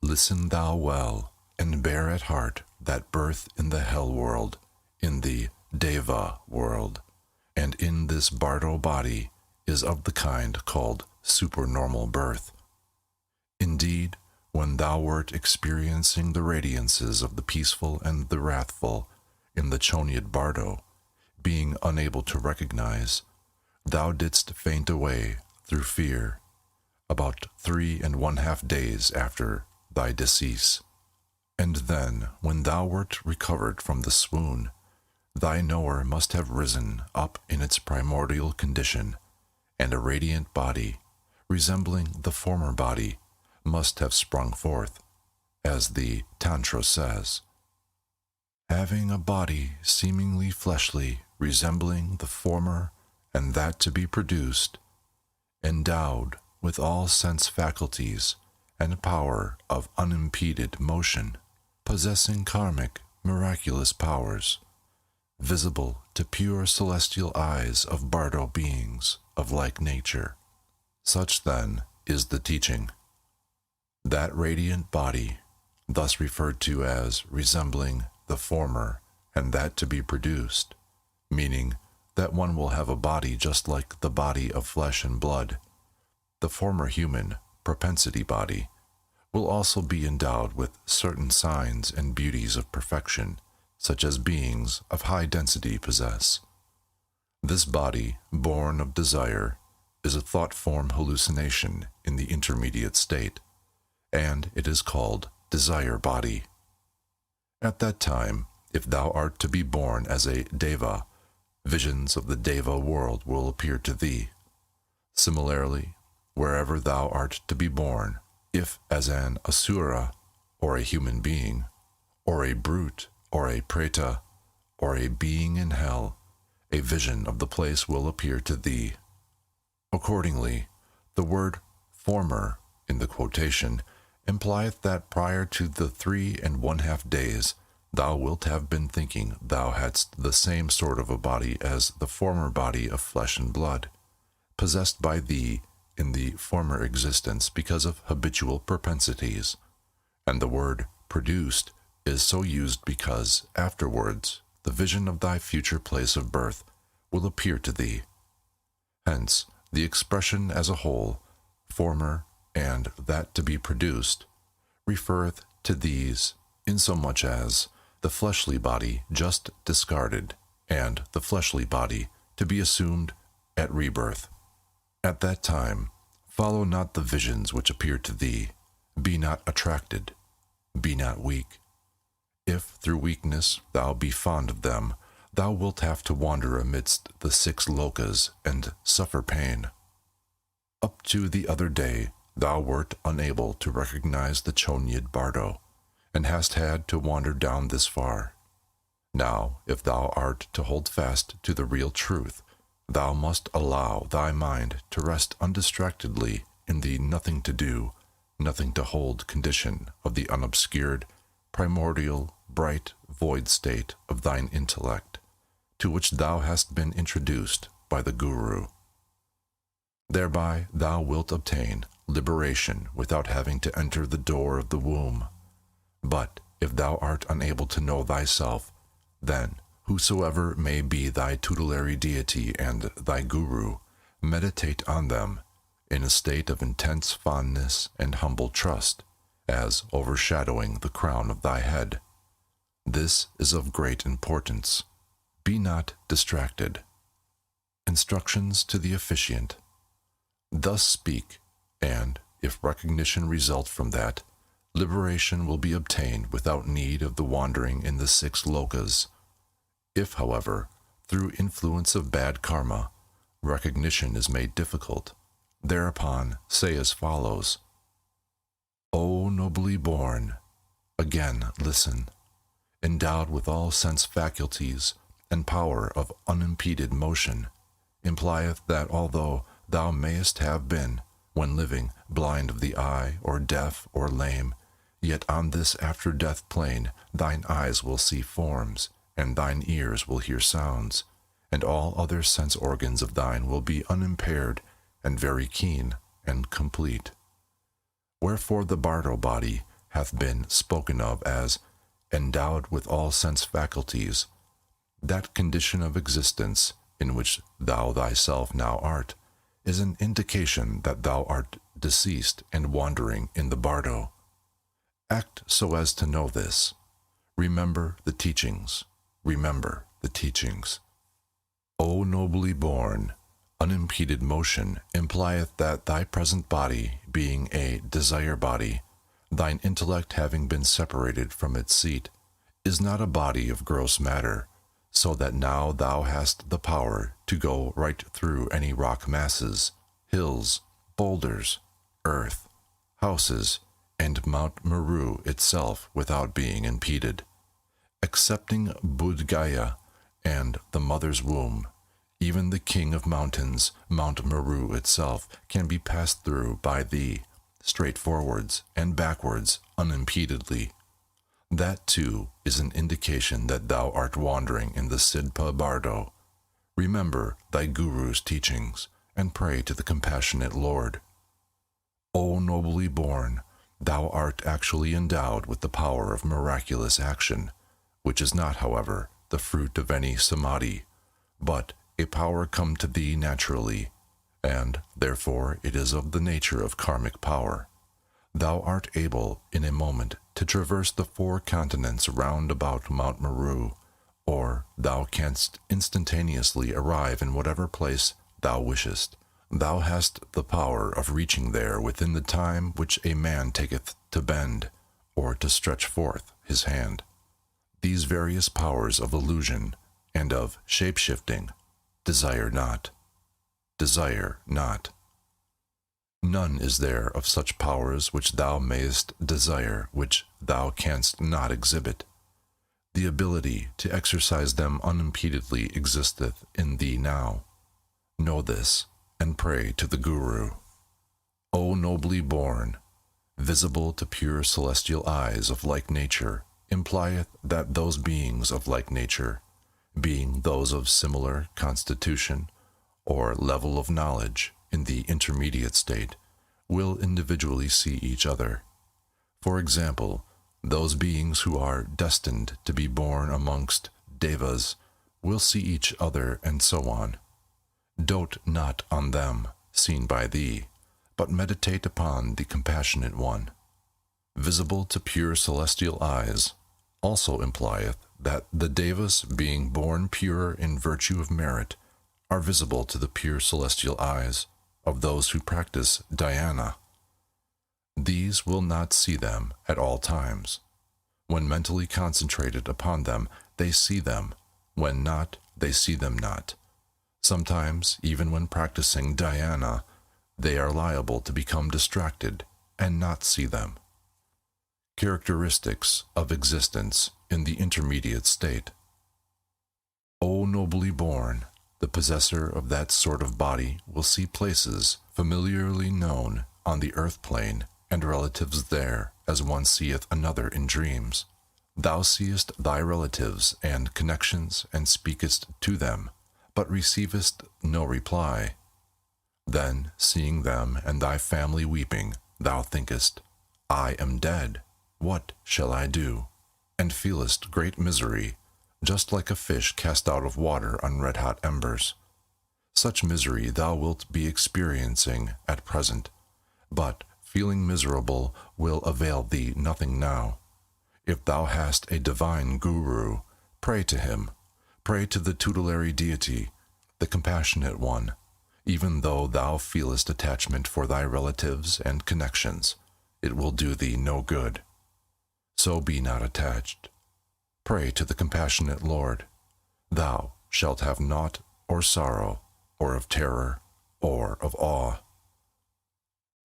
listen thou well, and bear at heart that birth in the hell world, in the Deva world, and in this Bardo body is of the kind called supernormal birth. Indeed, when thou wert experiencing the radiances of the peaceful and the wrathful in the Chonyad Bardo, being unable to recognize, thou didst faint away through fear about 3½ days after thy decease. And then, when thou wert recovered from the swoon, thy knower must have risen up in its primordial condition, and a radiant body, resembling the former body, must have sprung forth, as the Tantra says, having a body seemingly fleshly, resembling the former, and that to be produced, endowed with all sense faculties and power of unimpeded motion, possessing karmic, miraculous powers, visible to pure celestial eyes of bardo beings of like nature. Such, then, is the teaching. That radiant body, thus referred to as resembling the former and that to be produced, meaning that one will have a body just like the body of flesh and blood, the former human propensity body, will also be endowed with certain signs and beauties of perfection, such as beings of high density possess. This body, born of desire, is a thought-form hallucination in the intermediate state, and it is called desire body. At that time, if thou art to be born as a deva, visions of the deva world will appear to thee. Similarly, wherever thou art to be born, if as an asura, or a human being, or a brute, or a preta, or a being in hell, a vision of the place will appear to thee. Accordingly, the word former in the quotation implieth that prior to the 3½ days thou wilt have been thinking thou hadst the same sort of a body as the former body of flesh and blood, possessed by thee in the former existence because of habitual propensities, and the word produced is so used because afterwards the vision of thy future place of birth will appear to thee. Hence, the expression as a whole, former and that to be produced, referreth to these insomuch as the fleshly body just discarded, and the fleshly body to be assumed at rebirth. At that time, follow not the visions which appear to thee, be not attracted, be not weak. If through weakness thou be fond of them, thou wilt have to wander amidst the 6 lokas and suffer pain. Up to the other day, thou wert unable to recognize the Chonyid Bardo, and hast had to wander down this far. Now, if thou art to hold fast to the real truth, thou must allow thy mind to rest undistractedly in the nothing to do, nothing to hold condition of the unobscured, primordial, bright, void state of thine intellect, to which thou hast been introduced by the Guru. Thereby thou wilt obtain liberation without having to enter the door of the womb. But if thou art unable to know thyself, then whosoever may be thy tutelary deity and thy guru, meditate on them in a state of intense fondness and humble trust, as overshadowing the crown of thy head. This is of great importance. Be not distracted. Instructions to the officiant. Thus speak, and, if recognition result from that, liberation will be obtained without need of the wandering in the 6 lokas. If, however, through influence of bad karma, recognition is made difficult, thereupon say as follows: O nobly born, again listen, endowed with all sense faculties and power of unimpeded motion, implieth that although thou mayest have been, when living, blind of the eye, or deaf, or lame, yet on this after-death plane thine eyes will see forms, and thine ears will hear sounds, and all other sense organs of thine will be unimpaired and very keen and complete. Wherefore the Bardo body hath been spoken of as endowed with all sense faculties. That condition of existence in which thou thyself now art is an indication that thou art deceased and wandering in the Bardo. Act so as to know this. Remember the teachings. Remember the teachings. O nobly born, unimpeded motion implieth that thy present body, being a desire body, thine intellect having been separated from its seat, is not a body of gross matter, so that now thou hast the power to go right through any rock masses, hills, boulders, earth, houses, and Mount Meru itself without being impeded. Excepting Bodh Gaya and the mother's womb, even the king of mountains, Mount Meru itself, can be passed through by thee, straightforwards and backwards, unimpededly. That, too, is an indication that thou art wandering in the Sidpa Bardo. Remember thy Guru's teachings, and pray to the compassionate Lord. O nobly born, thou art actually endowed with the power of miraculous action, which is not, however, the fruit of any samadhi, but a power come to thee naturally, and therefore it is of the nature of karmic power. Thou art able in a moment to traverse the 4 continents round about Mount Meru, or thou canst instantaneously arrive in whatever place thou wishest. Thou hast the power of reaching there within the time which a man taketh to bend, or to stretch forth his hand. These various powers of illusion and of shape-shifting, desire not. Desire not. None is there of such powers which thou mayest desire, which thou canst not exhibit. The ability to exercise them unimpededly existeth in thee now. Know this, and pray to the Guru. O nobly born, visible to pure celestial eyes of like nature, implieth that those beings of like nature, being those of similar constitution or level of knowledge in the intermediate state, will individually see each other. For example, those beings who are destined to be born amongst devas will see each other, and so on. Dote not on them, seen by thee, but meditate upon the compassionate one. Visible to pure celestial eyes also implieth that the devas, being born pure in virtue of merit, are visible to the pure celestial eyes of those who practice dhyana. These will not see them at all times. When mentally concentrated upon them, they see them. When not, they see them not. Sometimes, even when practicing dhyana, they are liable to become distracted and not see them. Characteristics of existence in the intermediate state. O nobly born, the possessor of that sort of body will see places familiarly known on the earth plane and relatives there, as one seeth another in dreams. Thou seest thy relatives and connections and speakest to them, but receivest no reply. Then, seeing them and thy family weeping, thou thinkest, I am dead, what shall I do? And feelest great misery, just like a fish cast out of water on red-hot embers. Such misery thou wilt be experiencing at present, but feeling miserable will avail thee nothing now. If thou hast a divine guru, pray to him. Pray to the tutelary deity, the compassionate one, even though thou feelest attachment for thy relatives and connections. It will do thee no good. So be not attached. Pray to the compassionate Lord. Thou shalt have naught or sorrow, or of terror, or of awe.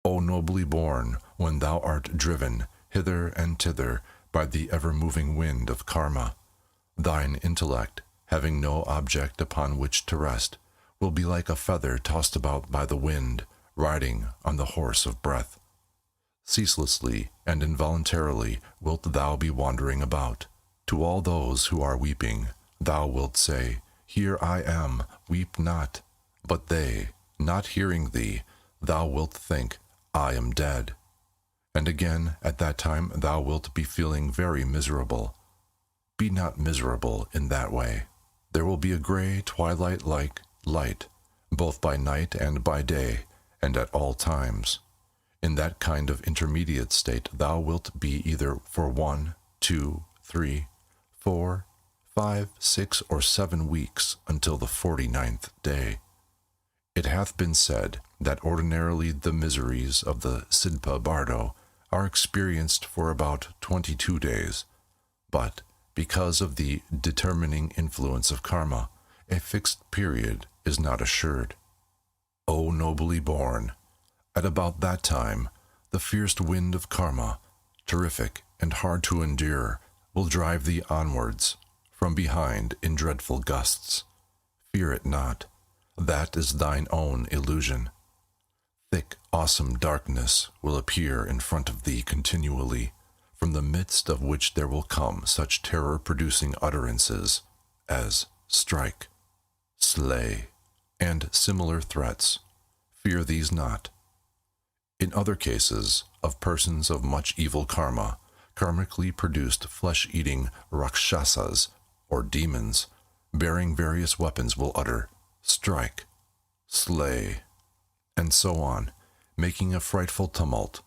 O nobly born, when thou art driven hither and thither by the ever-moving wind of karma, thine intellect, having no object upon which to rest, will be like a feather tossed about by the wind, riding on the horse of breath. Ceaselessly and involuntarily wilt thou be wandering about. To all those who are weeping, thou wilt say, Here I am, weep not. But they, not hearing thee, thou wilt think, I am dead. And again, at that time thou wilt be feeling very miserable. Be not miserable in that way. There will be a gray twilight-like light, both by night and by day, and at all times. In that kind of intermediate state thou wilt be either for 1, 2, 3, 4, 5, 6, or 7 weeks until the 49th day. It hath been said that ordinarily the miseries of the Sidpa Bardo are experienced for about 22 days, but because of the determining influence of karma, a fixed period is not assured. O nobly born, at about that time, the fierce wind of karma, terrific and hard to endure, will drive thee onwards, from behind in dreadful gusts. Fear it not. That is thine own illusion. Thick, awesome darkness will appear in front of thee continually, from the midst of which there will come such terror-producing utterances as strike, slay, and similar threats. Fear these not. In other cases, of persons of much evil karma, karmically produced flesh-eating rakshasas, or demons, bearing various weapons will utter, strike, slay, and so on, making a frightful tumult.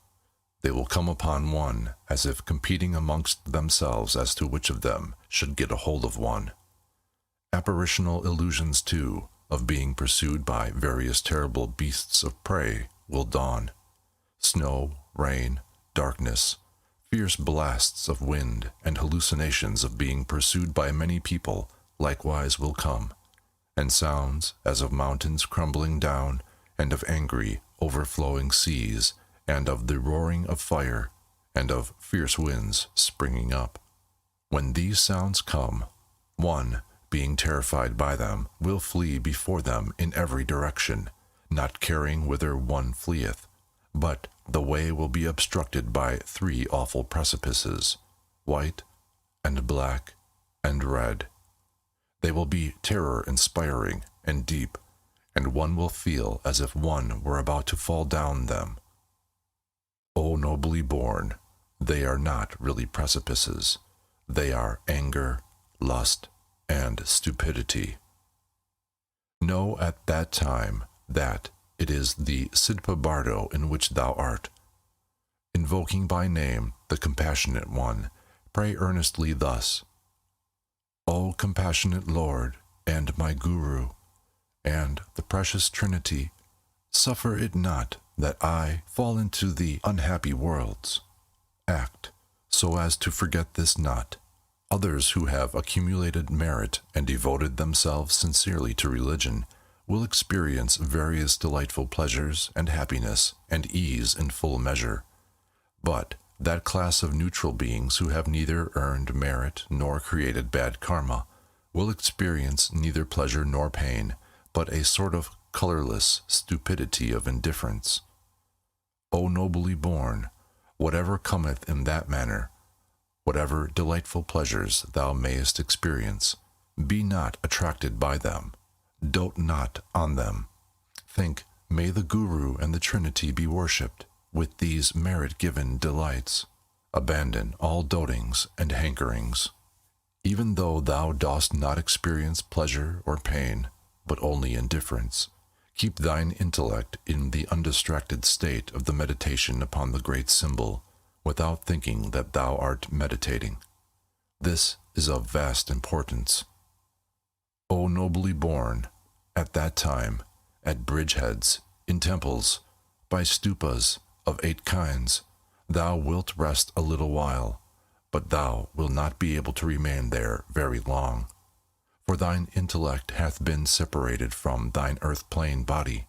They will come upon one, as if competing amongst themselves as to which of them should get a hold of one. Apparitional illusions, too, of being pursued by various terrible beasts of prey will dawn. Snow, rain, darkness, fierce blasts of wind, and hallucinations of being pursued by many people likewise will come, and sounds as of mountains crumbling down, and of angry, overflowing seas, and of the roaring of fire, and of fierce winds springing up. When these sounds come, one, being terrified by them, will flee before them in every direction, not caring whither one fleeth, but the way will be obstructed by 3 awful precipices, white, and black, and red. They will be terror-inspiring and deep, and one will feel as if one were about to fall down them. O nobly born, they are not really precipices. They are anger, lust, and stupidity. Know at that time that it is the Sidpa Bardo in which thou art. Invoking by name the Compassionate One, pray earnestly thus: O compassionate Lord, and my Guru, and the precious Trinity, suffer it not that I fall into the unhappy worlds. Act so as to forget this not. Others who have accumulated merit and devoted themselves sincerely to religion will experience various delightful pleasures and happiness and ease in full measure. But that class of neutral beings who have neither earned merit nor created bad karma will experience neither pleasure nor pain, but a sort of colorless stupidity of indifference. O nobly born, whatever cometh in that manner, whatever delightful pleasures thou mayest experience, be not attracted by them. Dote not on them. Think, may the Guru and the Trinity be worshipped with these merit-given delights. Abandon all dotings and hankerings. Even though thou dost not experience pleasure or pain, but only indifference, keep thine intellect in the undistracted state of the meditation upon the great symbol, without thinking that thou art meditating. This is of vast importance. O nobly born, at that time, at bridgeheads, in temples, by stupas of 8 kinds, thou wilt rest a little while, but thou wilt not be able to remain there very long, for thine intellect hath been separated from thine earth-plane body.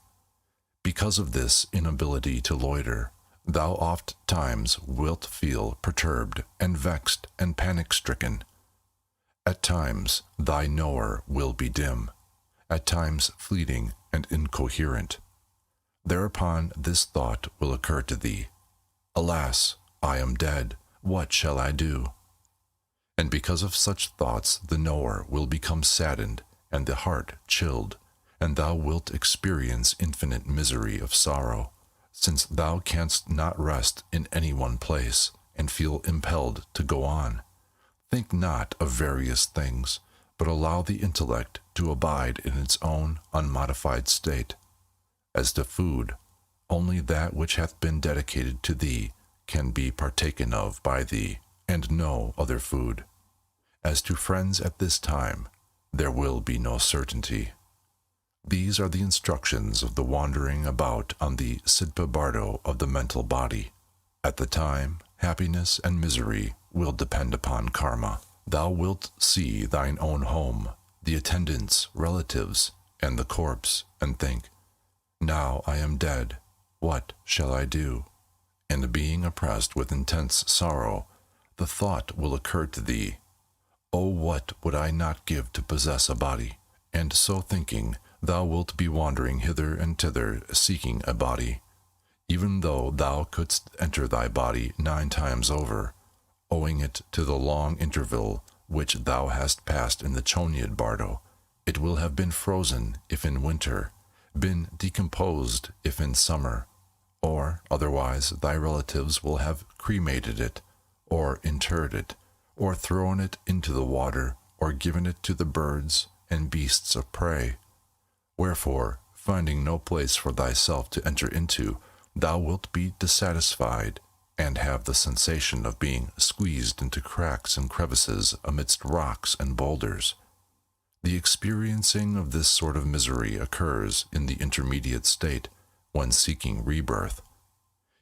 Because of this inability to loiter, thou oft times wilt feel perturbed and vexed and panic-stricken. At times thy knower will be dim, at times fleeting and incoherent. Thereupon this thought will occur to thee: Alas, I am dead, what shall I do? And because of such thoughts the knower will become saddened and the heart chilled, and thou wilt experience infinite misery of sorrow, since thou canst not rest in any one place, and feel impelled to go on. Think not of various things, but allow the intellect to abide in its own unmodified state. As to food, only that which hath been dedicated to thee can be partaken of by thee, and no other food. As to friends at this time, there will be no certainty. These are the instructions of the wandering about on the Sidpa Bardo of the mental body. At the time, happiness and misery will depend upon karma. Thou wilt see thine own home, the attendants, relatives, and the corpse, and think, now I am dead, what shall I do? And being oppressed with intense sorrow, the thought will occur to thee, oh, what would I not give to possess a body? And so thinking, thou wilt be wandering hither and thither, seeking a body, even though thou couldst enter thy body 9 times over, owing it to the long interval which thou hast passed in the Chonyad Bardo. It will have been frozen if in winter, been decomposed if in summer, or otherwise thy relatives will have cremated it, or interred it, or thrown it into the water, or given it to the birds and beasts of prey. Wherefore, finding no place for thyself to enter into, thou wilt be dissatisfied, and have the sensation of being squeezed into cracks and crevices amidst rocks and boulders. The experiencing of this sort of misery occurs in the intermediate state, when seeking rebirth.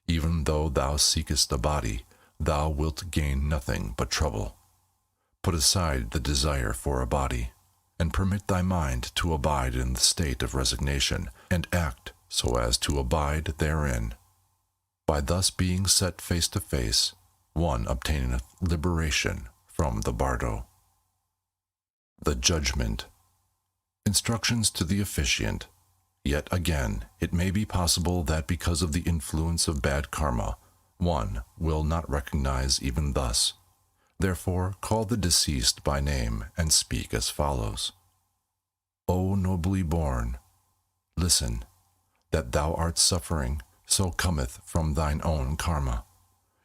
Even though thou seekest a body, thou wilt gain nothing but trouble. Put aside the desire for a body, and permit thy mind to abide in the state of resignation, and act so as to abide therein. By thus being set face to face, one obtaineth liberation from the bardo. The judgment. Instructions to the officiant. Yet again, it may be possible that because of the influence of bad karma, one will not recognize even thus. Therefore, call the deceased by name and speak as follows. O nobly born, listen, that thou art suffering, so cometh from thine own karma.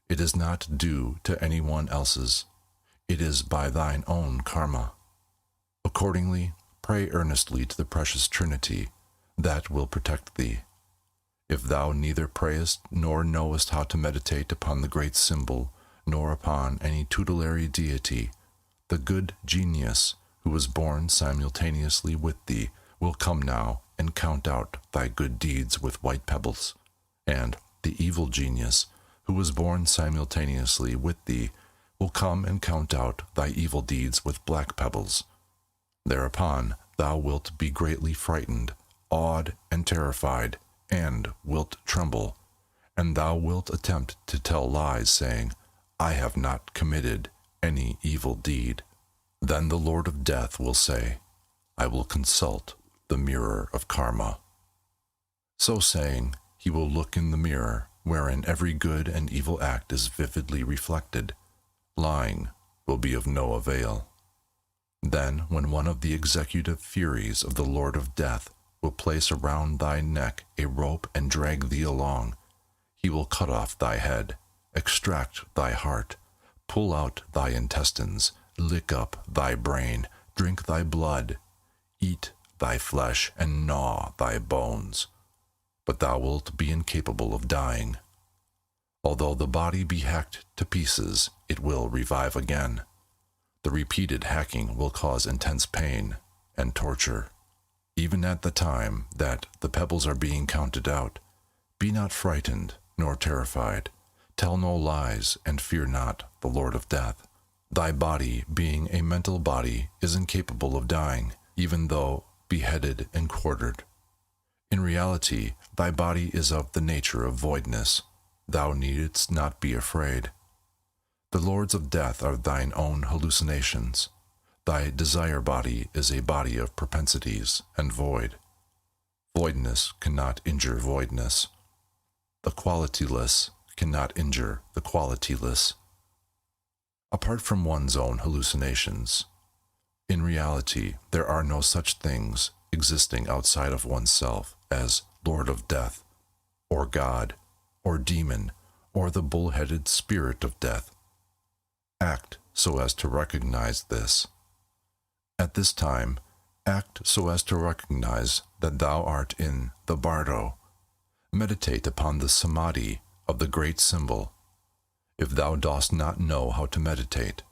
It is not due to anyone else's. It is by thine own karma. Accordingly, pray earnestly to the precious Trinity, that will protect thee. If thou neither prayest nor knowest how to meditate upon the great symbol, nor upon any tutelary deity, the good genius, who was born simultaneously with thee, will come now and count out thy good deeds with white pebbles, and the evil genius, who was born simultaneously with thee, will come and count out thy evil deeds with black pebbles. Thereupon thou wilt be greatly frightened, awed, and terrified, and wilt tremble, and thou wilt attempt to tell lies, saying, I have not committed any evil deed. Then the Lord of Death will say, I will consult the mirror of karma. So saying, he will look in the mirror, wherein every good and evil act is vividly reflected. Lying will be of no avail. Then, when one of the executive furies of the Lord of Death will place around thy neck a rope and drag thee along, he will cut off thy head, extract thy heart, pull out thy intestines, lick up thy brain, drink thy blood, eat thy flesh, and gnaw thy bones. But thou wilt be incapable of dying. Although the body be hacked to pieces, it will revive again. The repeated hacking will cause intense pain and torture. Even at the time that the pebbles are being counted out, be not frightened nor terrified. Tell no lies, and fear not the Lord of Death. Thy body, being a mental body, is incapable of dying, even though beheaded and quartered. In reality, thy body is of the nature of voidness. Thou needst not be afraid. The lords of death are thine own hallucinations. Thy desire body is a body of propensities and void. Voidness cannot injure voidness. The qualityless cannot injure the qualityless. Apart from one's own hallucinations, in reality there are no such things existing outside of oneself as Lord of Death, or God, or demon, or the bull-headed spirit of death. Act so as to recognize this. At this time, act so as to recognize that thou art in the bardo. Meditate upon the samadhi of the great symbol. If thou dost not know how to meditate,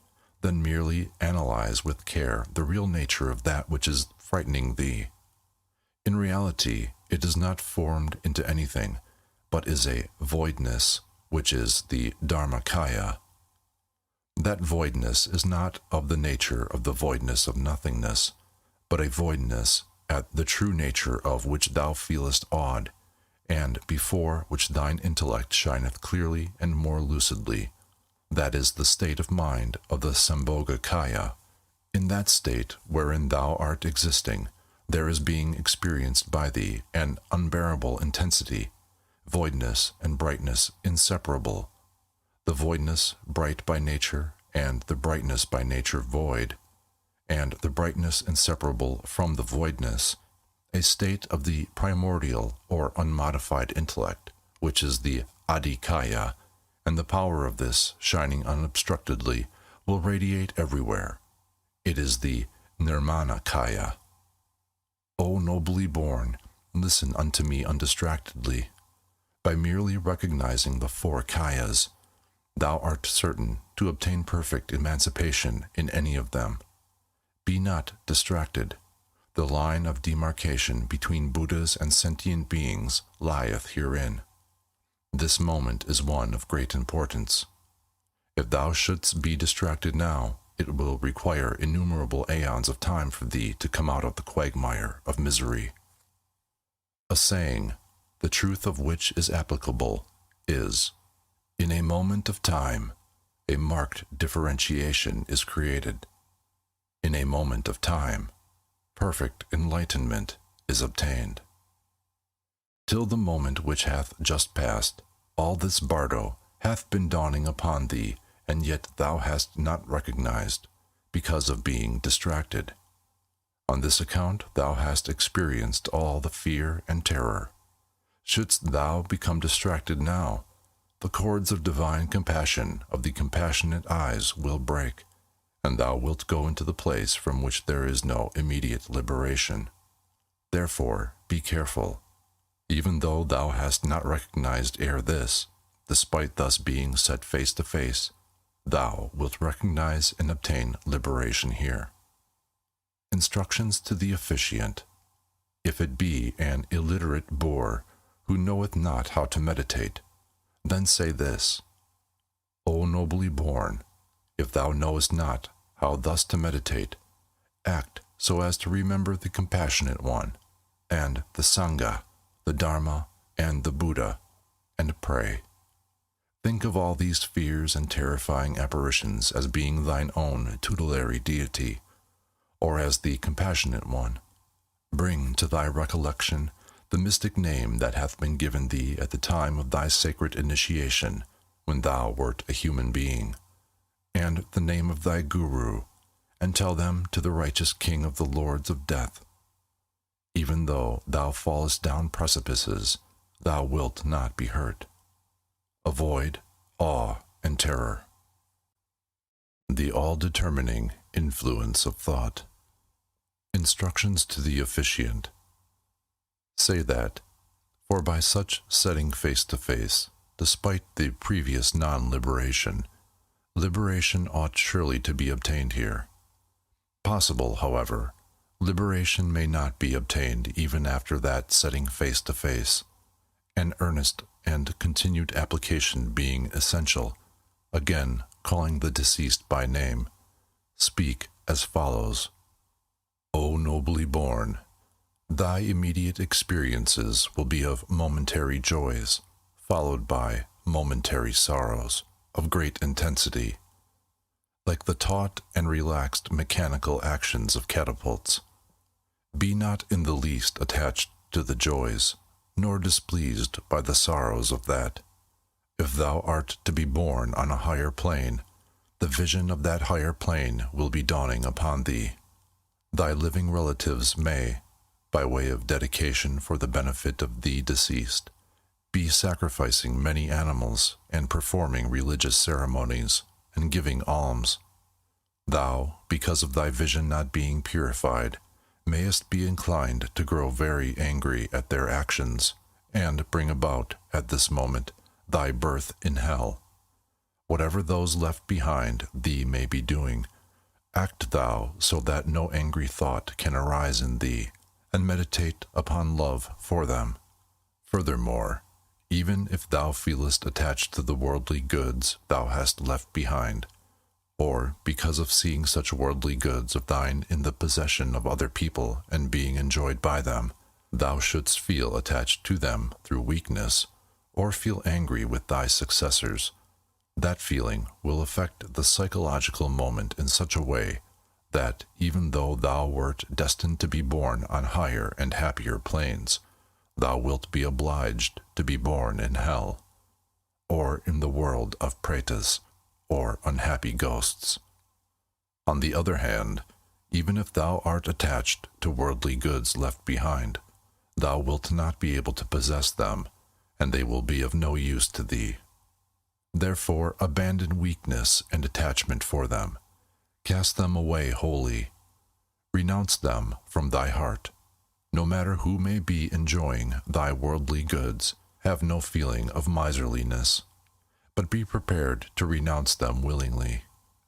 Then merely analyze with care the real nature of that which is frightening thee. In reality, it is not formed into anything, but is a voidness, which is the Dharmakaya. That voidness is not of the nature of the voidness of nothingness, but a voidness at the true nature of which thou feelest awed, and before which thine intellect shineth clearly and more lucidly. That is the state of mind of the Sambhogakaya. In that state wherein thou art existing, there is being experienced by thee an unbearable intensity, voidness and brightness inseparable, the voidness bright by nature, and the brightness by nature void, and the brightness inseparable from the voidness, a state of the primordial or unmodified intellect, which is the Adhikaya, and the power of this, shining unobstructedly, will radiate everywhere. It is the Nirmanakaya. O nobly born, listen unto me undistractedly. By merely recognizing the four kayas, thou art certain to obtain perfect emancipation in any of them. Be not distracted. The line of demarcation between Buddhas and sentient beings lieth herein. This moment is one of great importance. If thou shouldst be distracted now, it will require innumerable aeons of time for thee to come out of the quagmire of misery. A saying, the truth of which is applicable, is, in a moment of time, a marked differentiation is created. In a moment of time, perfect enlightenment is obtained. Till the moment which hath just passed, all this bardo hath been dawning upon thee, and yet thou hast not recognized, because of being distracted. On this account thou hast experienced all the fear and terror. Shouldst thou become distracted now, the cords of divine compassion of the compassionate eyes will break, and thou wilt go into the place from which there is no immediate liberation. Therefore be careful. Even though thou hast not recognized ere this, despite thus being set face to face, thou wilt recognize and obtain liberation here. Instructions to the officiant. If it be an illiterate boor who knoweth not how to meditate, then say this: O nobly born, if thou knowest not how thus to meditate, act so as to remember the Compassionate One, and the Sangha, the Dharma, and the Buddha, and pray. Think of all these fears and terrifying apparitions as being thine own tutelary deity, or as the Compassionate One. Bring to thy recollection the mystic name that hath been given thee at the time of thy sacred initiation, when thou wert a human being, and the name of thy Guru, and tell them to the righteous King of the Lords of Death. Even though thou fallest down precipices, thou wilt not be hurt. Avoid awe and terror. The all-determining influence of thought. Instructions to the officiant. Say that, for by such setting face to face, despite the previous non-liberation, liberation ought surely to be obtained here. Possible, however, liberation may not be obtained even after that setting face to face, an earnest and continued application being essential. Again, calling the deceased by name, speak as follows: O nobly born, thy immediate experiences will be of momentary joys, followed by momentary sorrows of great intensity, like the taut and relaxed mechanical actions of catapults. Be not in the least attached to the joys, nor displeased by the sorrows of that. If thou art to be born on a higher plane, the vision of that higher plane will be dawning upon thee. Thy living relatives may, by way of dedication for the benefit of the deceased, be sacrificing many animals and performing religious ceremonies and giving alms. Thou, because of thy vision not being purified, mayest be inclined to grow very angry at their actions, and bring about, at this moment, thy birth in hell. Whatever those left behind thee may be doing, act thou so that no angry thought can arise in thee, and meditate upon love for them. Furthermore, even if thou feelest attached to the worldly goods thou hast left behind, or because of seeing such worldly goods of thine in the possession of other people and being enjoyed by them, thou shouldst feel attached to them through weakness, or feel angry with thy successors, that feeling will affect the psychological moment in such a way that, even though thou wert destined to be born on higher and happier planes, thou wilt be obliged to be born in hell, or in the world of pretas, or unhappy ghosts. On the other hand, even if thou art attached to worldly goods left behind, thou wilt not be able to possess them, and they will be of no use to thee. Therefore abandon weakness and attachment for them. Cast them away wholly. Renounce them from thy heart. No matter who may be enjoying thy worldly goods, have no feeling of miserliness, but be prepared to renounce them willingly.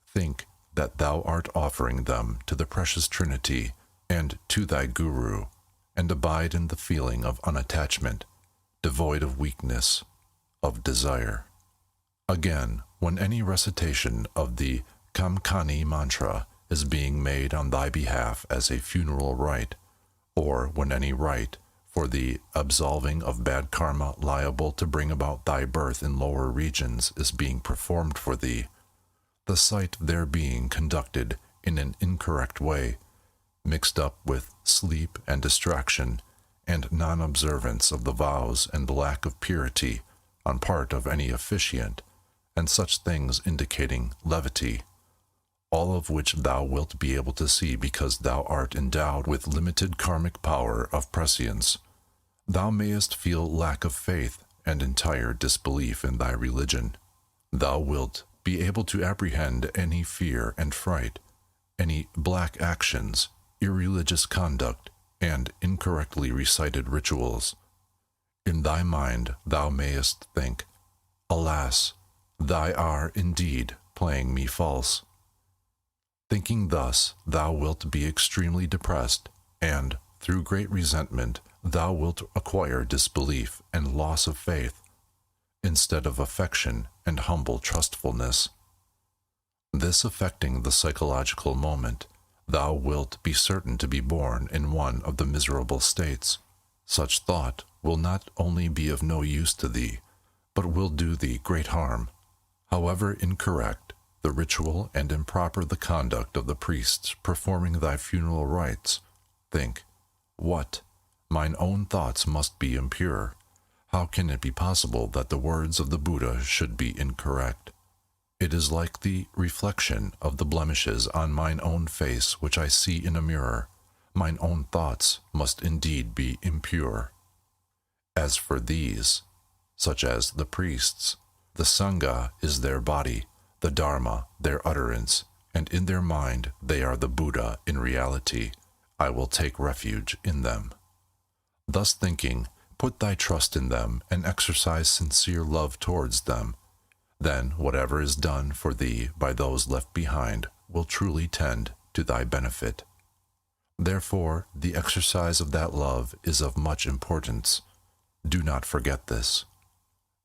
Think that thou art offering them to the precious Trinity and to thy Guru, and abide in the feeling of unattachment, devoid of weakness, of desire. Again, when any recitation of the Kamkani mantra is being made on thy behalf as a funeral rite, or when any rite for the absolving of bad karma liable to bring about thy birth in lower regions is being performed for thee, the sight there being conducted in an incorrect way, mixed up with sleep and distraction, and non-observance of the vows and lack of purity on part of any officiant, and such things indicating levity, all of which thou wilt be able to see because thou art endowed with limited karmic power of prescience. Thou mayest feel lack of faith and entire disbelief in thy religion. Thou wilt be able to apprehend any fear and fright, any black actions, irreligious conduct, and incorrectly recited rituals. In thy mind thou mayest think, alas, thy are indeed playing me false. Thinking thus, thou wilt be extremely depressed, and, through great resentment, thou wilt acquire disbelief and loss of faith, instead of affection and humble trustfulness. This affecting the psychological moment, thou wilt be certain to be born in one of the miserable states. Such thought will not only be of no use to thee, but will do thee great harm. However incorrect the ritual and improper the conduct of the priests performing thy funeral rites, think, what? Mine own thoughts must be impure. How can it be possible that the words of the Buddha should be incorrect? It is like the reflection of the blemishes on mine own face which I see in a mirror. Mine own thoughts must indeed be impure. As for these, such as the priests, the Sangha is their body, the Dharma their utterance, and in their mind they are the Buddha in reality. I will take refuge in them. Thus thinking, put thy trust in them and exercise sincere love towards them. Then whatever is done for thee by those left behind will truly tend to thy benefit. Therefore, the exercise of that love is of much importance. Do not forget this.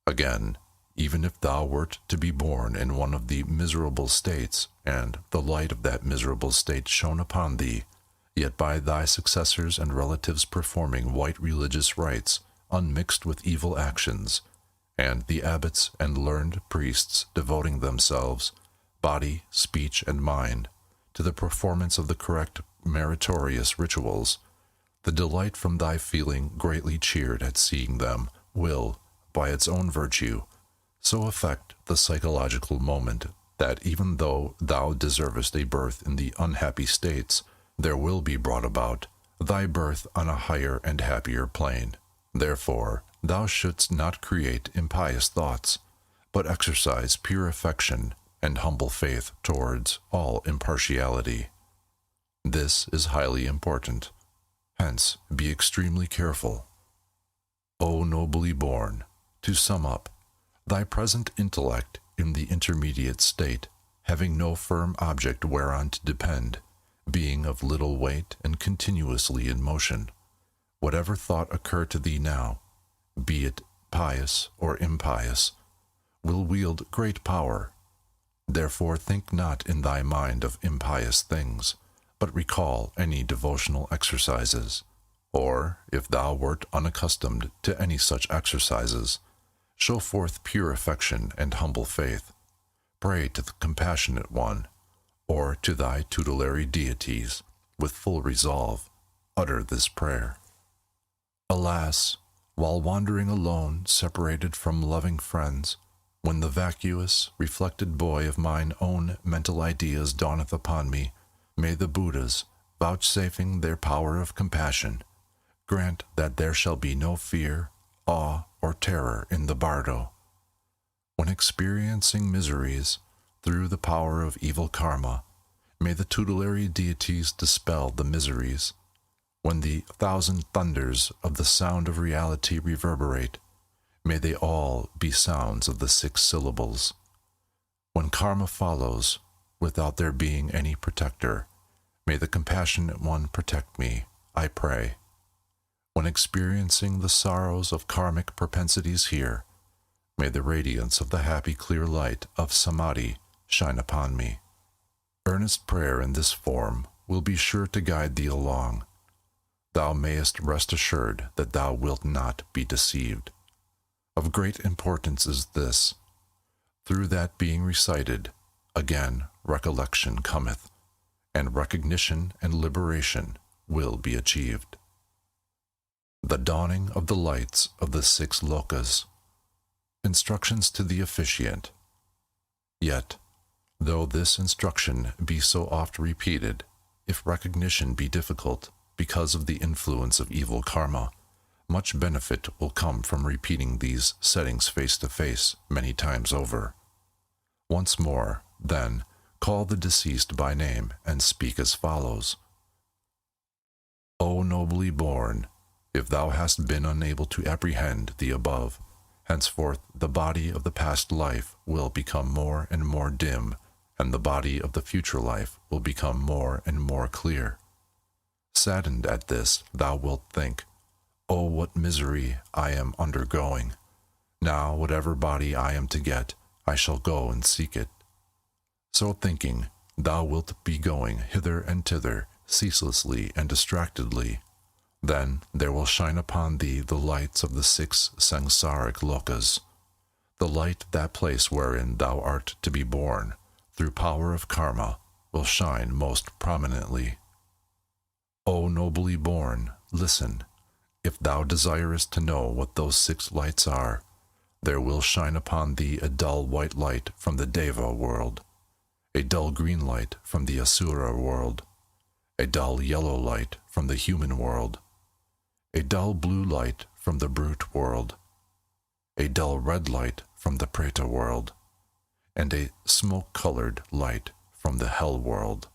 Again, even if thou wert to be born in one of the miserable states, and the light of that miserable state shone upon thee, yet by thy successors and relatives performing white religious rites, unmixed with evil actions, and the abbots and learned priests devoting themselves, body, speech, and mind, to the performance of the correct meritorious rituals, the delight from thy feeling greatly cheered at seeing them will, by its own virtue, so affect the psychological moment that even though thou deservest a birth in the unhappy states, there will be brought about thy birth on a higher and happier plane. Therefore, thou shouldst not create impious thoughts, but exercise pure affection and humble faith towards all impartiality. This is highly important. Hence, be extremely careful. O nobly born, to sum up, thy present intellect in the intermediate state, having no firm object whereon to depend, being of little weight and continuously in motion, whatever thought occur to thee now, be it pious or impious, will wield great power. Therefore think not in thy mind of impious things, but recall any devotional exercises. Or, if thou wert unaccustomed to any such exercises, show forth pure affection and humble faith. Pray to the Compassionate One, or to thy tutelary deities, with full resolve, utter this prayer. Alas, while wandering alone, separated from loving friends, when the vacuous, reflected boy of mine own mental ideas dawneth upon me, may the Buddhas, vouchsafing their power of compassion, grant that there shall be no fear, awe, or terror in the bardo. When experiencing miseries through the power of evil karma, may the tutelary deities dispel the miseries. When the thousand thunders of the sound of reality reverberate, may they all be sounds of the 6 syllables. When karma follows, without there being any protector, may the Compassionate One protect me, I pray. When experiencing the sorrows of karmic propensities here, may the radiance of the happy clear light of samadhi shine upon me. Earnest prayer in this form will be sure to guide thee along. Thou mayest rest assured that thou wilt not be deceived. Of great importance is this: through that being recited, again recollection cometh, and recognition and liberation will be achieved. The dawning of the lights of the 6 lokas. Instructions to the officiant. Yet, though this instruction be so oft repeated, if recognition be difficult because of the influence of evil karma, much benefit will come from repeating these settings face to face many times over. Once more, then, call the deceased by name and speak as follows. O nobly born, if thou hast been unable to apprehend the above, henceforth the body of the past life will become more and more dim, and the body of the future life will become more and more clear. Saddened at this, thou wilt think, O what misery I am undergoing! Now whatever body I am to get, I shall go and seek it. So thinking, thou wilt be going hither and thither, ceaselessly and distractedly. Then there will shine upon thee the lights of the 6 samsaric lokas, the light that place wherein thou art to be born, through power of karma, will shine most prominently. O nobly born, listen. If thou desirest to know what those 6 lights are, there will shine upon thee a dull white light from the Deva world, a dull green light from the Asura world, a dull yellow light from the human world, a dull blue light from the brute world, a dull red light from the Preta world, and a smoke-colored light from the hell world.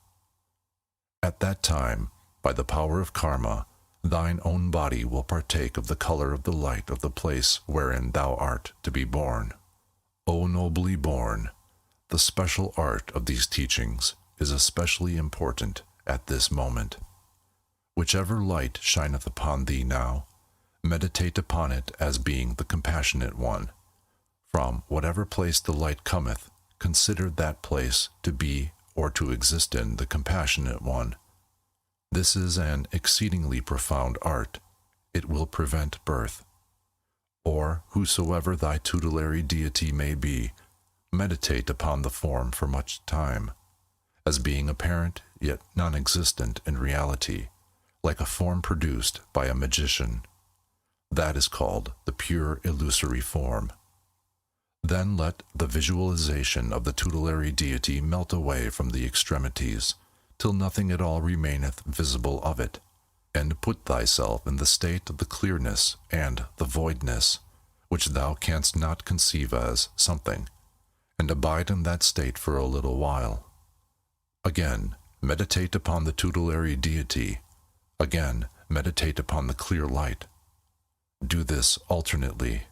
At that time, by the power of karma, thine own body will partake of the color of the light of the place wherein thou art to be born. O nobly born, the special art of these teachings is especially important at this moment. Whichever light shineth upon thee now, meditate upon it as being the Compassionate One. From whatever place the light cometh, consider that place to be or to exist in the Compassionate One. This is an exceedingly profound art. It will prevent birth. Or whosoever thy tutelary deity may be, meditate upon the form for much time, as being apparent yet non-existent in reality, like a form produced by a magician. That is called the pure illusory form. Then let the visualization of the tutelary deity melt away from the extremities, till nothing at all remaineth visible of it, and put thyself in the state of the clearness and the voidness, which thou canst not conceive as something, and abide in that state for a little while. Again, meditate upon the tutelary deity. Again, meditate upon the clear light. Do this alternately.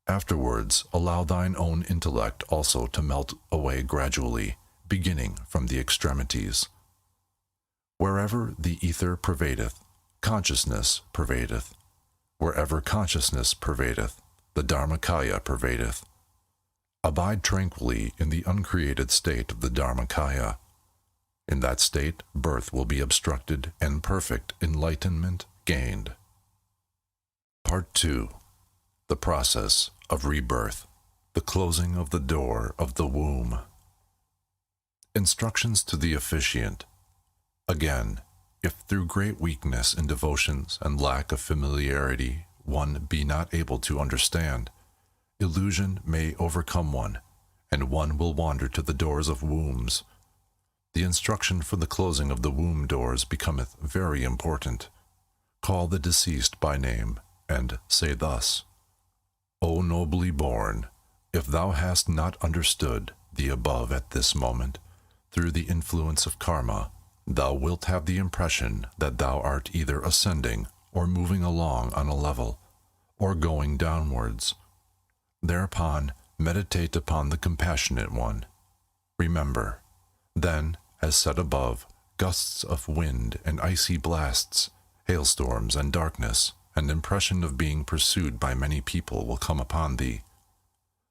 Afterwards, allow thine own intellect also to melt away gradually, beginning from the extremities. Wherever the ether pervadeth, consciousness pervadeth. Wherever consciousness pervadeth, the Dharmakaya pervadeth. Abide tranquilly in the uncreated state of the Dharmakaya. In that state, birth will be obstructed and perfect enlightenment gained. Part 2. The process of rebirth, the closing of the door of the womb. Instructions to the officiant. Again, if through great weakness in devotions and lack of familiarity one be not able to understand, illusion may overcome one, and one will wander to the doors of wombs. The instruction for the closing of the womb doors becometh very important. Call the deceased by name, and say thus: O nobly born, if thou hast not understood the above at this moment, through the influence of karma, thou wilt have the impression that thou art either ascending or moving along on a level, or going downwards. Thereupon, meditate upon the compassionate one. Remember, then, as said above, gusts of wind and icy blasts, hailstorms and darkness, and impression of being pursued by many people will come upon thee.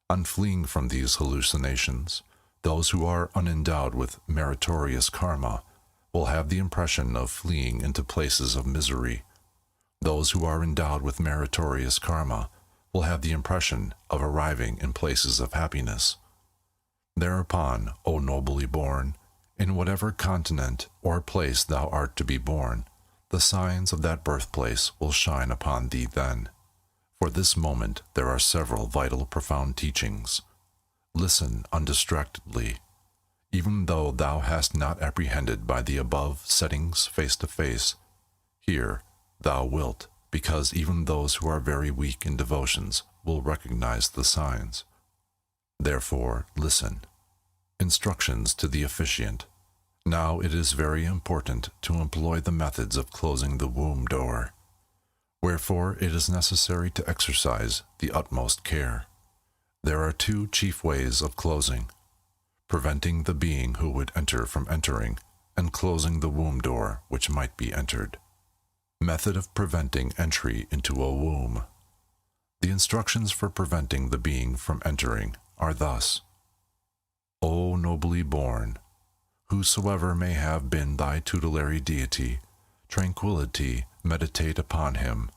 On fleeing from these hallucinations, those who are unendowed with meritorious karma will have the impression of fleeing into places of misery. Those who are endowed with meritorious karma will have the impression of arriving in places of happiness. Thereupon, O nobly born, in whatever continent or place thou art to be born, the signs of that birthplace will shine upon thee then. For this moment there are several vital profound teachings. Listen undistractedly. Even though thou hast not apprehended by the above settings face to face, here thou wilt, because even those who are very weak in devotions will recognize the signs. Therefore, listen. Instructions to the officiant. Now it is very important to employ the methods of closing the womb door. Wherefore it is necessary to exercise the utmost care. There are two chief ways of closing: preventing the being who would enter from entering, and closing the womb door which might be entered. Method of preventing entry into a womb. The instructions for preventing the being from entering are thus: O nobly born, whosoever may have been thy tutelary deity, tranquility meditate upon him,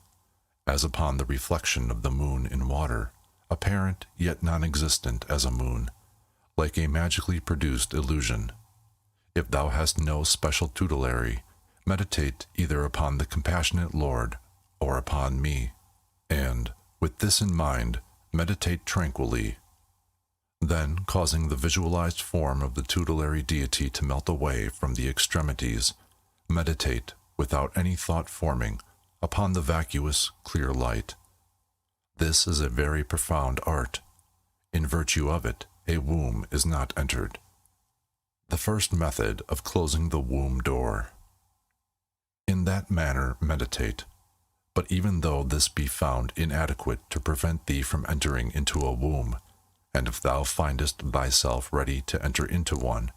as upon the reflection of the moon in water, apparent yet non-existent as a moon, like a magically produced illusion. If thou hast no special tutelary, meditate either upon the compassionate Lord or upon me, and, with this in mind, meditate tranquilly. Then, causing the visualized form of the tutelary deity to melt away from the extremities, meditate, without any thought forming, upon the vacuous, clear light. This is a very profound art. In virtue of it, a womb is not entered. The first method of closing the womb door. In that manner meditate, but even though this be found inadequate to prevent thee from entering into a womb, and if thou findest thyself ready to enter into one,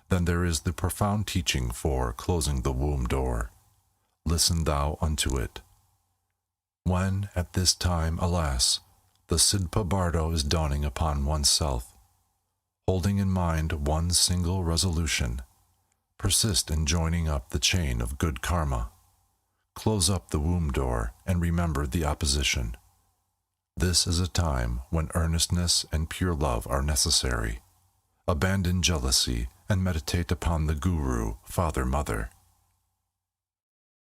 then there is the profound teaching for closing the womb door. Listen thou unto it. When, at this time, alas, the Sidpa Bardo is dawning upon oneself, holding in mind one single resolution, persist in joining up the chain of good karma. Close up the womb door and remember the opposition. This is a time when earnestness and pure love are necessary. Abandon jealousy and meditate upon the Guru, Father, Mother.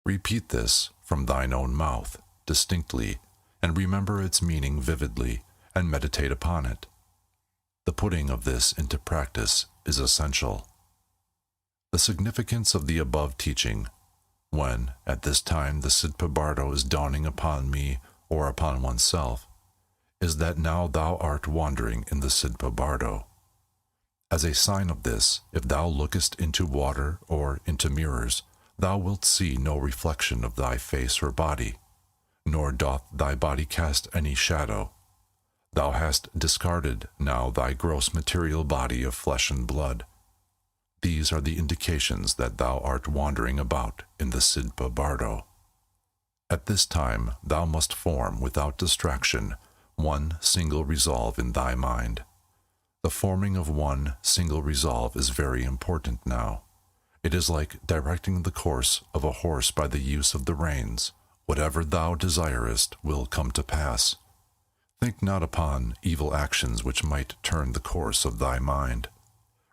Repeat this from thine own mouth, distinctly, and remember its meaning vividly, and meditate upon it. The putting of this into practice is essential. The significance of the above teaching, when, at this time, the Sidpa Bardo is dawning upon me or upon oneself, is that now thou art wandering in the Sidpa Bardo. As a sign of this, if thou lookest into water or into mirrors, thou wilt see no reflection of thy face or body, nor doth thy body cast any shadow. Thou hast discarded now thy gross material body of flesh and blood. These are the indications that thou art wandering about in the Sidpa Bardo. At this time thou must form without distraction one single resolve in thy mind. The forming of one single resolve is very important now. It is like directing the course of a horse by the use of the reins. Whatever thou desirest will come to pass. Think not upon evil actions which might turn the course of thy mind.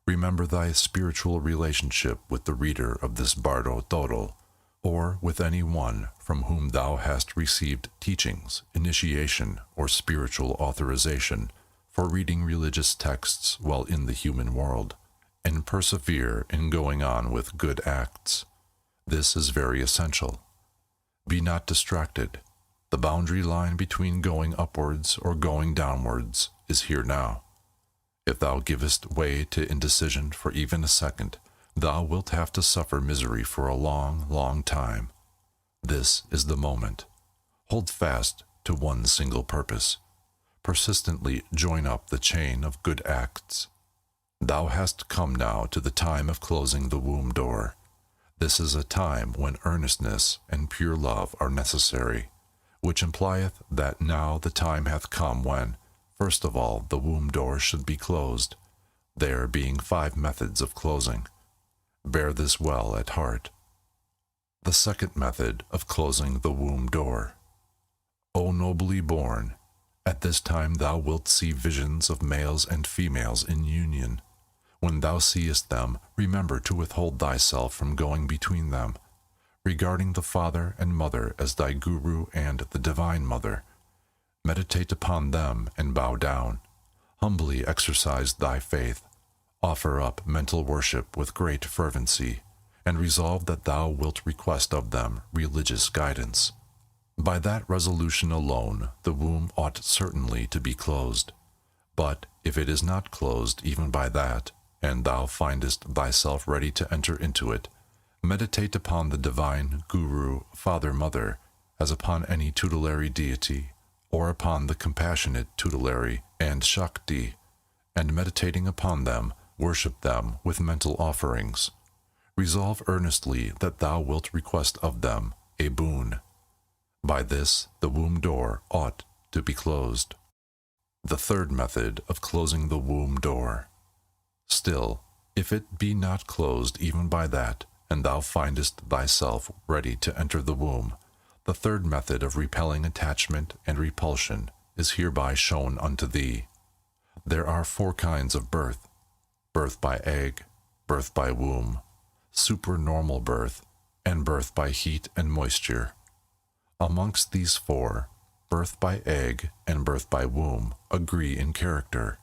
Remember thy spiritual relationship with the reader of this Bardo Todo, or with any one from whom thou hast received teachings, initiation, or spiritual authorization for reading religious texts while in the human world, and persevere in going on with good acts. This is very essential. Be not distracted. The boundary line between going upwards or going downwards is here now. If thou givest way to indecision for even a second, thou wilt have to suffer misery for a long, long time. This is the moment. Hold fast to one single purpose. Persistently join up the chain of good acts. Thou hast come now to the time of closing the womb door. This is a time when earnestness and pure love are necessary, which implieth that now the time hath come when, first of all, the womb door should be closed, there being 5 methods of closing. Bear this well at heart. The second method of closing the womb door. O nobly born, at this time thou wilt see visions of males and females in union. When thou seest them, remember to withhold thyself from going between them, regarding the Father and Mother as thy Guru and the Divine Mother. Meditate upon them and bow down. Humbly exercise thy faith. Offer up mental worship with great fervency, and resolve that thou wilt request of them religious guidance. By that resolution alone, the womb ought certainly to be closed. But if it is not closed even by that, and thou findest thyself ready to enter into it, meditate upon the divine Guru, Father, Mother, as upon any tutelary deity, or upon the compassionate tutelary and Shakti, and meditating upon them, worship them with mental offerings. Resolve earnestly that thou wilt request of them a boon. By this the womb door ought to be closed. The third method of closing the womb door. Still, if it be not closed even by that, and thou findest thyself ready to enter the womb, the third method of repelling attachment and repulsion is hereby shown unto thee. There are 4 kinds of birth: birth by egg, birth by womb, supernormal birth, and birth by heat and moisture. Amongst these 4, birth by egg and birth by womb agree in character.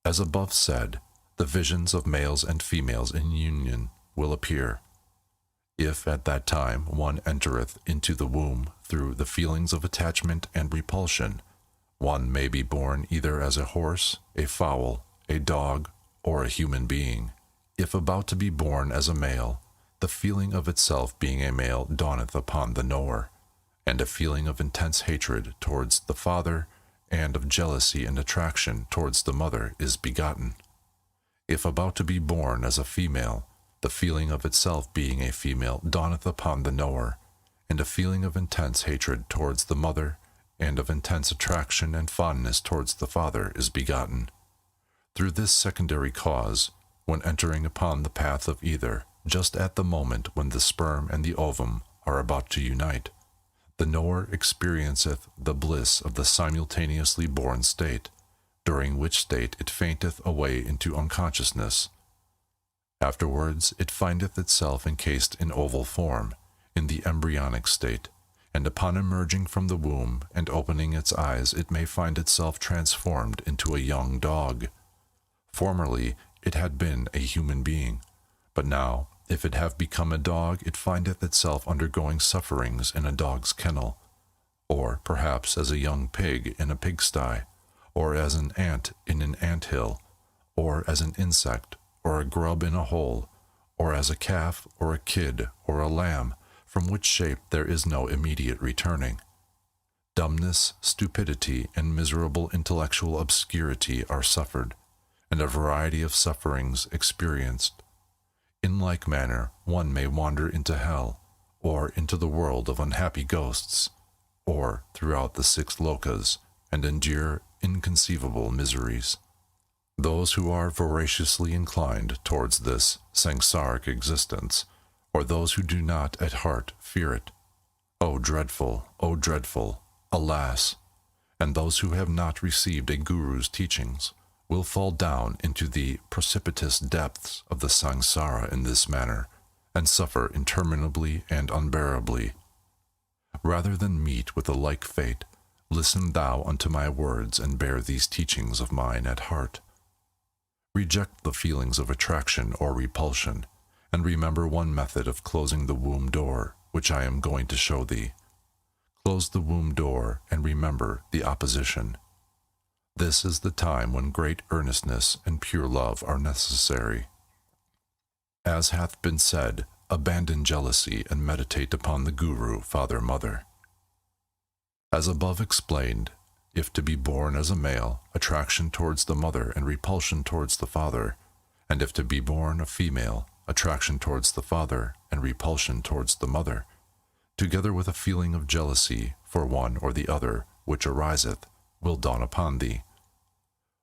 As above said, the visions of males and females in union will appear. If at that time one entereth into the womb through the feelings of attachment and repulsion, one may be born either as a horse, a fowl, a dog, or a human being. If about to be born as a male, the feeling of itself being a male dawneth upon the knower, and a feeling of intense hatred towards the father and of jealousy and attraction towards the mother is begotten. If about to be born as a female, the feeling of itself being a female dawneth upon the knower, and a feeling of intense hatred towards the mother and of intense attraction and fondness towards the father is begotten. Through this secondary cause, when entering upon the path of either, just at the moment when the sperm and the ovum are about to unite, the knower experienceth the bliss of the simultaneously born state, during which state it fainteth away into unconsciousness. Afterwards it findeth itself encased in oval form, in the embryonic state, and upon emerging from the womb and opening its eyes it may find itself transformed into a young dog. Formerly it had been a human being, but now, if it have become a dog, it findeth itself undergoing sufferings in a dog's kennel, or perhaps as a young pig in a pigsty, or as an ant in an ant-hill, or as an insect, or a grub in a hole, or as a calf, or a kid, or a lamb, from which shape there is no immediate returning. Dumbness, stupidity, and miserable intellectual obscurity are suffered, and a variety of sufferings experienced. In like manner, one may wander into hell, or into the world of unhappy ghosts, or throughout the 6 lokas, and endure inconceivable miseries. Those who are voraciously inclined towards this samsaric existence, or those who do not at heart fear it, O dreadful, alas! And those who have not received a guru's teachings will fall down into the precipitous depths of the samsara in this manner, and suffer interminably and unbearably. Rather than meet with a like fate, listen thou unto my words and bear these teachings of mine at heart. Reject the feelings of attraction or repulsion, and remember one method of closing the womb door, which I am going to show thee. Close the womb door and remember the opposition. This is the time when great earnestness and pure love are necessary. As hath been said, abandon jealousy and meditate upon the Guru, Father, Mother. As above explained, if to be born as a male, attraction towards the mother and repulsion towards the father, and if to be born a female, attraction towards the father and repulsion towards the mother, together with a feeling of jealousy for one or the other which ariseth, will dawn upon thee.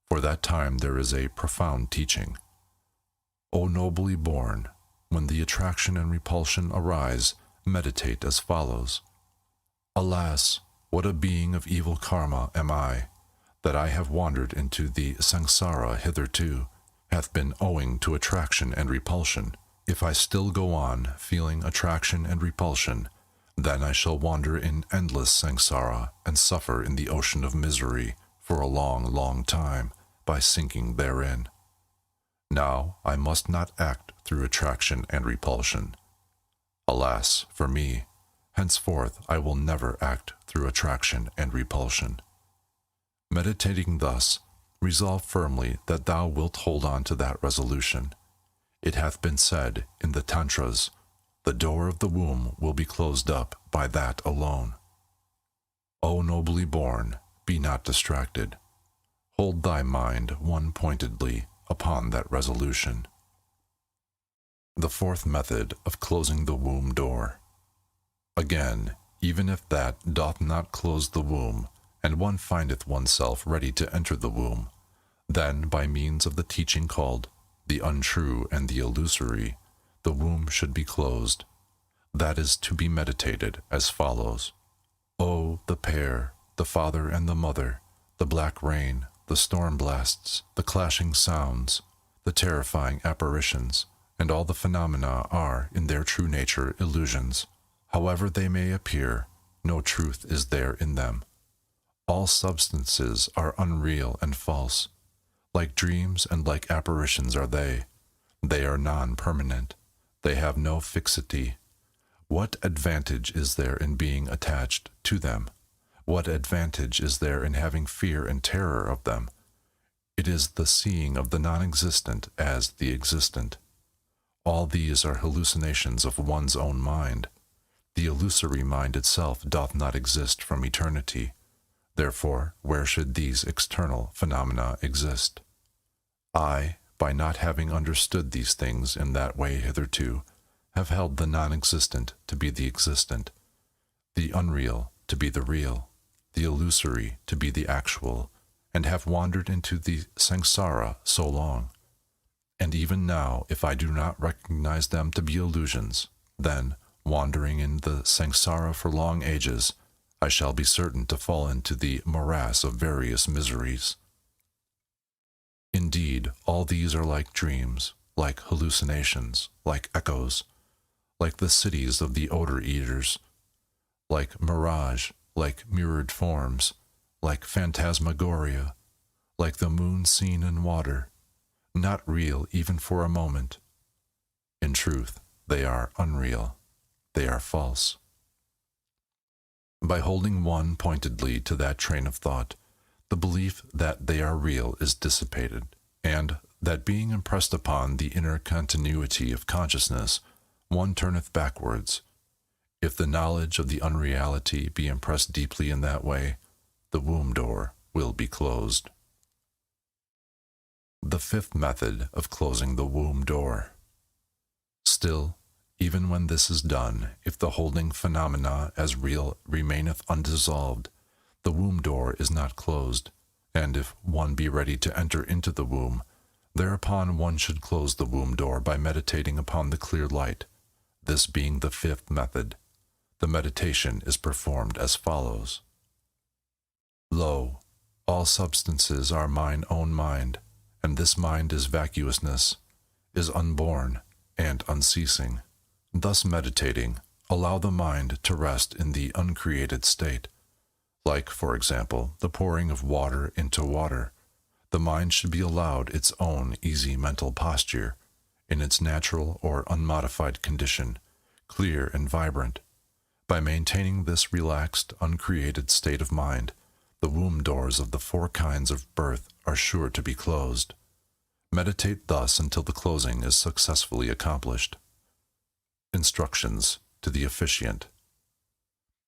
For that time there is a profound teaching. O nobly born, when the attraction and repulsion arise, meditate as follows. Alas, what a being of evil karma am I, that I have wandered into the samsara hitherto, hath been owing to attraction and repulsion. If I still go on feeling attraction and repulsion, then I shall wander in endless samsara and suffer in the ocean of misery for a long, long time by sinking therein. Now I must not act through attraction and repulsion. Alas for me, henceforth I will never act through attraction and repulsion. Meditating thus, resolve firmly that thou wilt hold on to that resolution. It hath been said in the Tantras, the door of the womb will be closed up by that alone. O nobly born, be not distracted. Hold thy mind one-pointedly upon that resolution. The 4th method of closing the womb door. Again, even if that doth not close the womb, and one findeth oneself ready to enter the womb, then by means of the teaching called the untrue and the illusory, the womb should be closed. That is to be meditated as follows. O the pair, the father and the mother, the black rain, the storm blasts, the clashing sounds, the terrifying apparitions, and all the phenomena are, in their true nature, illusions. However they may appear, no truth is there in them. All substances are unreal and false. Like dreams and like apparitions are they. They are non-permanent. They have no fixity. What advantage is there in being attached to them? What advantage is there in having fear and terror of them? It is the seeing of the non-existent as the existent. All these are hallucinations of one's own mind. The illusory mind itself doth not exist from eternity. Therefore, where should these external phenomena exist? I, by not having understood these things in that way hitherto, have held the non-existent to be the existent, the unreal to be the real, the illusory to be the actual, and have wandered into the samsara so long. And even now, if I do not recognize them to be illusions, then, wandering in the samsara for long ages, I shall be certain to fall into the morass of various miseries. Indeed, all these are like dreams, like hallucinations, like echoes, like the cities of the odor eaters, like mirage, like mirrored forms, like phantasmagoria, like the moon seen in water, not real even for a moment. In truth, they are unreal. They are false. By holding one pointedly to that train of thought, the belief that they are real is dissipated, and that being impressed upon the inner continuity of consciousness, one turneth backwards. If the knowledge of the unreality be impressed deeply in that way, the womb door will be closed. The fifth method of closing the womb door. Still, even when this is done, if the holding phenomena as real remaineth undissolved, the womb door is not closed, and if one be ready to enter into the womb, thereupon one should close the womb door by meditating upon the clear light. This being the fifth method, the meditation is performed as follows. Lo, all substances are mine own mind, and this mind is vacuousness, is unborn and unceasing. Thus meditating, allow the mind to rest in the uncreated state. Like, for example, the pouring of water into water, the mind should be allowed its own easy mental posture, in its natural or unmodified condition, clear and vibrant. By maintaining this relaxed, uncreated state of mind, the womb doors of the four kinds of birth are sure to be closed. Meditate thus until the closing is successfully accomplished. Instructions to the officiant.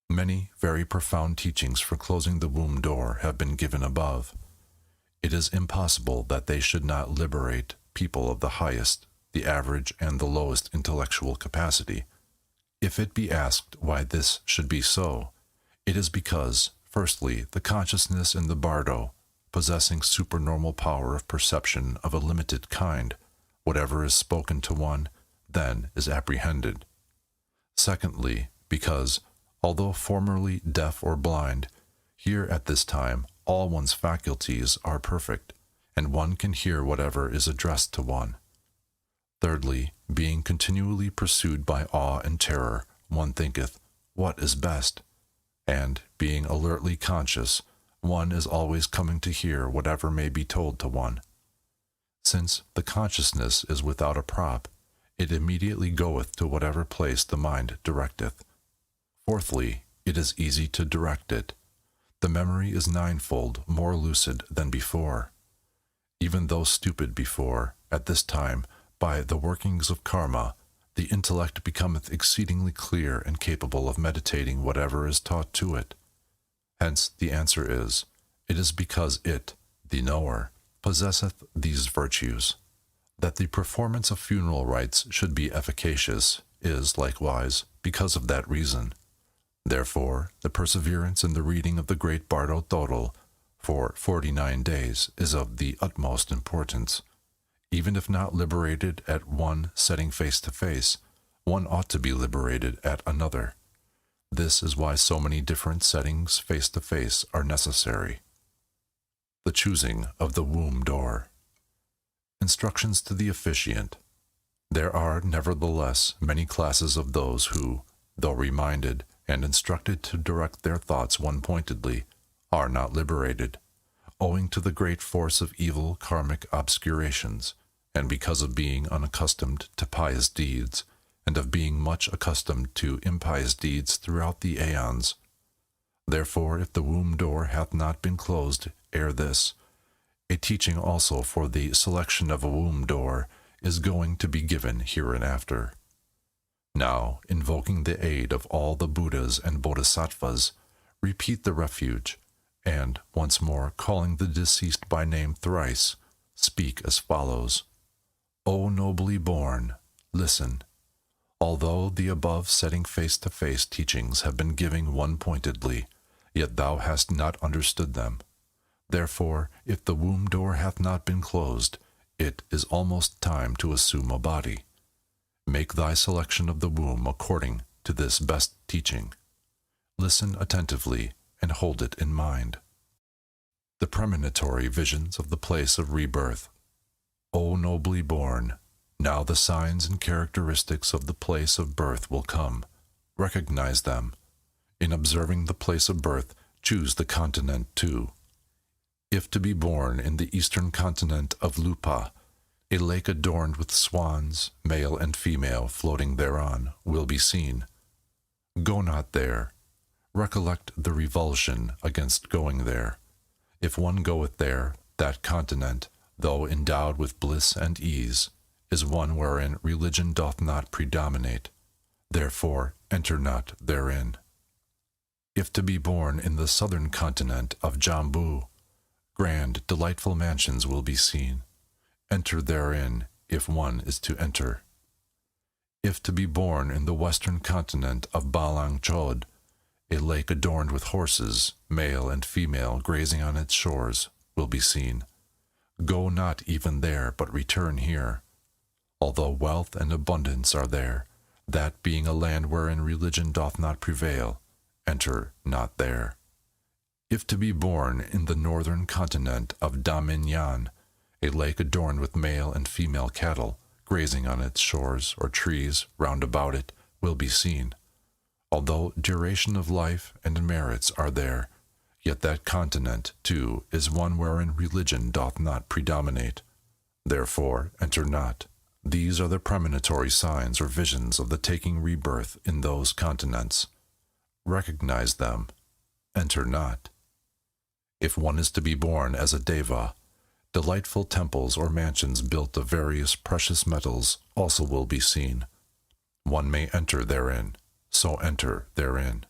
Many very profound teachings for closing the womb door have been given above. It is impossible that they should not liberate people of the highest, the average, and the lowest intellectual capacity. If it be asked why this should be so, it is because, firstly, the consciousness in the bardo, possessing supernormal power of perception of a limited kind, whatever is spoken to one, then is apprehended. Secondly, because, although formerly deaf or blind, here at this time all one's faculties are perfect, and one can hear whatever is addressed to one. Thirdly, being continually pursued by awe and terror, one thinketh, what is best? And, being alertly conscious, one is always coming to hear whatever may be told to one. Since the consciousness is without a prop, it immediately goeth to whatever place the mind directeth. Fourthly, it is easy to direct it. The memory is ninefold more lucid than before. Even though stupid before, at this time, by the workings of karma, the intellect becometh exceedingly clear and capable of meditating whatever is taught to it. Hence the answer is, it is because it, the knower, possesseth these virtues. That the performance of funeral rites should be efficacious is, likewise, because of that reason. Therefore, the perseverance in the reading of the great Bardo Todol for 49 days is of the utmost importance. Even if not liberated at one setting face to face, one ought to be liberated at another. This is why so many different settings face to face are necessary. The choosing of the womb door. Instructions to the officiant. There are, nevertheless, many classes of those who, though reminded and instructed to direct their thoughts one-pointedly, are not liberated, owing to the great force of evil karmic obscurations, and because of being unaccustomed to pious deeds, and of being much accustomed to impious deeds throughout the aeons. Therefore, if the womb door hath not been closed ere this, a teaching also for the selection of a womb door is going to be given hereinafter. Now, invoking the aid of all the Buddhas and Bodhisattvas, repeat the refuge, and, once more calling the deceased by name thrice, speak as follows. O nobly born, listen. Although the above setting face-to-face teachings have been given one-pointedly, yet thou hast not understood them. Therefore, if the womb door hath not been closed, it is almost time to assume a body. Make thy selection of the womb according to this best teaching. Listen attentively and hold it in mind. The premonitory visions of the place of rebirth. O nobly born, now the signs and characteristics of the place of birth will come. Recognize them. In observing the place of birth, choose the continent too. If to be born in the eastern continent of Lupa, a lake adorned with swans, male and female, floating thereon, will be seen. Go not there. Recollect the revulsion against going there. If one goeth there, that continent, though endowed with bliss and ease, is one wherein religion doth not predominate. therefore enter not therein. If to be born in the southern continent of Jambu, grand, delightful mansions will be seen. Enter therein, if one is to enter. If to be born in the western continent of Balang Chod, a lake adorned with horses, male and female, grazing on its shores, will be seen. Go not even there, but return here. Although wealth and abundance are there, that being a land wherein religion doth not prevail, enter not there. If to be born in the northern continent of Daminyan, a lake adorned with male and female cattle, grazing on its shores, or trees round about it, will be seen. Although duration of life and merits are there, yet that continent, too, is one wherein religion doth not predominate. Therefore enter not. These are the premonitory signs or visions of the taking rebirth in those continents. Recognize them. Enter not. If one is to be born as a deva, delightful temples or mansions built of various precious metals also will be seen. One may enter therein, so enter therein.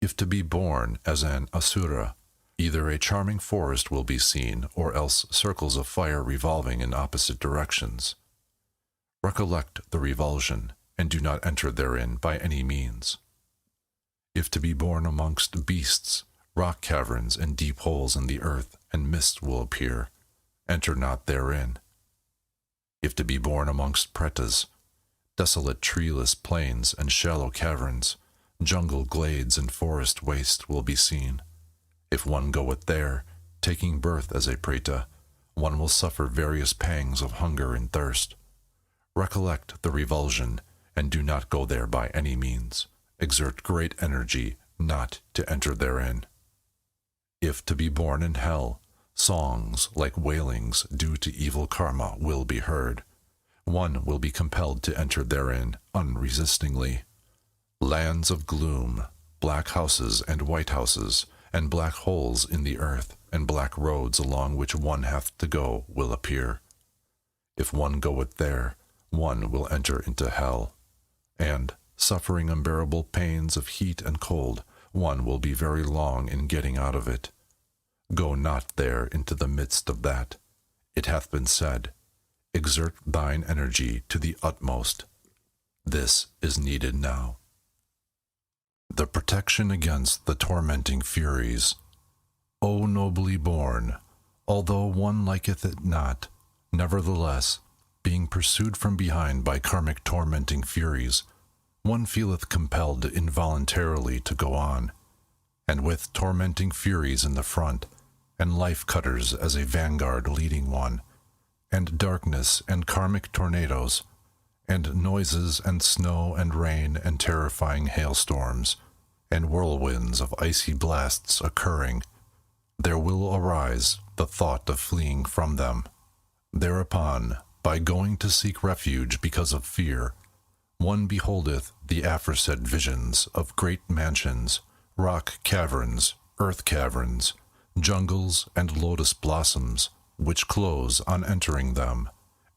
If to be born as an asura, either a charming forest will be seen, or else circles of fire revolving in opposite directions. Recollect the revulsion, and do not enter therein by any means. If to be born amongst beasts, rock caverns and deep holes in the earth, and mist will appear, enter not therein. If to be born amongst pretas, desolate treeless plains and shallow caverns, jungle glades and forest waste will be seen. If one goeth there, taking birth as a preta, one will suffer various pangs of hunger and thirst. Recollect the revulsion, and do not go there by any means. Exert great energy not to enter therein. If to be born in hell, songs like wailings due to evil karma will be heard. One will be compelled to enter therein unresistingly. Lands of gloom, black houses and white houses, and black holes in the earth, and black roads along which one hath to go will appear. If one goeth there, one will enter into hell, and, suffering unbearable pains of heat and cold, one will be very long in getting out of it. Go not there into the midst of that. It hath been said, exert thine energy to the utmost. This is needed now. The protection against the tormenting furies. O nobly born, although one liketh it not, nevertheless, being pursued from behind by karmic tormenting furies, one feeleth compelled involuntarily to go on, and with tormenting furies in the front, and life-cutters as a vanguard leading one, and darkness and karmic tornadoes, and noises and snow and rain and terrifying hailstorms, and whirlwinds of icy blasts occurring, there will arise the thought of fleeing from them. Thereupon, by going to seek refuge because of fear, one beholdeth the aforesaid visions of great mansions, rock caverns, earth caverns, jungles, and lotus blossoms, which close on entering them,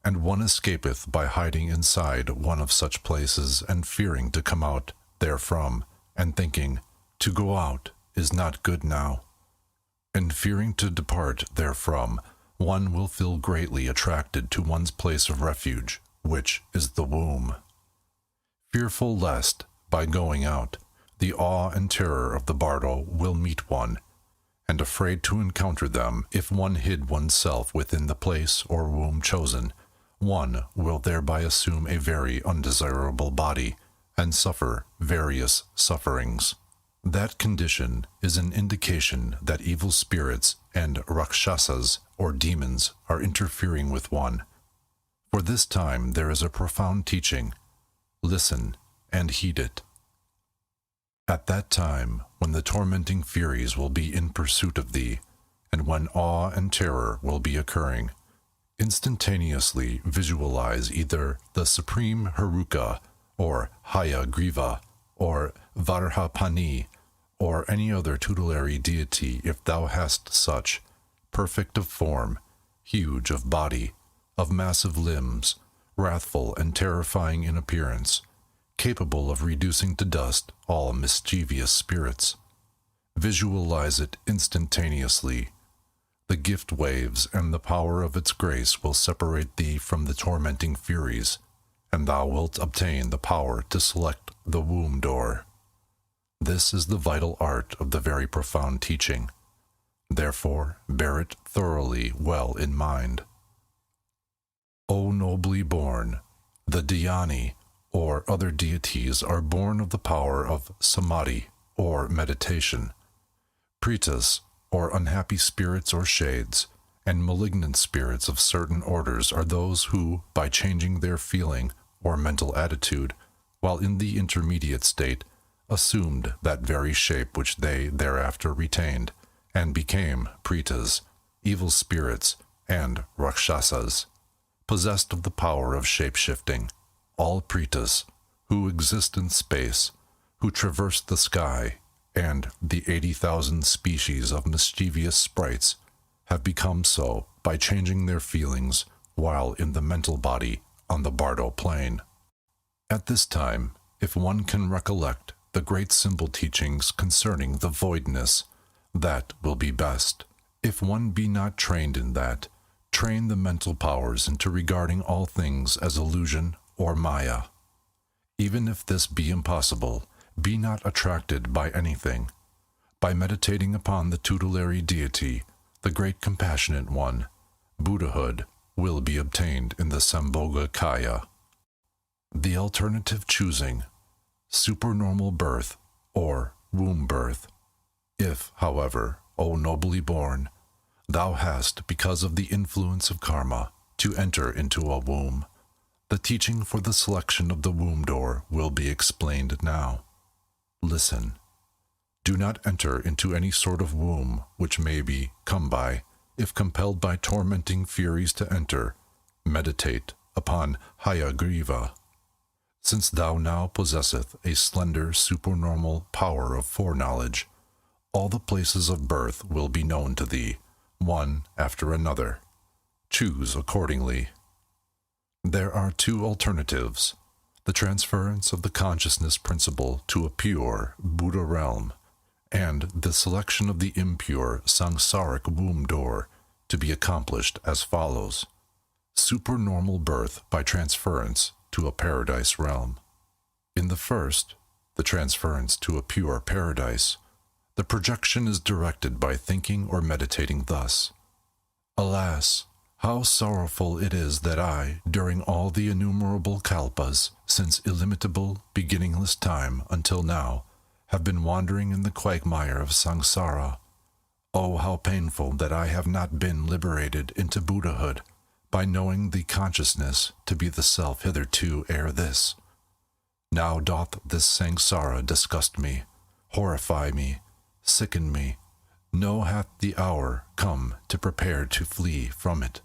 and one escapeth by hiding inside one of such places and fearing to come out therefrom, and thinking, to go out is not good now. And fearing to depart therefrom, one will feel greatly attracted to one's place of refuge, which is the womb. Fearful lest, by going out, the awe and terror of the bardo will meet one, and afraid to encounter them if one hid oneself within the place or womb chosen, one will thereby assume a very undesirable body, and suffer various sufferings. That condition is an indication that evil spirits and rakshasas, or demons, are interfering with one. For this time there is a profound teaching. Listen and heed it. At that time, when the tormenting furies will be in pursuit of thee, and when awe and terror will be occurring, instantaneously visualize either the Supreme Haruka, or Hayagriva, or Varhapani, or any other tutelary deity if thou hast such, perfect of form, huge of body, of massive limbs, wrathful and terrifying in appearance, capable of reducing to dust all mischievous spirits. Visualize it instantaneously. The gift waves and the power of its grace will separate thee from the tormenting furies, and thou wilt obtain the power to select the womb door. This is the vital art of the very profound teaching. Therefore, bear it thoroughly well in mind. O nobly born, the dhyani, or other deities, are born of the power of samadhi, or meditation. Pretas, or unhappy spirits or shades, and malignant spirits of certain orders are those who, by changing their feeling or mental attitude, while in the intermediate state, assumed that very shape which they thereafter retained, and became pretas, evil spirits, and rakshasas, possessed of the power of shape-shifting. All pretas, who exist in space, who traverse the sky, and the 80,000 species of mischievous sprites have become so by changing their feelings while in the mental body on the Bardo plane. At this time, if one can recollect the great symbol teachings concerning the voidness, that will be best. If one be not trained in that, train the mental powers into regarding all things as illusion or maya. Even if this be impossible, be not attracted by anything. By meditating upon the tutelary deity, the great compassionate one, Buddhahood will be obtained in the Sambhoga Kaya. The alternative choosing, supernormal birth or womb birth. If, however, O nobly born, thou hast, because of the influence of karma, to enter into a womb, the teaching for the selection of the womb door will be explained now. Listen. Do not enter into any sort of womb which may be come by, if compelled by tormenting furies to enter. Meditate upon Hayagriva. Since thou now possesseth a slender supernormal power of foreknowledge, all the places of birth will be known to thee, one after another. Choose accordingly. There are two alternatives: the transference of the consciousness principle to a pure Buddha realm, and the selection of the impure samsaric womb door, to be accomplished as follows. Supernormal birth by transference to a paradise realm. In the first, the transference to a pure paradise, the projection is directed by thinking or meditating thus: Alas, how sorrowful it is that I, during all the innumerable kalpas, since illimitable, beginningless time until now, have been wandering in the quagmire of samsara. Oh, how painful that I have not been liberated into Buddhahood by knowing the consciousness to be the self hitherto ere this. Now doth this samsara disgust me, horrify me, sicken me. No hath the hour come to prepare to flee from it.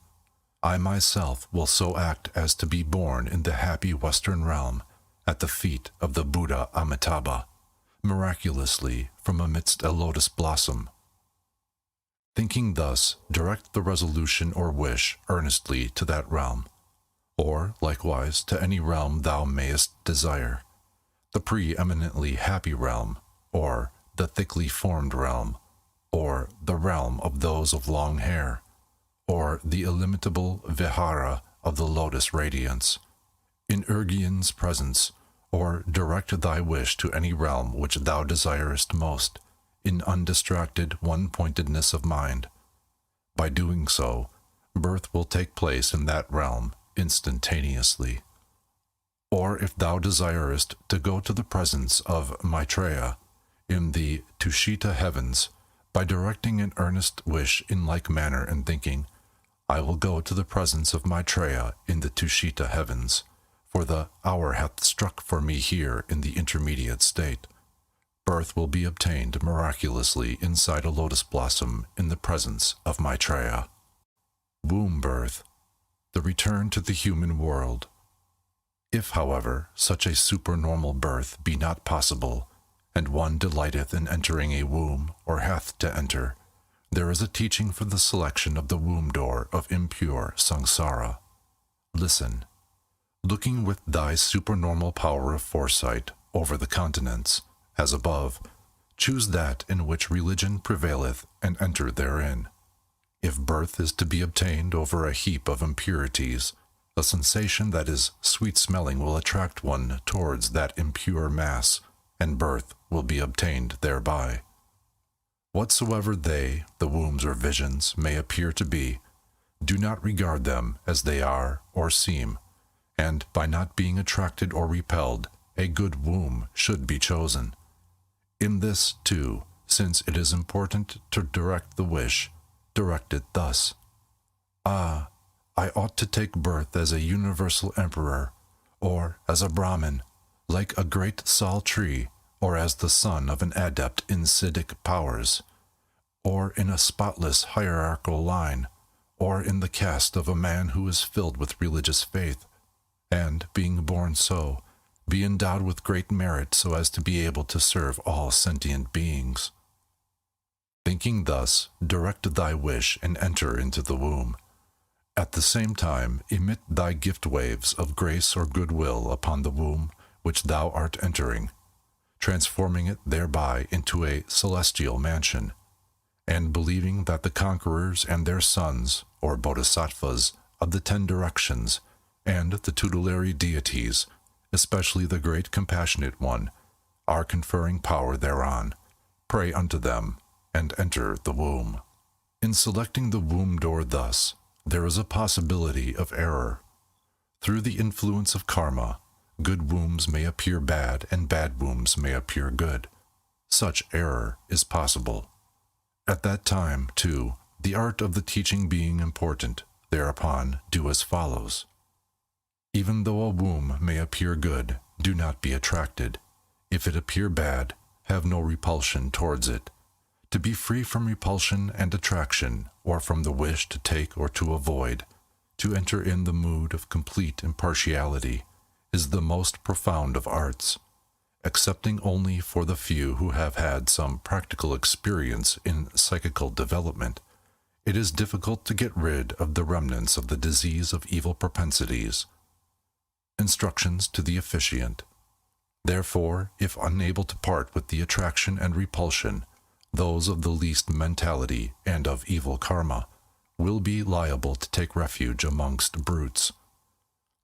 I myself will so act as to be born in the happy Western realm, at the feet of the Buddha Amitabha, miraculously from amidst a lotus blossom. Thinking thus, direct the resolution or wish earnestly to that realm, or likewise to any realm thou mayest desire, the preeminently happy realm, or the thickly formed realm, or the realm of those of long hair, or the illimitable vihara of the lotus radiance, in Urgian's presence, or direct thy wish to any realm which thou desirest most, in undistracted one-pointedness of mind. By doing so, birth will take place in that realm instantaneously. Or if thou desirest to go to the presence of Maitreya in the Tushita heavens, by directing an earnest wish in like manner and thinking, I will go to the presence of Maitreya in the Tushita heavens, for the hour hath struck for me here in the intermediate state. Birth will be obtained miraculously inside a lotus blossom in the presence of Maitreya. Womb birth, the return to the human world. If, however, such a supernormal birth be not possible, and one delighteth in entering a womb, or hath to enter, there is a teaching for the selection of the womb door of impure samsara. Listen. looking with thy supernormal power of foresight over the continents, as above, choose that in which religion prevaileth, and enter therein. If birth is to be obtained over a heap of impurities, a sensation that is sweet-smelling will attract one towards that impure mass, and birth will be obtained thereby. Whatsoever they, the wombs or visions, may appear to be, do not regard them as they are or seem, and by not being attracted or repelled, a good womb should be chosen. In this, too, since it is important to direct the wish, direct it thus. Ah, I ought to take birth as a universal emperor, or as a Brahmin, like a great sal tree, or as the son of an adept in Siddhic powers, or in a spotless hierarchical line, or in the caste of a man who is filled with religious faith, and, being born so, be endowed with great merit so as to be able to serve all sentient beings. Thinking thus, direct thy wish and enter into the womb. At the same time, emit thy gift waves of grace or goodwill upon the womb which thou art entering, transforming it thereby into a celestial mansion, and believing that the conquerors and their sons, or bodhisattvas, of the 10 directions, and the tutelary deities, especially the great compassionate one, are conferring power thereon. Pray unto them, and enter the womb. In selecting the womb door thus, there is a possibility of error. Through the influence of karma, good wombs may appear bad and bad wombs may appear good. Such error is possible. At that time, too, the art of the teaching being important, thereupon do as follows. Even though a womb may appear good, do not be attracted. If it appear bad, have no repulsion towards it. To be free from repulsion and attraction, or from the wish to take or to avoid, to enter in the mood of complete impartiality, is the most profound of arts. Excepting only for the few who have had some practical experience in psychical development, it is difficult to get rid of the remnants of the disease of evil propensities. Instructions to the officiant. Therefore, if unable to part with the attraction and repulsion, those of the least mentality and of evil karma will be liable to take refuge amongst brutes.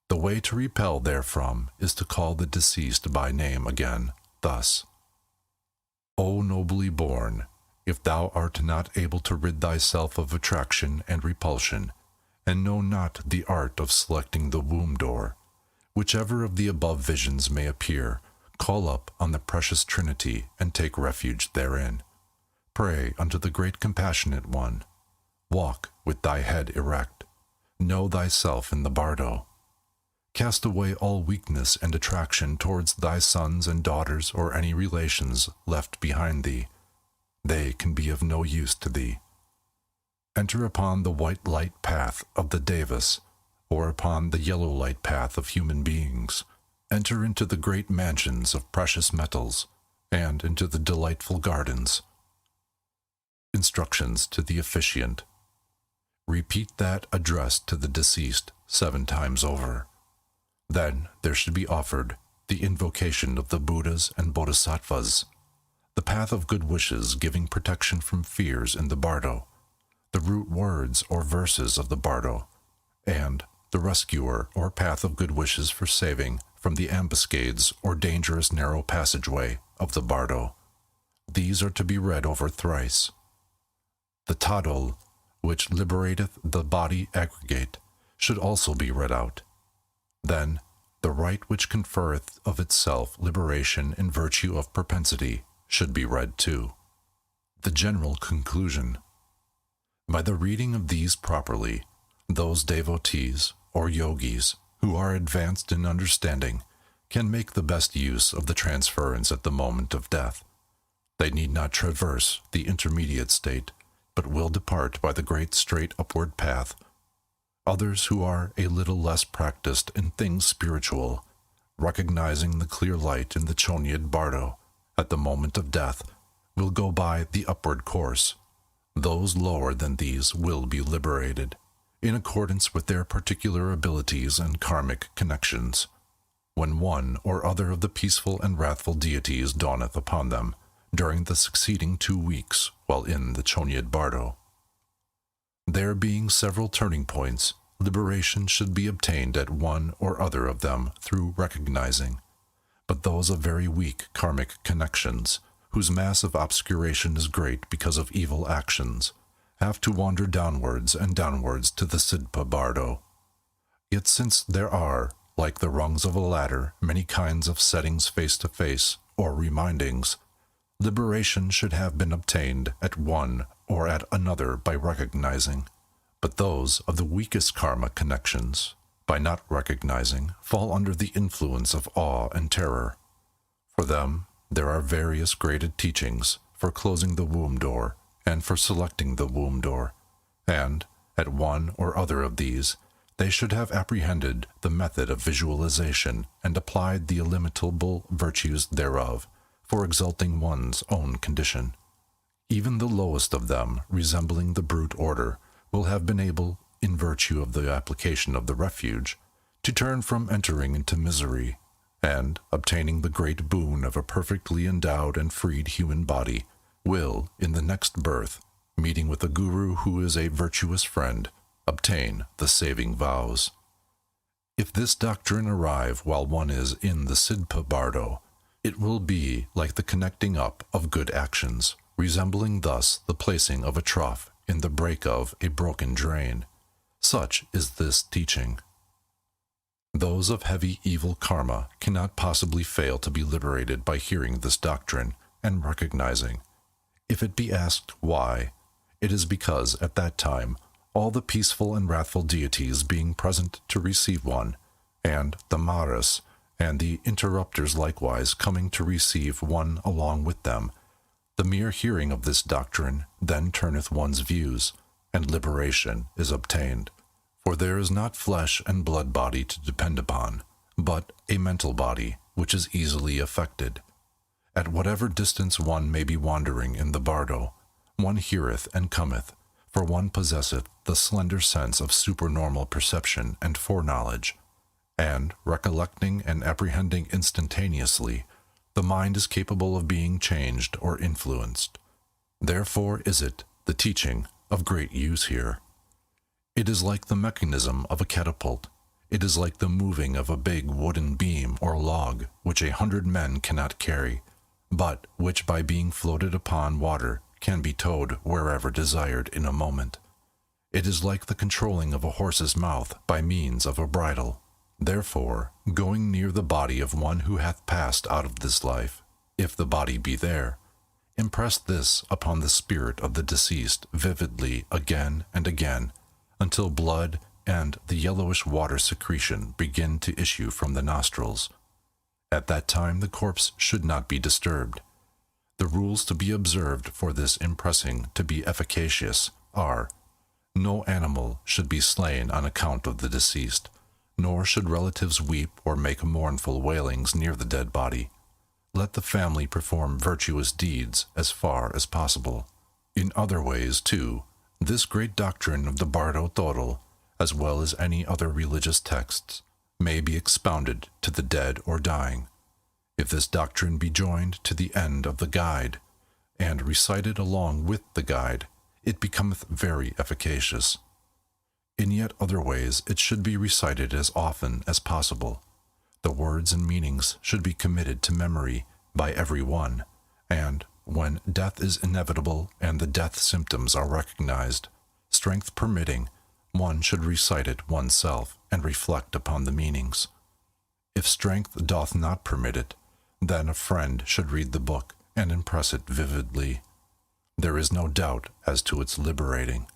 The way to repel therefrom is to call the deceased by name again, thus: O nobly born, if thou art not able to rid thyself of attraction and repulsion, and know not the art of selecting the womb door, whichever of the above visions may appear, call up on the precious Trinity and take refuge therein. Pray unto the great compassionate one. Walk with thy head erect. Know thyself in the bardo. Cast away all weakness and attraction towards thy sons and daughters or any relations left behind thee. They can be of no use to thee. Enter upon the white light path of the Devas, or upon the yellow light path of human beings. Enter into the great mansions of precious metals, and into the delightful gardens. Instructions to the officiant. Repeat that addressed to the deceased 7 times over. Then there should be offered the invocation of the Buddhas and Bodhisattvas, the path of good wishes giving protection from fears in the bardo, the root words or verses of the bardo, and the rescuer or path of good wishes for saving from the ambuscades or dangerous narrow passageway of the bardo. These are to be read over thrice. The Tadol, which liberateth the body aggregate, should also be read out. Then, the right which conferreth of itself liberation in virtue of propensity should be read too. The general conclusion. By the reading of these properly, those devotees, or yogis, who are advanced in understanding, can make the best use of the transference at the moment of death. They need not traverse the intermediate state, but will depart by the great straight upward path. Others who are a little less practiced in things spiritual, recognizing the clear light in the Chonyad Bardo at the moment of death, will go by the upward course. Those lower than these will be liberated. in accordance with their particular abilities and karmic connections, when one or other of the peaceful and wrathful deities dawneth upon them during the succeeding 2 weeks while in the Chonyad Bardo. There being several turning points, liberation should be obtained at one or other of them through recognizing, but those of very weak karmic connections, whose mass of obscuration is great because of evil actions, have to wander downwards and downwards to the Sidpa Bardo. Yet since there are, like the rungs of a ladder, many kinds of settings face to face, or remindings, liberation should have been obtained at one or at another by recognizing, but those of the weakest karma connections, by not recognizing, fall under the influence of awe and terror. For them, there are various graded teachings for closing the womb door and for selecting the womb door, and, at one or other of these, they should have apprehended the method of visualization and applied the illimitable virtues thereof for exalting one's own condition. Even the lowest of them, resembling the brute order, will have been able, in virtue of the application of the refuge, to turn from entering into misery, and, obtaining the great boon of a perfectly endowed and freed human body, will, in the next birth, meeting with a guru who is a virtuous friend, obtain the saving vows. If this doctrine arrive while one is in the Sidpa Bardo, it will be like the connecting up of good actions, resembling thus the placing of a trough in the break of a broken drain. Such is this teaching. Those of heavy evil karma cannot possibly fail to be liberated by hearing this doctrine and recognizing. If it be asked why, it is because at that time all the peaceful and wrathful deities being present to receive one, and the Maras and the interrupters likewise coming to receive one along with them, the mere hearing of this doctrine then turneth one's views, and liberation is obtained. For there is not flesh and blood body to depend upon, but a mental body, which is easily affected. At whatever distance one may be wandering in the Bardo, one heareth and cometh, for one possesseth the slender sense of supernormal perception and foreknowledge, and, recollecting and apprehending instantaneously, the mind is capable of being changed or influenced. Therefore is it the teaching of great use here. It is like the mechanism of a catapult. It is like the moving of a big wooden beam or log which 100 men cannot carry, but which by being floated upon water can be towed wherever desired in a moment. It is like the controlling of a horse's mouth by means of a bridle. Therefore, going near the body of one who hath passed out of this life, if the body be there, impress this upon the spirit of the deceased vividly again and again, until blood and the yellowish water secretion begin to issue from the nostrils. At that time the corpse should not be disturbed. The rules to be observed for this impressing to be efficacious are: no animal should be slain on account of the deceased, nor should relatives weep or make mournful wailings near the dead body. Let the family perform virtuous deeds as far as possible. In other ways, too, this great doctrine of the Bardo Toro, as well as any other religious texts, may be expounded to the dead or dying. If this doctrine be joined to the end of the guide, and recited along with the guide, it becometh very efficacious. In yet other ways it should be recited as often as possible. The words and meanings should be committed to memory by every one, and, when death is inevitable and the death symptoms are recognized, strength permitting, one should recite it oneself and reflect upon the meanings. If strength doth not permit it, then a friend should read the book and impress it vividly. There is no doubt as to its liberating.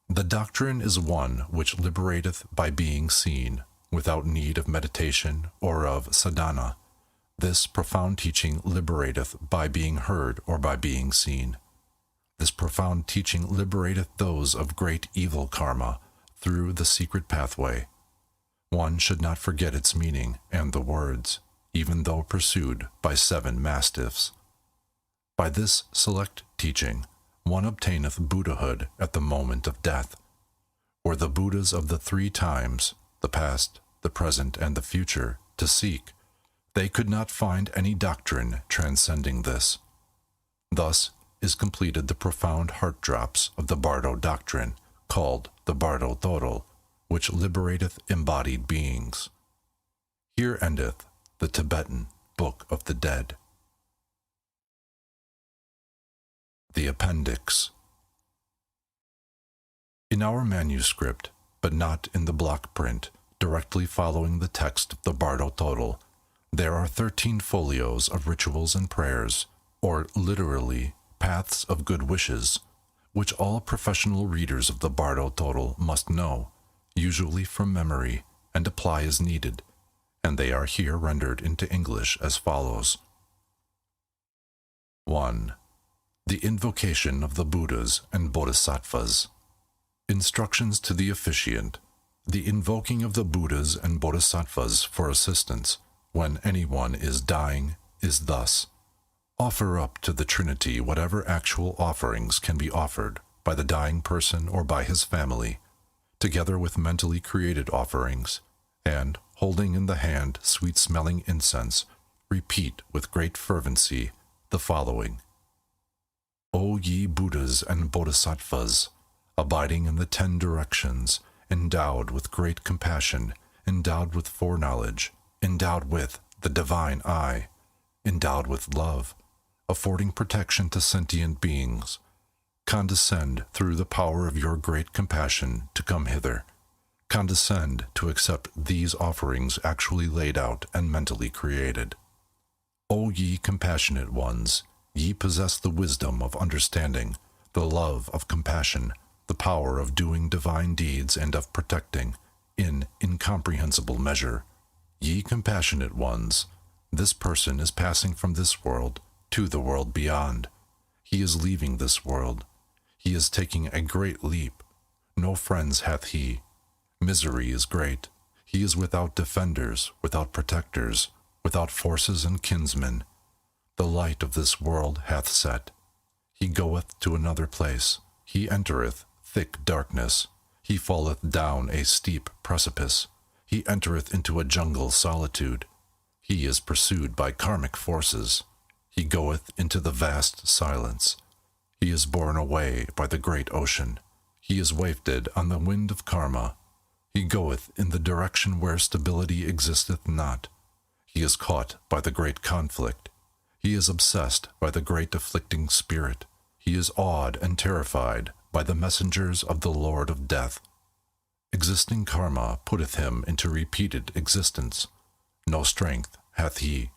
The doctrine is one which liberateth by being seen, without need of meditation or of sadhana. This profound teaching liberateth by being heard or by being seen. This profound teaching liberateth those of great evil karma through the secret pathway. One should not forget its meaning and the words, even though pursued by 7 mastiffs. By this select teaching, one obtaineth Buddhahood at the moment of death. Were the Buddhas of the three times, the past, the present, and the future, to seek, they could not find any doctrine transcending this. Thus is completed the profound heart drops of the Bardo doctrine, called the Bardo Toro, which liberateth embodied beings. Here endeth the Tibetan Book of the Dead. The Appendix. In our manuscript, but not in the block print, directly following the text of the Bardo Toro, there are 13 folios of rituals and prayers, or literally, paths of good wishes, which all professional readers of the Bardo Toro must know, usually from memory, and apply as needed, and they are here rendered into English as follows. 1. The invocation of the Buddhas and Bodhisattvas. Instructions to the officiant. The invoking of the Buddhas and Bodhisattvas for assistance, when anyone is dying, is thus. Offer up to the Trinity whatever actual offerings can be offered by the dying person or by his family, together with mentally created offerings, and, holding in the hand sweet-smelling incense, repeat with great fervency the following. O ye Buddhas and Bodhisattvas, abiding in the 10 directions, endowed with great compassion, endowed with foreknowledge, endowed with the divine eye, endowed with love, affording protection to sentient beings, condescend through the power of your great compassion to come hither. Condescend to accept these offerings actually laid out and mentally created. O ye compassionate ones, ye possess the wisdom of understanding, the love of compassion, the power of doing divine deeds and of protecting, in incomprehensible measure. Ye compassionate ones, this person is passing from this world to the world beyond. He is leaving this world. He is taking a great leap. No friends hath he. Misery is great. He is without defenders, without protectors, without forces and kinsmen. The light of this world hath set. He goeth to another place. He entereth thick darkness. He falleth down a steep precipice. He entereth into a jungle solitude. He is pursued by karmic forces. He goeth into the vast silence. He is borne away by the great ocean. He is wafted on the wind of karma. He goeth in the direction where stability existeth not. He is caught by the great conflict. He is obsessed by the great afflicting spirit. He is awed and terrified by the messengers of the Lord of Death. Existing karma putteth him into repeated existence. No strength hath he.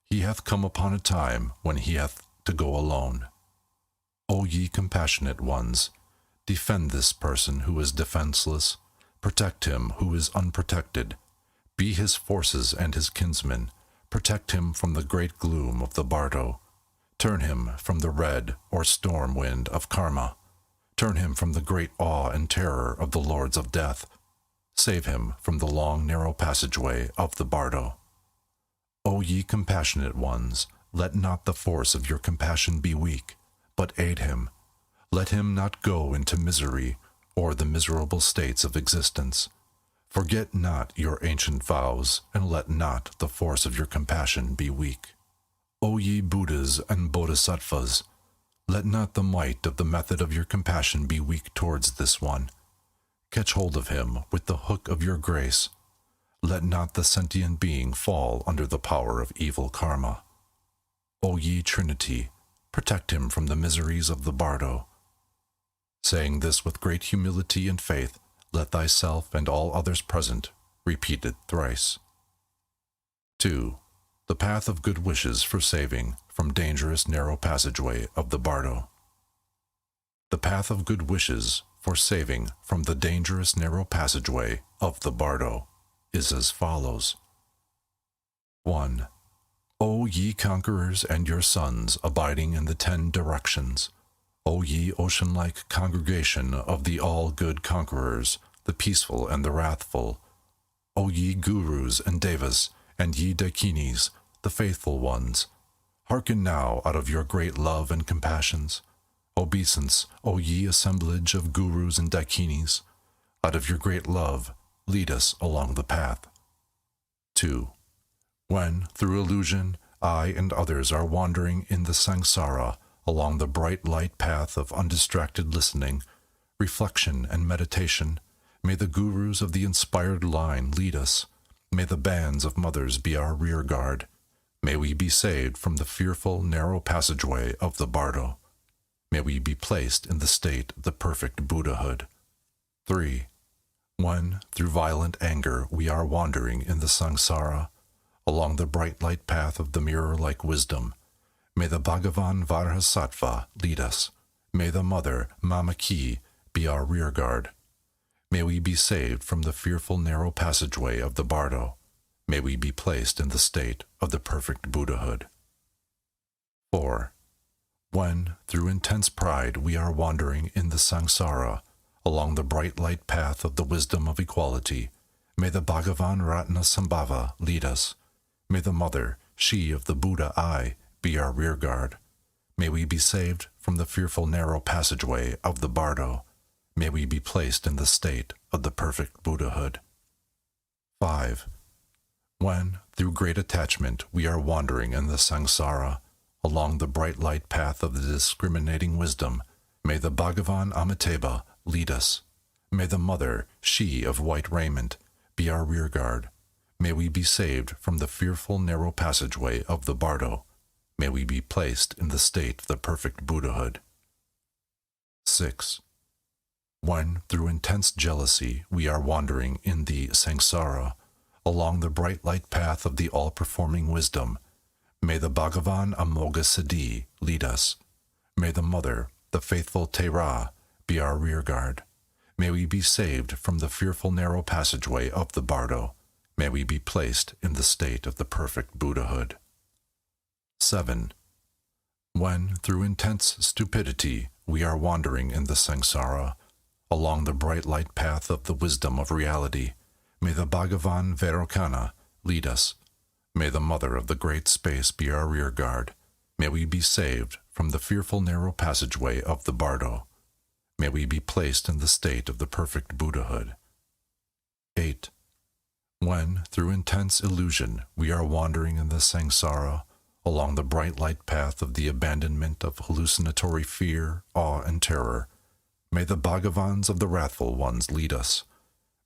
He hath come upon a time when he hath to go alone. O ye compassionate ones, defend this person who is defenseless, protect him who is unprotected, be his forces and his kinsmen, protect him from the great gloom of the Bardo, turn him from the red or storm wind of karma, turn him from the great awe and terror of the lords of death, save him from the long narrow passageway of the Bardo. O ye compassionate ones, let not the force of your compassion be weak, but aid him. Let him not go into misery or the miserable states of existence. Forget not your ancient vows, and let not the force of your compassion be weak. O ye Buddhas and Bodhisattvas, let not the might of the method of your compassion be weak towards this one. Catch hold of him with the hook of your grace. Let not the sentient being fall under the power of evil karma. O ye Trinity, protect him from the miseries of the Bardo. Saying this with great humility and faith, let thyself and all others present repeat it thrice. 2. The path of good wishes for saving from dangerous narrow passageway of the Bardo. The path of good wishes for saving from the dangerous narrow passageway of the Bardo is as follows. 1. O ye conquerors and your sons abiding in the 10 directions, O ye ocean-like congregation of the all-good conquerors, the peaceful and the wrathful, O ye gurus and devas, and ye dakinis, the faithful ones, hearken now out of your great love and compassions. Obeisance, O ye assemblage of gurus and dakinis, Out of your great love, lead us along the path. 2. When, through illusion, I and others are wandering in the samsara along the bright light path of undistracted listening, reflection, and meditation, may the gurus of the inspired line lead us. May the bands of mothers be our rear guard. May we be saved from the fearful, narrow passageway of the bardo. May we be placed in the state of the perfect Buddhahood. 3. When, through violent anger, we are wandering in the samsara, along the bright light path of the mirror-like wisdom, may the Bhagavan Vajrasattva lead us. May the Mother, Mamaki, be our rear guard. May we be saved from the fearful narrow passageway of the bardo. May we be placed in the state of the perfect Buddhahood. 4. When, through intense pride, we are wandering in the samsara, along the bright light path of the wisdom of equality, may the Bhagavan Ratnasambhava lead us. May the Mother, she of the Buddha I, be our rear guard. May we be saved from the fearful narrow passageway of the bardo. May we be placed in the state of the perfect Buddhahood. 5. When, through great attachment, we are wandering in the samsara, along the bright light path of the discriminating wisdom, may the Bhagavan Amitabha lead us. May the Mother, she of white raiment, be our rear guard. May we be saved from the fearful narrow passageway of the bardo. May we be placed in the state of the perfect Buddhahood. 6. When, through intense jealousy, we are wandering in the samsara, along the bright light path of the all-performing wisdom, may the Bhagavan Amoghasiddhi lead us. May the Mother, the faithful Tera, be our rear guard. May we be saved from the fearful narrow passageway of the bardo. May we be placed in the state of the perfect Buddhahood. 7. When, through intense stupidity, we are wandering in the samsara, along the bright light path of the wisdom of reality, may the Bhagavan Vairocana lead us. May the Mother of the great space be our rear guard. May we be saved from the fearful narrow passageway of the bardo. May we be placed in the state of the perfect Buddhahood. 8. When, through intense illusion, we are wandering in the samsara, along the bright light path of the abandonment of hallucinatory fear, awe, and terror, may the Bhagavans of the wrathful ones lead us.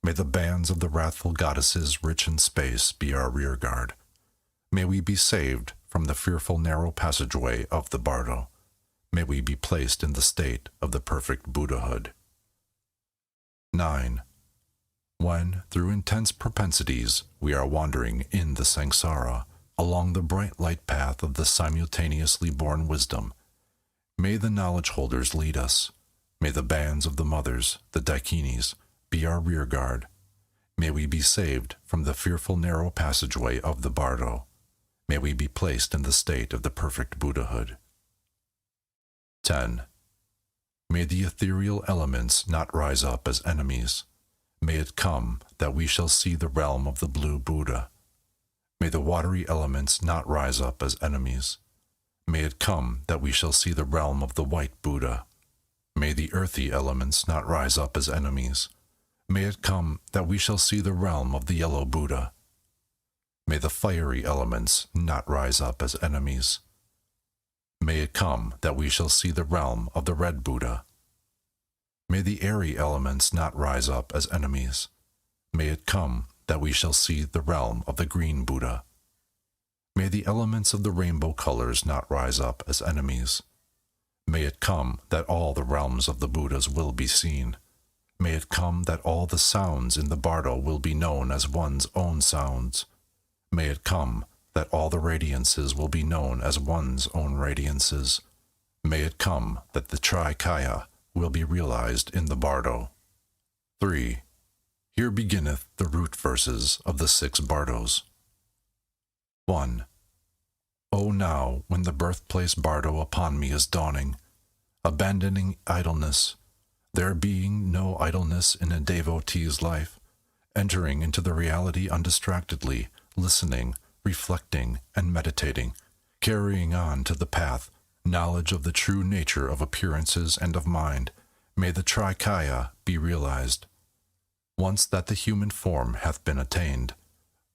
May the bands of the wrathful goddesses rich in space be our rear guard. May we be saved from the fearful narrow passageway of the bardo. May we be placed in the state of the perfect Buddhahood. 9. When, through intense propensities, we are wandering in the samsara, along the bright light path of the simultaneously born wisdom, may the knowledge holders lead us. May the bands of the mothers, the dakinis, be our rear guard. May we be saved from the fearful narrow passageway of the bardo. May we be placed in the state of the perfect Buddhahood. 10. May the ethereal elements not rise up as enemies. May it come that we shall see the realm of the blue Buddha. May the watery elements not rise up as enemies. May it come that we shall see the realm of the white Buddha. May the earthy elements not rise up as enemies. May it come that we shall see the realm of the yellow Buddha. May the fiery elements not rise up as enemies. May it come that we shall see the realm of the red Buddha. May the airy elements not rise up as enemies. May it come that we shall see the realm of the green Buddha. May the elements of the rainbow colors not rise up as enemies. May it come that all the realms of the Buddhas will be seen. May it come that all the sounds in the bardo will be known as one's own sounds. May it come that all the radiances will be known as one's own radiances. May it come that the Trikaya will be realized in the bardo. 3. Here beginneth the root verses of the 6 bardos. 1. O now, when the birthplace bardo upon me is dawning, abandoning idleness, there being no idleness in a devotee's life, entering into the reality undistractedly, listening, reflecting, and meditating, carrying on to the path, knowledge of the true nature of appearances and of mind, may the Trikaya be realized. Once that the human form hath been attained,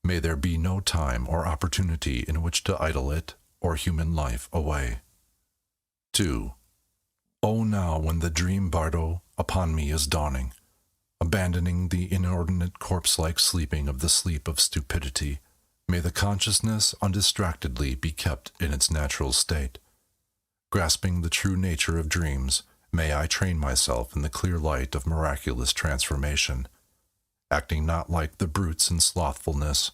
may there be no time or opportunity in which to idle it or human life away. 2. O now when the dream bardo upon me is dawning, abandoning the inordinate corpse-like sleeping of the sleep of stupidity, may the consciousness undistractedly be kept in its natural state. Grasping the true nature of dreams, may I train myself in the clear light of miraculous transformation. Acting not like the brutes in slothfulness,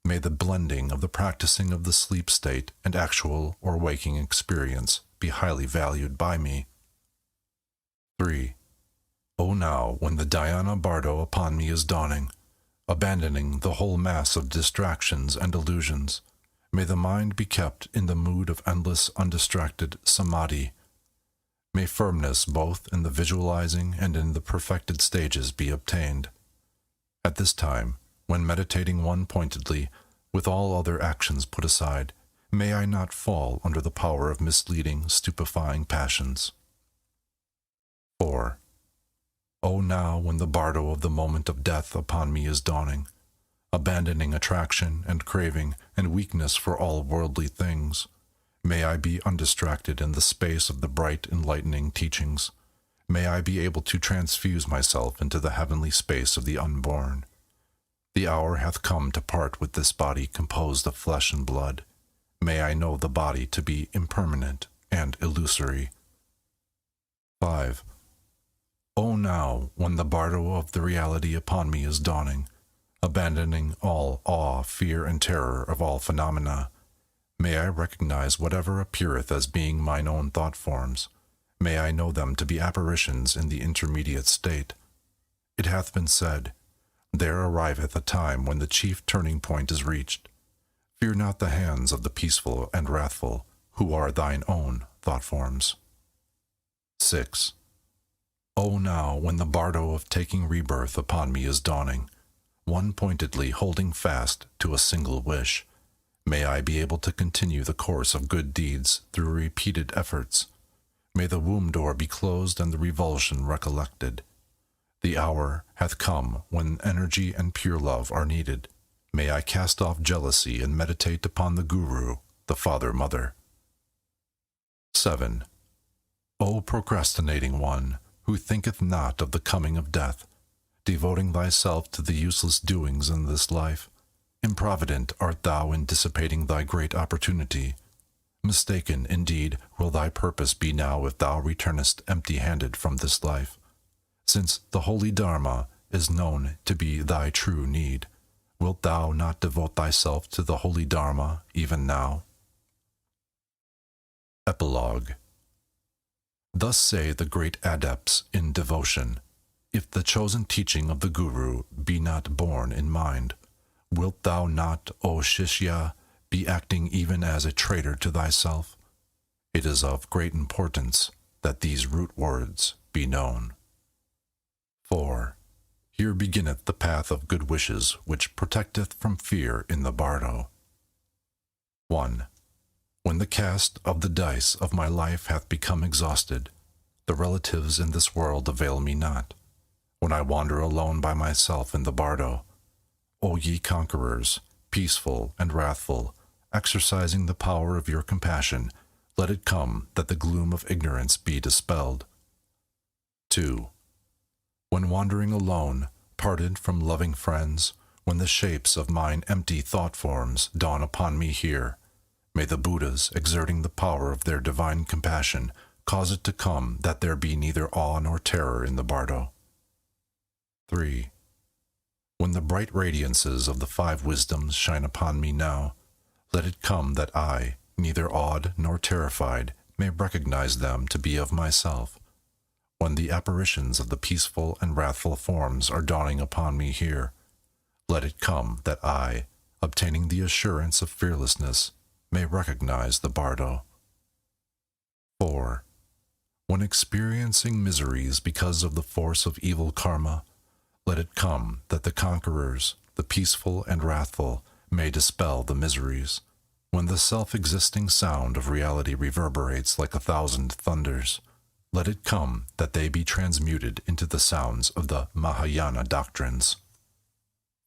may the blending of the practicing of the sleep state and actual or waking experience be highly valued by me. 3. O now, when the dhyana bardo upon me is dawning, abandoning the whole mass of distractions and illusions, may the mind be kept in the mood of endless undistracted samadhi. May firmness both in the visualizing and in the perfected stages be obtained. At this time, when meditating one-pointedly, with all other actions put aside, may I not fall under the power of misleading, stupefying passions. 4. O now, when the bardo of the moment of death upon me is dawning, abandoning attraction and craving and weakness for all worldly things, may I be undistracted in the space of the bright enlightening teachings. May I be able to transfuse myself into the heavenly space of the unborn. The hour hath come to part with this body composed of flesh and blood. May I know the body to be impermanent and illusory. 5. O now, when the bardo of the reality upon me is dawning, abandoning all awe, fear, and terror of all phenomena, may I recognize whatever appeareth as being mine own thought forms. May I know them to be apparitions in the intermediate state. It hath been said, there arriveth a time when the chief turning point is reached. Fear not the hands of the peaceful and wrathful, who are thine own thought forms. 6. O now, when the bardo of taking rebirth upon me is dawning, one-pointedly holding fast to a single wish, may I be able to continue the course of good deeds through repeated efforts. May the womb door be closed and the revulsion recollected. The hour hath come when energy and pure love are needed. May I cast off jealousy and meditate upon the Guru, the Father-Mother. 7. O procrastinating one, who thinketh not of the coming of death, devoting thyself to the useless doings in this life, improvident art thou in dissipating thy great opportunity. Mistaken, indeed, will thy purpose be now if thou returnest empty-handed from this life. Since the holy Dharma is known to be thy true need, wilt thou not devote thyself to the holy Dharma even now? Epilogue. Thus say the great adepts in devotion, if the chosen teaching of the Guru be not borne in mind, wilt thou not, O Shishya, be acting even as a traitor to thyself? It is of great importance that these root words be known. 4. Here beginneth the path of good wishes, which protecteth from fear in the bardo. 1. When the cast of the dice of my life hath become exhausted, the relatives in this world avail me not. When I wander alone by myself in the bardo, O ye conquerors, peaceful and wrathful, exercising the power of your compassion, let it come that the gloom of ignorance be dispelled. 2. When wandering alone, parted from loving friends, when the shapes of mine empty thought forms dawn upon me here, may the Buddhas, exerting the power of their divine compassion, cause it to come that there be neither awe nor terror in the bardo. 3. When the bright radiances of the 5 wisdoms shine upon me now, let it come that I, neither awed nor terrified, may recognize them to be of myself. When the apparitions of the peaceful and wrathful forms are dawning upon me here, let it come that I, obtaining the assurance of fearlessness, may recognize the bardo. 4. When experiencing miseries because of the force of evil karma, let it come that the conquerors, the peaceful and wrathful, may dispel the miseries. When the self-existing sound of reality reverberates like 1,000 thunders, let it come that they be transmuted into the sounds of the Mahayana doctrines.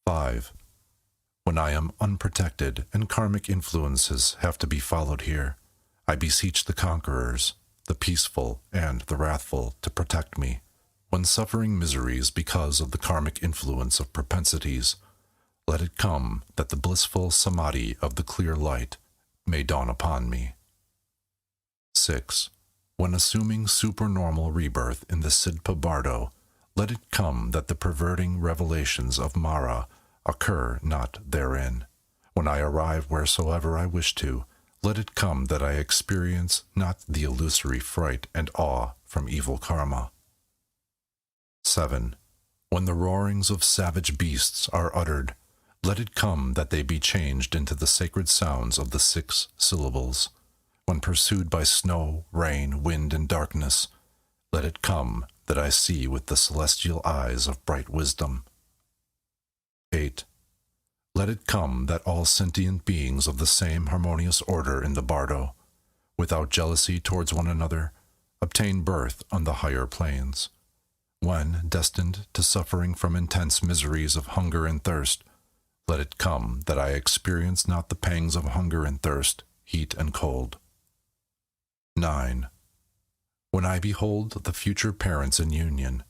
5. When I am unprotected and karmic influences have to be followed here, I beseech the conquerors, the peaceful and the wrathful, to protect me. When suffering miseries because of the karmic influence of propensities, let it come that the blissful samadhi of the clear light may dawn upon me. 6. When assuming supernormal rebirth in the Sidpa Bardo, let it come that the perverting revelations of Mara occur not therein. When I arrive wheresoever I wish to, let it come that I experience not the illusory fright and awe from evil karma. 7. When the roarings of savage beasts are uttered, let it come that they be changed into the sacred sounds of the 6 syllables. When pursued by snow, rain, wind, and darkness, let it come that I see with the celestial eyes of bright wisdom. 8. Let it come that all sentient beings of the same harmonious order in the Bardo, without jealousy towards one another, obtain birth on the higher planes. When destined to suffering from intense miseries of hunger and thirst, let it come that I experience not the pangs of hunger and thirst, heat and cold. 9. When I behold the future parents in union,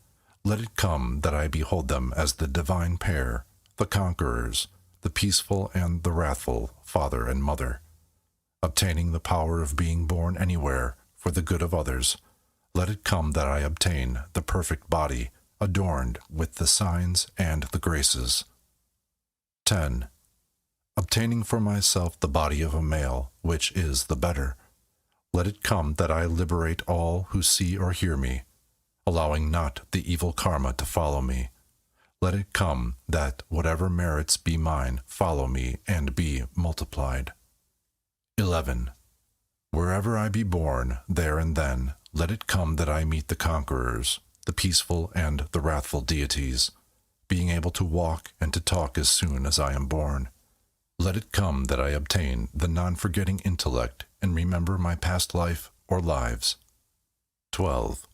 let it come that I behold them as the divine pair, the conquerors, the peaceful and the wrathful father and mother. Obtaining the power of being born anywhere for the good of others, let it come that I obtain the perfect body adorned with the signs and the graces. 10. Obtaining for myself the body of a male, which is the better, let it come that I liberate all who see or hear me, allowing not the evil karma to follow me. Let it come that whatever merits be mine follow me and be multiplied. 11. Wherever I be born, there and then, let it come that I meet the conquerors, the peaceful and the wrathful deities, being able to walk and to talk as soon as I am born. Let it come that I obtain the non-forgetting intellect and remember my past life or lives. 12.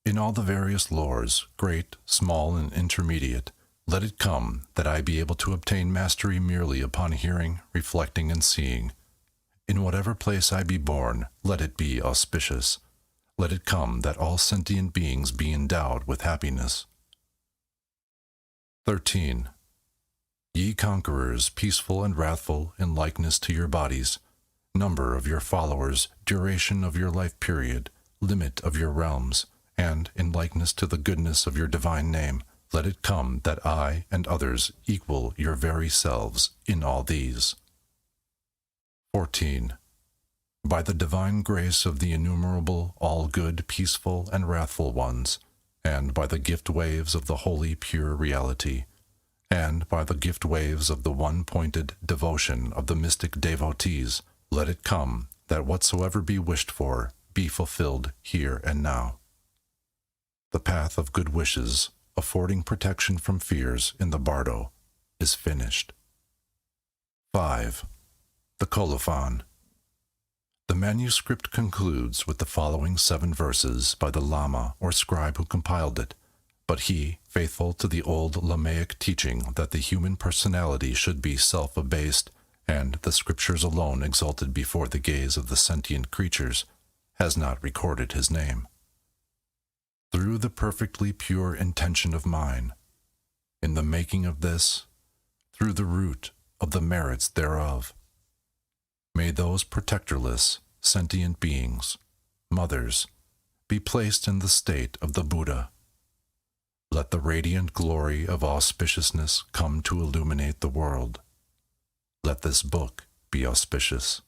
In all the various lores, great, small, and intermediate, let it come that I be able to obtain mastery merely upon hearing, reflecting, and seeing. In whatever place I be born, let it be auspicious. Let it come that all sentient beings be endowed with happiness. 13. Ye conquerors, peaceful and wrathful in likeness to your bodies, number of your followers, duration of your life period, limit of your realms, and in likeness to the goodness of your divine name, let it come that I and others equal your very selves in all these. 14. By the divine grace of the innumerable, all-good, peaceful, and wrathful ones, and by the gift waves of the holy, pure reality, and by the gift waves of the one-pointed devotion of the mystic devotees, let it come that whatsoever be wished for be fulfilled here and now. The path of good wishes, affording protection from fears in the Bardo, is finished. 5. The Colophon. The manuscript concludes with the following 7 verses by the Lama or scribe who compiled it, but he, faithful to the old Lamaic teaching that the human personality should be self-abased and the scriptures alone exalted before the gaze of the sentient creatures, has not recorded his name. Through the perfectly pure intention of mine, in the making of this, through the root of the merits thereof, may those protectorless, sentient beings, mothers, be placed in the state of the Buddha. Let the radiant glory of auspiciousness come to illuminate the world. Let this book be auspicious.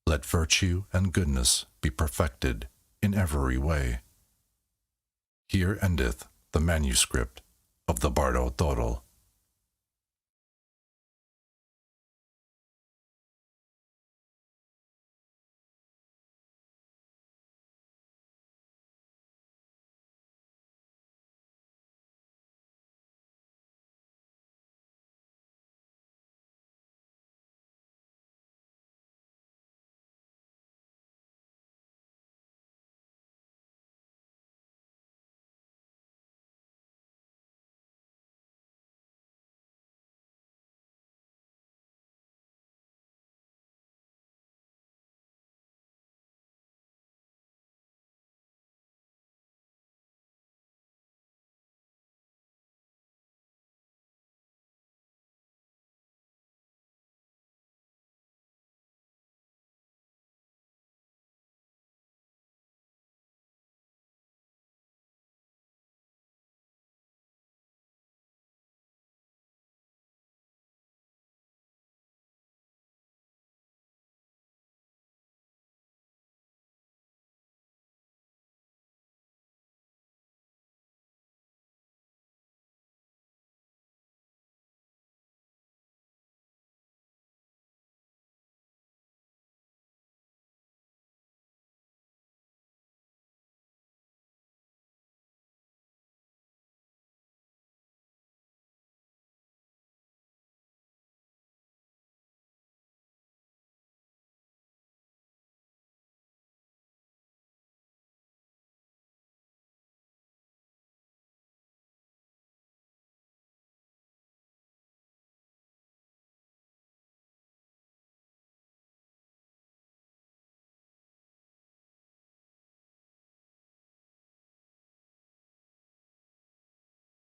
Let virtue and goodness be perfected in every way. Here endeth the manuscript of the Bardo Toro.